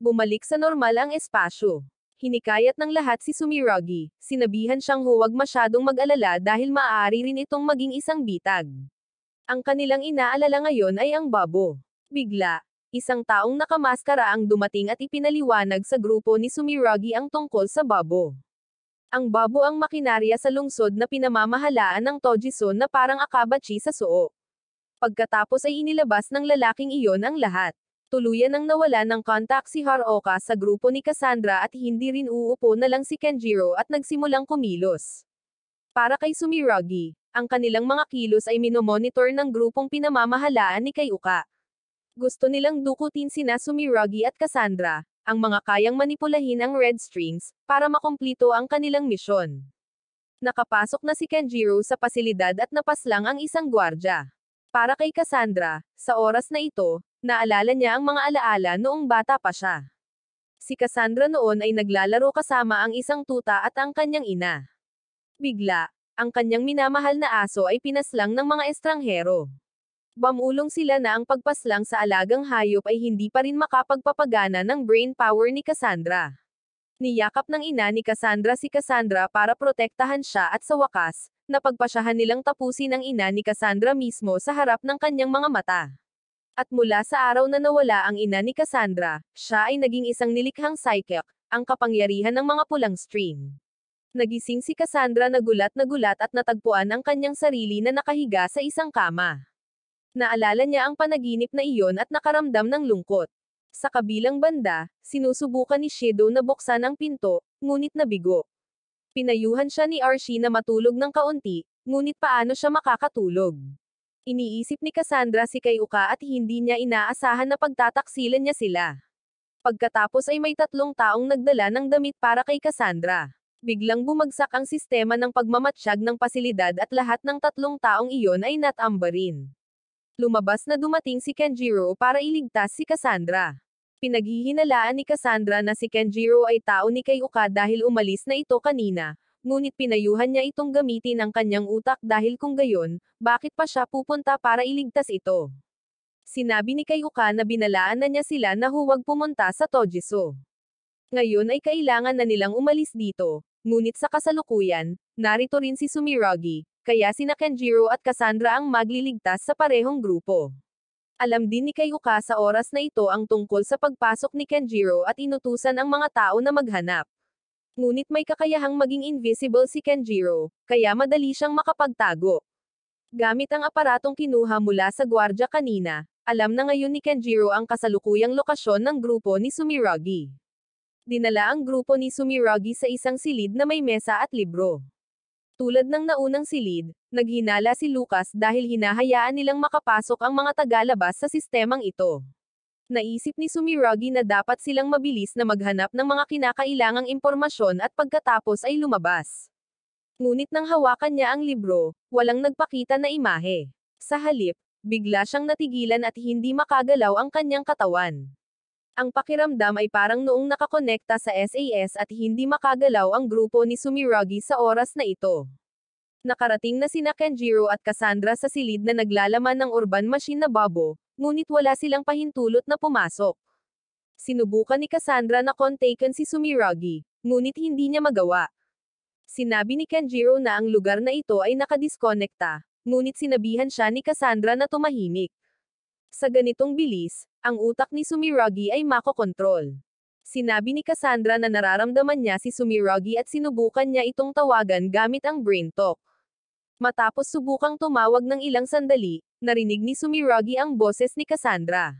Bumalik sa normal ang espasyo. Hinikayat ng lahat si Sumiragi, sinabihan siyang huwag masyadong mag-alala dahil maaari rin itong maging isang bitag. Ang kanilang inaalala ngayon ay ang babo. Bigla, isang taong nakamaskara ang dumating at ipinaliwanag sa grupo ni Sumiragi ang tungkol sa babo. Ang babo ang makinarya sa lungsod na pinamamahalaan ng Tojiso na parang akabachi sa suo. Pagkatapos ay inilabas ng lalaking iyon ang lahat. Tuluyan ang nawala ng kontak si Haruoka sa grupo ni Cassandra at hindi rin uupo na lang si Kenjiro at nagsimulang kumilos. Para kay Sumiragi, ang kanilang mga kilos ay minomonitor ng grupong pinamamahalaan ni Kayuka. Gusto nilang dukutin sina Sumiragi at Cassandra, ang mga kayang manipulahin ang red strings, para makumplito ang kanilang misyon. Nakapasok na si Kenjiro sa pasilidad at napaslang ang isang gwardya. Para kay Cassandra, sa oras na ito, naalala niya ang mga alaala noong bata pa siya. Si Cassandra noon ay naglalaro kasama ang isang tuta at ang kanyang ina. Bigla, ang kanyang minamahal na aso ay pinaslang ng mga estranghero. Bamulong sila na ang pagpaslang sa alagang hayop ay hindi pa rin makapagpapagana ng brain power ni Cassandra. Niyakap ng ina ni Cassandra si Cassandra para protektahan siya at sa wakas, napagpasyahan nilang tapusin ang ina ni Cassandra mismo sa harap ng kanyang mga mata. At mula sa araw na nawala ang ina ni Cassandra, siya ay naging isang nilikhang psychic, ang kapangyarihan ng mga pulang string. Nagising si Cassandra na gulat at natagpuan ang kanyang sarili na nakahiga sa isang kama. Naalala niya ang panaginip na iyon at nakaramdam ng lungkot. Sa kabilang banda, sinusubukan ni Shido na buksan ang pinto, ngunit nabigo. Pinayuhan siya ni Archie na matulog ng kaunti, ngunit paano siya makakatulog? Iniisip ni Cassandra si Kayuka at hindi niya inaasahan na pagtataksilan niya sila. Pagkatapos ay may 3 taong nagdala ng damit para kay Cassandra. Biglang bumagsak ang sistema ng pagmamatsyag ng pasilidad at lahat ng 3 taong iyon ay natambarin. Lumabas na dumating si Kenjiro para iligtas si Cassandra. Pinaghihinalaan ni Cassandra na si Kenjiro ay tao ni Kayuka dahil umalis na ito kanina, ngunit pinayuhan niya itong gamitin ang kanyang utak dahil kung gayon, bakit pa siya pupunta para iligtas ito? Sinabi ni Kayuka na binalaan na niya sila na huwag pumunta sa Tojiso. Ngayon ay kailangan na nilang umalis dito, ngunit sa kasalukuyan, narito rin si Sumiragi, kaya sina Kenjiro at Cassandra ang magliligtas sa parehong grupo. Alam din ni Kayuka sa oras na ito ang tungkol sa pagpasok ni Kenjiro at inutusan ang mga tao na maghanap. Ngunit may kakayahang maging invisible si Kenjiro, kaya madali siyang makapagtago. Gamit ang aparatong kinuha mula sa gwardya kanina, alam na ngayon ni Kenjiro ang kasalukuyang lokasyon ng grupo ni Sumiragi. Dinala ang grupo ni Sumiragi sa isang silid na may mesa at libro. Tulad ng naunang silid, naghinala si Lucas dahil hinahayaan nilang makapasok ang mga tagalabas sa sistemang ito. Naisip ni Sumiragi na dapat silang mabilis na maghanap ng mga kinakailangang impormasyon at pagkatapos ay lumabas. Ngunit nang hawakan niya ang libro, walang nagpakita na imahe. Sa halip, bigla siyang natigilan at hindi makagalaw ang kanyang katawan. Ang pakiramdam ay parang noong nakakonekta sa SAS at hindi makagalaw ang grupo ni Sumiragi sa oras na ito. Nakarating na sina Kenjiro at Cassandra sa silid na naglalaman ng urban machine na babo, ngunit wala silang pahintulot na pumasok. Sinubukan ni Cassandra na kontaken si Sumiragi, ngunit hindi niya magawa. Sinabi ni Kenjiro na ang lugar na ito ay nakadiskonekta, ngunit sinabihan siya ni Cassandra na tumahimik. Sa ganitong bilis, ang utak ni Sumiragi ay makokontrol. Sinabi ni Cassandra na nararamdaman niya si Sumiragi at sinubukan niya itong tawagan gamit ang brain talk. Matapos subukang tumawag ng ilang sandali, narinig ni Sumiragi ang boses ni Cassandra.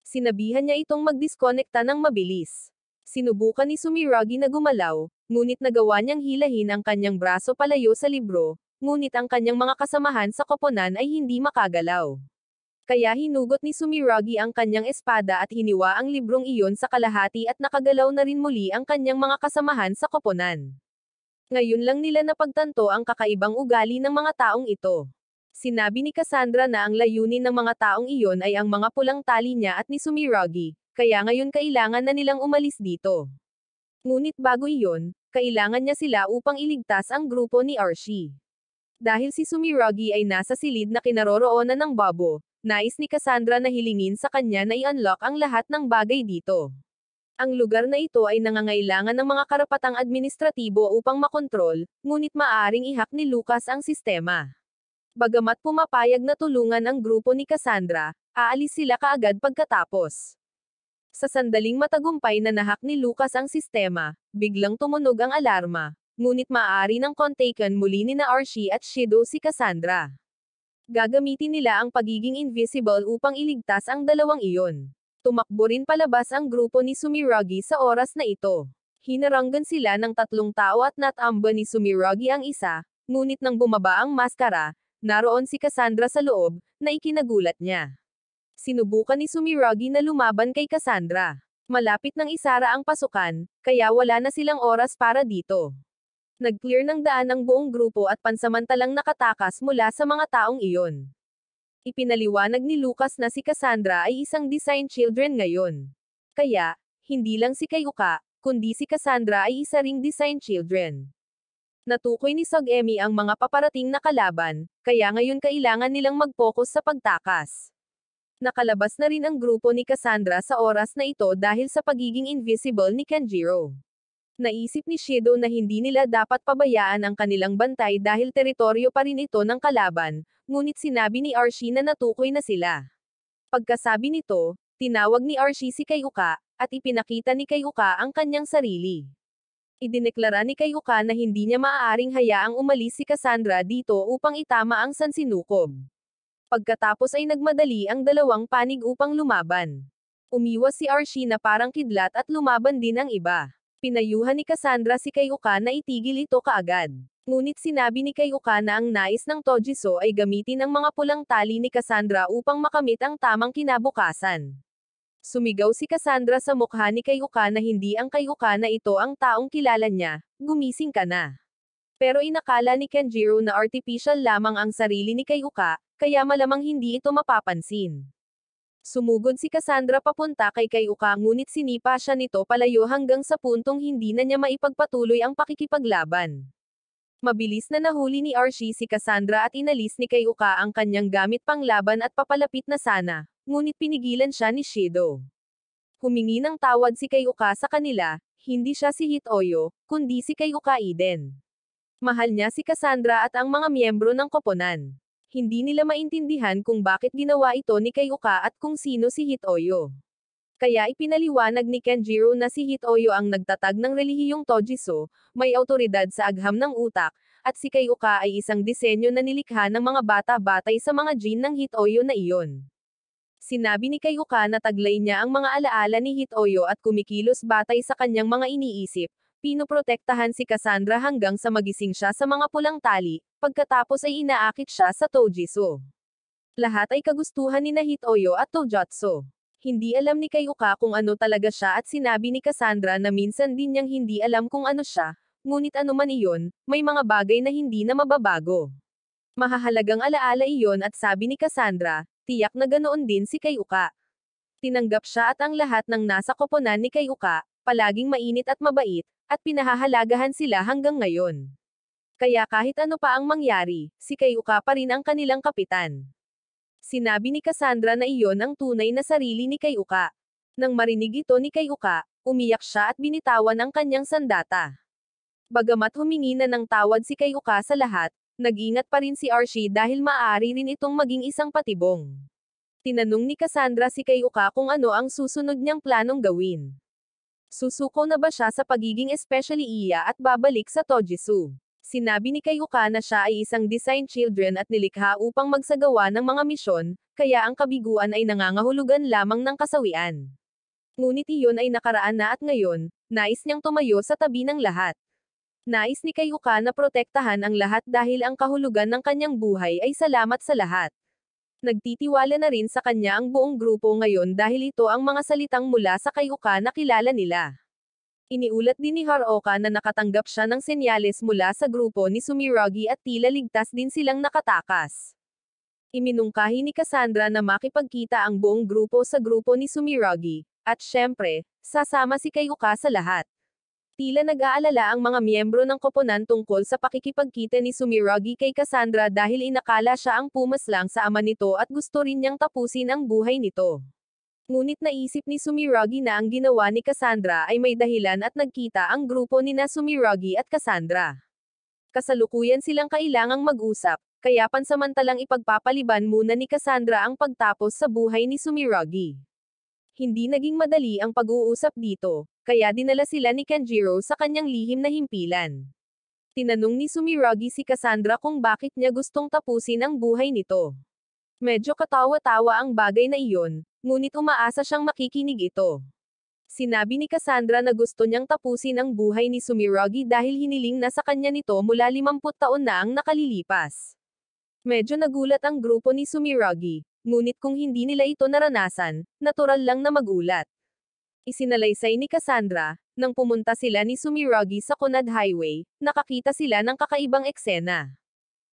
Sinabihan niya itong magdiskonekta ng mabilis. Sinubukan ni Sumiragi na gumalaw, ngunit nagawa niyang hilahin ang kanyang braso palayo sa libro, ngunit ang kanyang mga kasamahan sa koponan ay hindi makagalaw. Kaya hinugot ni Sumiragi ang kanyang espada at hiniwa ang librong iyon sa kalahati at nakagalaw na rin muli ang kanyang mga kasamahan sa koponan. Ngayon lang nila napagtanto ang kakaibang ugali ng mga taong ito. Sinabi ni Cassandra na ang layunin ng mga taong iyon ay ang mga pulang tali niya at ni Sumiragi, kaya ngayon kailangan na nilang umalis dito. Ngunit bago iyon, kailangan niya sila upang iligtas ang grupo ni Archie. Dahil si Sumiragi ay nasa silid na kinaroroonan ng Babo, nais ni Cassandra na hilingin sa kanya na i-unlock ang lahat ng bagay dito. Ang lugar na ito ay nangangailangan ng mga karapatang administratibo upang makontrol, ngunit maaaring ihak ni Lucas ang sistema. Bagamat pumapayag na tulungan ang grupo ni Cassandra, aalis sila kaagad pagkatapos. Sa sandaling matagumpay na nahak ni Lucas ang sistema, biglang tumunog ang alarma, ngunit maaari ng kontaken muli ni na Archie at Shido si Cassandra. Gagamitin nila ang pagiging invisible upang iligtas ang dalawang iyon. Tumakbo rin palabas ang grupo ni Sumiragi sa oras na ito. Hinaranggan sila ng 3 tao at natamba ni Sumiragi ang isa, ngunit nang bumaba ang maskara, naroon si Cassandra sa loob, na ikinagulat niya. Sinubukan ni Sumiragi na lumaban kay Cassandra. Malapit nang isara ang pasukan, kaya wala na silang oras para dito. Nag-clear ng daan ang buong grupo at pansamantalang nakatakas mula sa mga taong iyon. Ipinaliwanag ni Lucas na si Cassandra ay isang design children ngayon. Kaya, hindi lang si Kayuka, kundi si Cassandra ay isa ring design children. Natukoy ni Sogemi ang mga paparating na kalaban, kaya ngayon kailangan nilang mag-focus sa pagtakas. Nakalabas na rin ang grupo ni Cassandra sa oras na ito dahil sa pagiging invisible ni Kenjiro. Naisip ni Shido na hindi nila dapat pabayaan ang kanilang bantay dahil teritoryo pa rin ito ng kalaban, ngunit sinabi ni Archie na natukoy na sila. Pagkasabi nito, tinawag ni Archie si Kayuka, at ipinakita ni Kayuka ang kanyang sarili. Idineklara ni Kayuka na hindi niya maaaring hayaang umalis si Cassandra dito upang itama ang sansinukob. Pagkatapos ay nagmadali ang dalawang panig upang lumaban. Umiwas si Archie na parang kidlat at lumaban din ang iba. Pinayuhan ni Cassandra si Kayuka na itigil ito kaagad. Ngunit sinabi ni Kayuka na ang nais ng Tojiso ay gamitin ang mga pulang tali ni Cassandra upang makamit ang tamang kinabukasan. Sumigaw si Cassandra sa mukha ni Kayuka na hindi ang Kayuka na ito ang taong kilala niya, gumising ka na. Pero inakala ni Kenjiro na artificial lamang ang sarili ni Kayuka, kaya malamang hindi ito mapapansin. Sumugod si Cassandra papunta kay Kayuka ngunit sinipa siya nito palayo hanggang sa puntong hindi na niya maipagpatuloy ang pakikipaglaban. Mabilis na nahuli ni Archie si Cassandra at inalis ni Kayuka ang kanyang gamit panglaban at papalapit na sana, ngunit pinigilan siya ni Shido. Humingi ng tawad si Kayuka sa kanila, hindi siya si Hitoyo, kundi si Kayuka Iden. Mahal niya si Cassandra at ang mga miyembro ng koponan. Hindi nila maintindihan kung bakit ginawa ito ni Kayuka at kung sino si Hitoyo. Kaya ipinaliwanag ni Kenjiro na si Hitoyo ang nagtatag ng relihiyong Tojiso, may awtoridad sa agham ng utak, at si Kayuka ay isang disenyo na nilikha ng mga bata batay sa mga gene ng Hitoyo na iyon. Sinabi ni Kayuka na taglay niya ang mga alaala ni Hitoyo at kumikilos batay sa kanyang mga iniisip. Pinoprotektahan si Cassandra hanggang sa magising siya sa mga pulang tali, pagkatapos ay inaakit siya sa Tojiso. Lahat ay kagustuhan ni Hitoyo at Tojutsu. Hindi alam ni Kayuka kung ano talaga siya at sinabi ni Cassandra na minsan din niyang hindi alam kung ano siya, ngunit anuman iyon, may mga bagay na hindi na mababago. Mahahalagang alaala iyon at sabi ni Cassandra, tiyak na ganoon din si Kayuka. Tinanggap siya at ang lahat ng nasa koponan ni Kayuka, palaging mainit at mabait, at pinahahalagahan sila hanggang ngayon. Kaya kahit ano pa ang mangyari, si Kayuka pa rin ang kanilang kapitan. Sinabi ni Cassandra na iyon ang tunay na sarili ni Kayuka. Nang marinig ito ni Kayuka, umiyak siya at binitawan ang kanyang sandata. Bagamat humingi na ng tawad si Kayuka sa lahat, nag-ingat pa rin si Archie dahil maaari rin itong maging isang patibong. Tinanong ni Cassandra si Kayuka kung ano ang susunod niyang planong gawin. Susuko na ba siya sa pagiging especially iya at babalik sa Tojisu? Sinabi ni Kayuka na siya ay isang design children at nilikha upang magsagawa ng mga misyon, kaya ang kabiguan ay nangangahulugan lamang ng kasawian. Ngunit iyon ay nakaraan na at ngayon, nais niyang tumayo sa tabi ng lahat. Nais ni Kayuka na protektahan ang lahat dahil ang kahulugan ng kanyang buhay ay salamat sa lahat. Nagtitiwala na rin sa kanya ang buong grupo ngayon dahil ito ang mga salitang mula sa Kayuka na kilala nila. Iniulat din ni Haruoka na nakatanggap siya ng senyales mula sa grupo ni Sumiragi at tila ligtas din silang nakatakas. Iminungkahi ni Cassandra na makipagkita ang buong grupo sa grupo ni Sumiragi, at syempre, sasama si Kayuka sa lahat. Tila nag-aalala ang mga miyembro ng koponan tungkol sa pakikipagkita ni Sumiragi kay Cassandra dahil inakala siya ang pumaslang sa ama nito at gusto rin niyang tapusin ang buhay nito. Ngunit naisip ni Sumiragi na ang ginawa ni Cassandra ay may dahilan at nagkita ang grupo ni na Sumiragi at Cassandra. Kasalukuyan silang kailangang mag-usap, kaya pansamantalang ipagpapaliban muna ni Cassandra ang pagtapos sa buhay ni Sumiragi. Hindi naging madali ang pag-uusap dito, kaya dinala sila ni Kenjiro sa kanyang lihim na himpilan. Tinanong ni Sumiragi si Cassandra kung bakit niya gustong tapusin ang buhay nito. Medyo katawa-tawa ang bagay na iyon, ngunit umaasa siyang makikinig ito. Sinabi ni Cassandra na gusto niyang tapusin ang buhay ni Sumiragi dahil hiniling na sa kanya nito mula 50 taon na ang nakalilipas. Medyo nagulat ang grupo ni Sumiragi, ngunit kung hindi nila ito naranasan, natural lang na magulat. Isinalaysay ni Cassandra, nang pumunta sila ni Sumiragi sa Conad Highway, nakakita sila ng kakaibang eksena.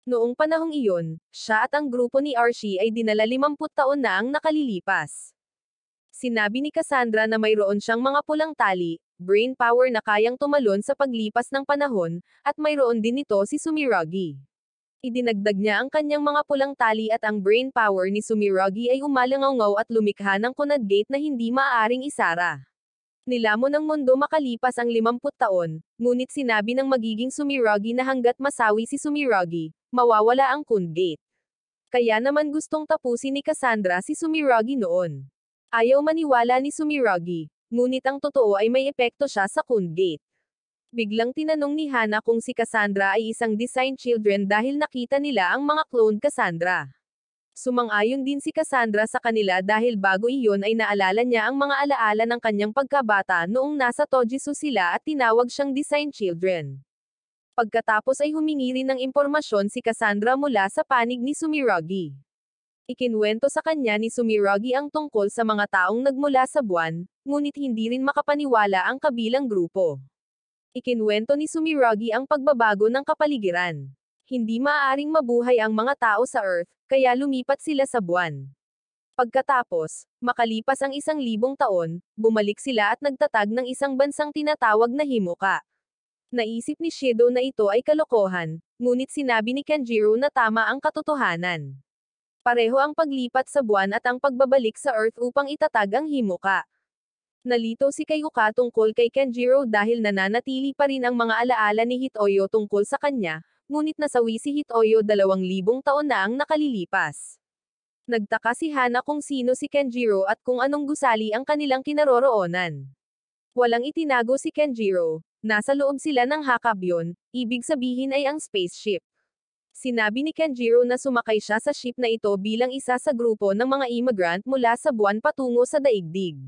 Noong panahong iyon, siya at ang grupo ni Archie ay dinala 50 taon na ang nakalilipas. Sinabi ni Cassandra na mayroon siyang mga pulang tali, brain power na kayang tumalon sa paglipas ng panahon, at mayroon din ito si Sumiragi. Idinagdag niya ang kanyang mga pulang tali at ang brain power ni Sumiragi ay umalangaw at lumikha ng Conad Gate na hindi maaaring isara. Nilamon ng mundo makalipas ang 50 taon, ngunit sinabi ng magiging Sumiragi na hanggat masawi si Sumiragi, mawawala ang Conad Gate. Kaya naman gustong tapusin ni Cassandra si Sumiragi noon. Ayaw maniwala ni Sumiragi, ngunit ang totoo ay may epekto siya sa Conad Gate. Biglang tinanong ni Hana kung si Cassandra ay isang design children dahil nakita nila ang mga cloned Cassandra. Sumang-ayon din si Cassandra sa kanila dahil bago iyon ay naalala niya ang mga alaala ng kanyang pagkabata noong nasa Tojisu sila at tinawag siyang design children. Pagkatapos ay humingi rin ng impormasyon si Cassandra mula sa panig ni Sumiragi. Ikinwento sa kanya ni Sumiragi ang tungkol sa mga taong nagmula sa buwan, ngunit hindi rin makapaniwala ang kabilang grupo. Ikinwento ni Sumiragi ang pagbabago ng kapaligiran. Hindi maaaring mabuhay ang mga tao sa Earth, kaya lumipat sila sa buwan. Pagkatapos, makalipas ang 1,000 taon, bumalik sila at nagtatag ng isang bansang tinatawag na Himoka. Naisip ni Shido na ito ay kalokohan, ngunit sinabi ni Kenjiro na tama ang katotohanan. Pareho ang paglipat sa buwan at ang pagbabalik sa Earth upang itatag ang Himoka. Nalito si Kayuka tungkol kay Kenjiro dahil nananatili pa rin ang mga alaala ni Hitoyo tungkol sa kanya, ngunit nasawi si Hitoyo 2,000 taon na ang nakalilipas. Nagtaka si Hana kung sino si Kenjiro at kung anong gusali ang kanilang kinaroroonan. Walang itinago si Kenjiro, nasa loob sila ng Hakabyon, ibig sabihin ay ang spaceship. Sinabi ni Kenjiro na sumakay siya sa ship na ito bilang isa sa grupo ng mga immigrant mula sa buwan patungo sa daigdig.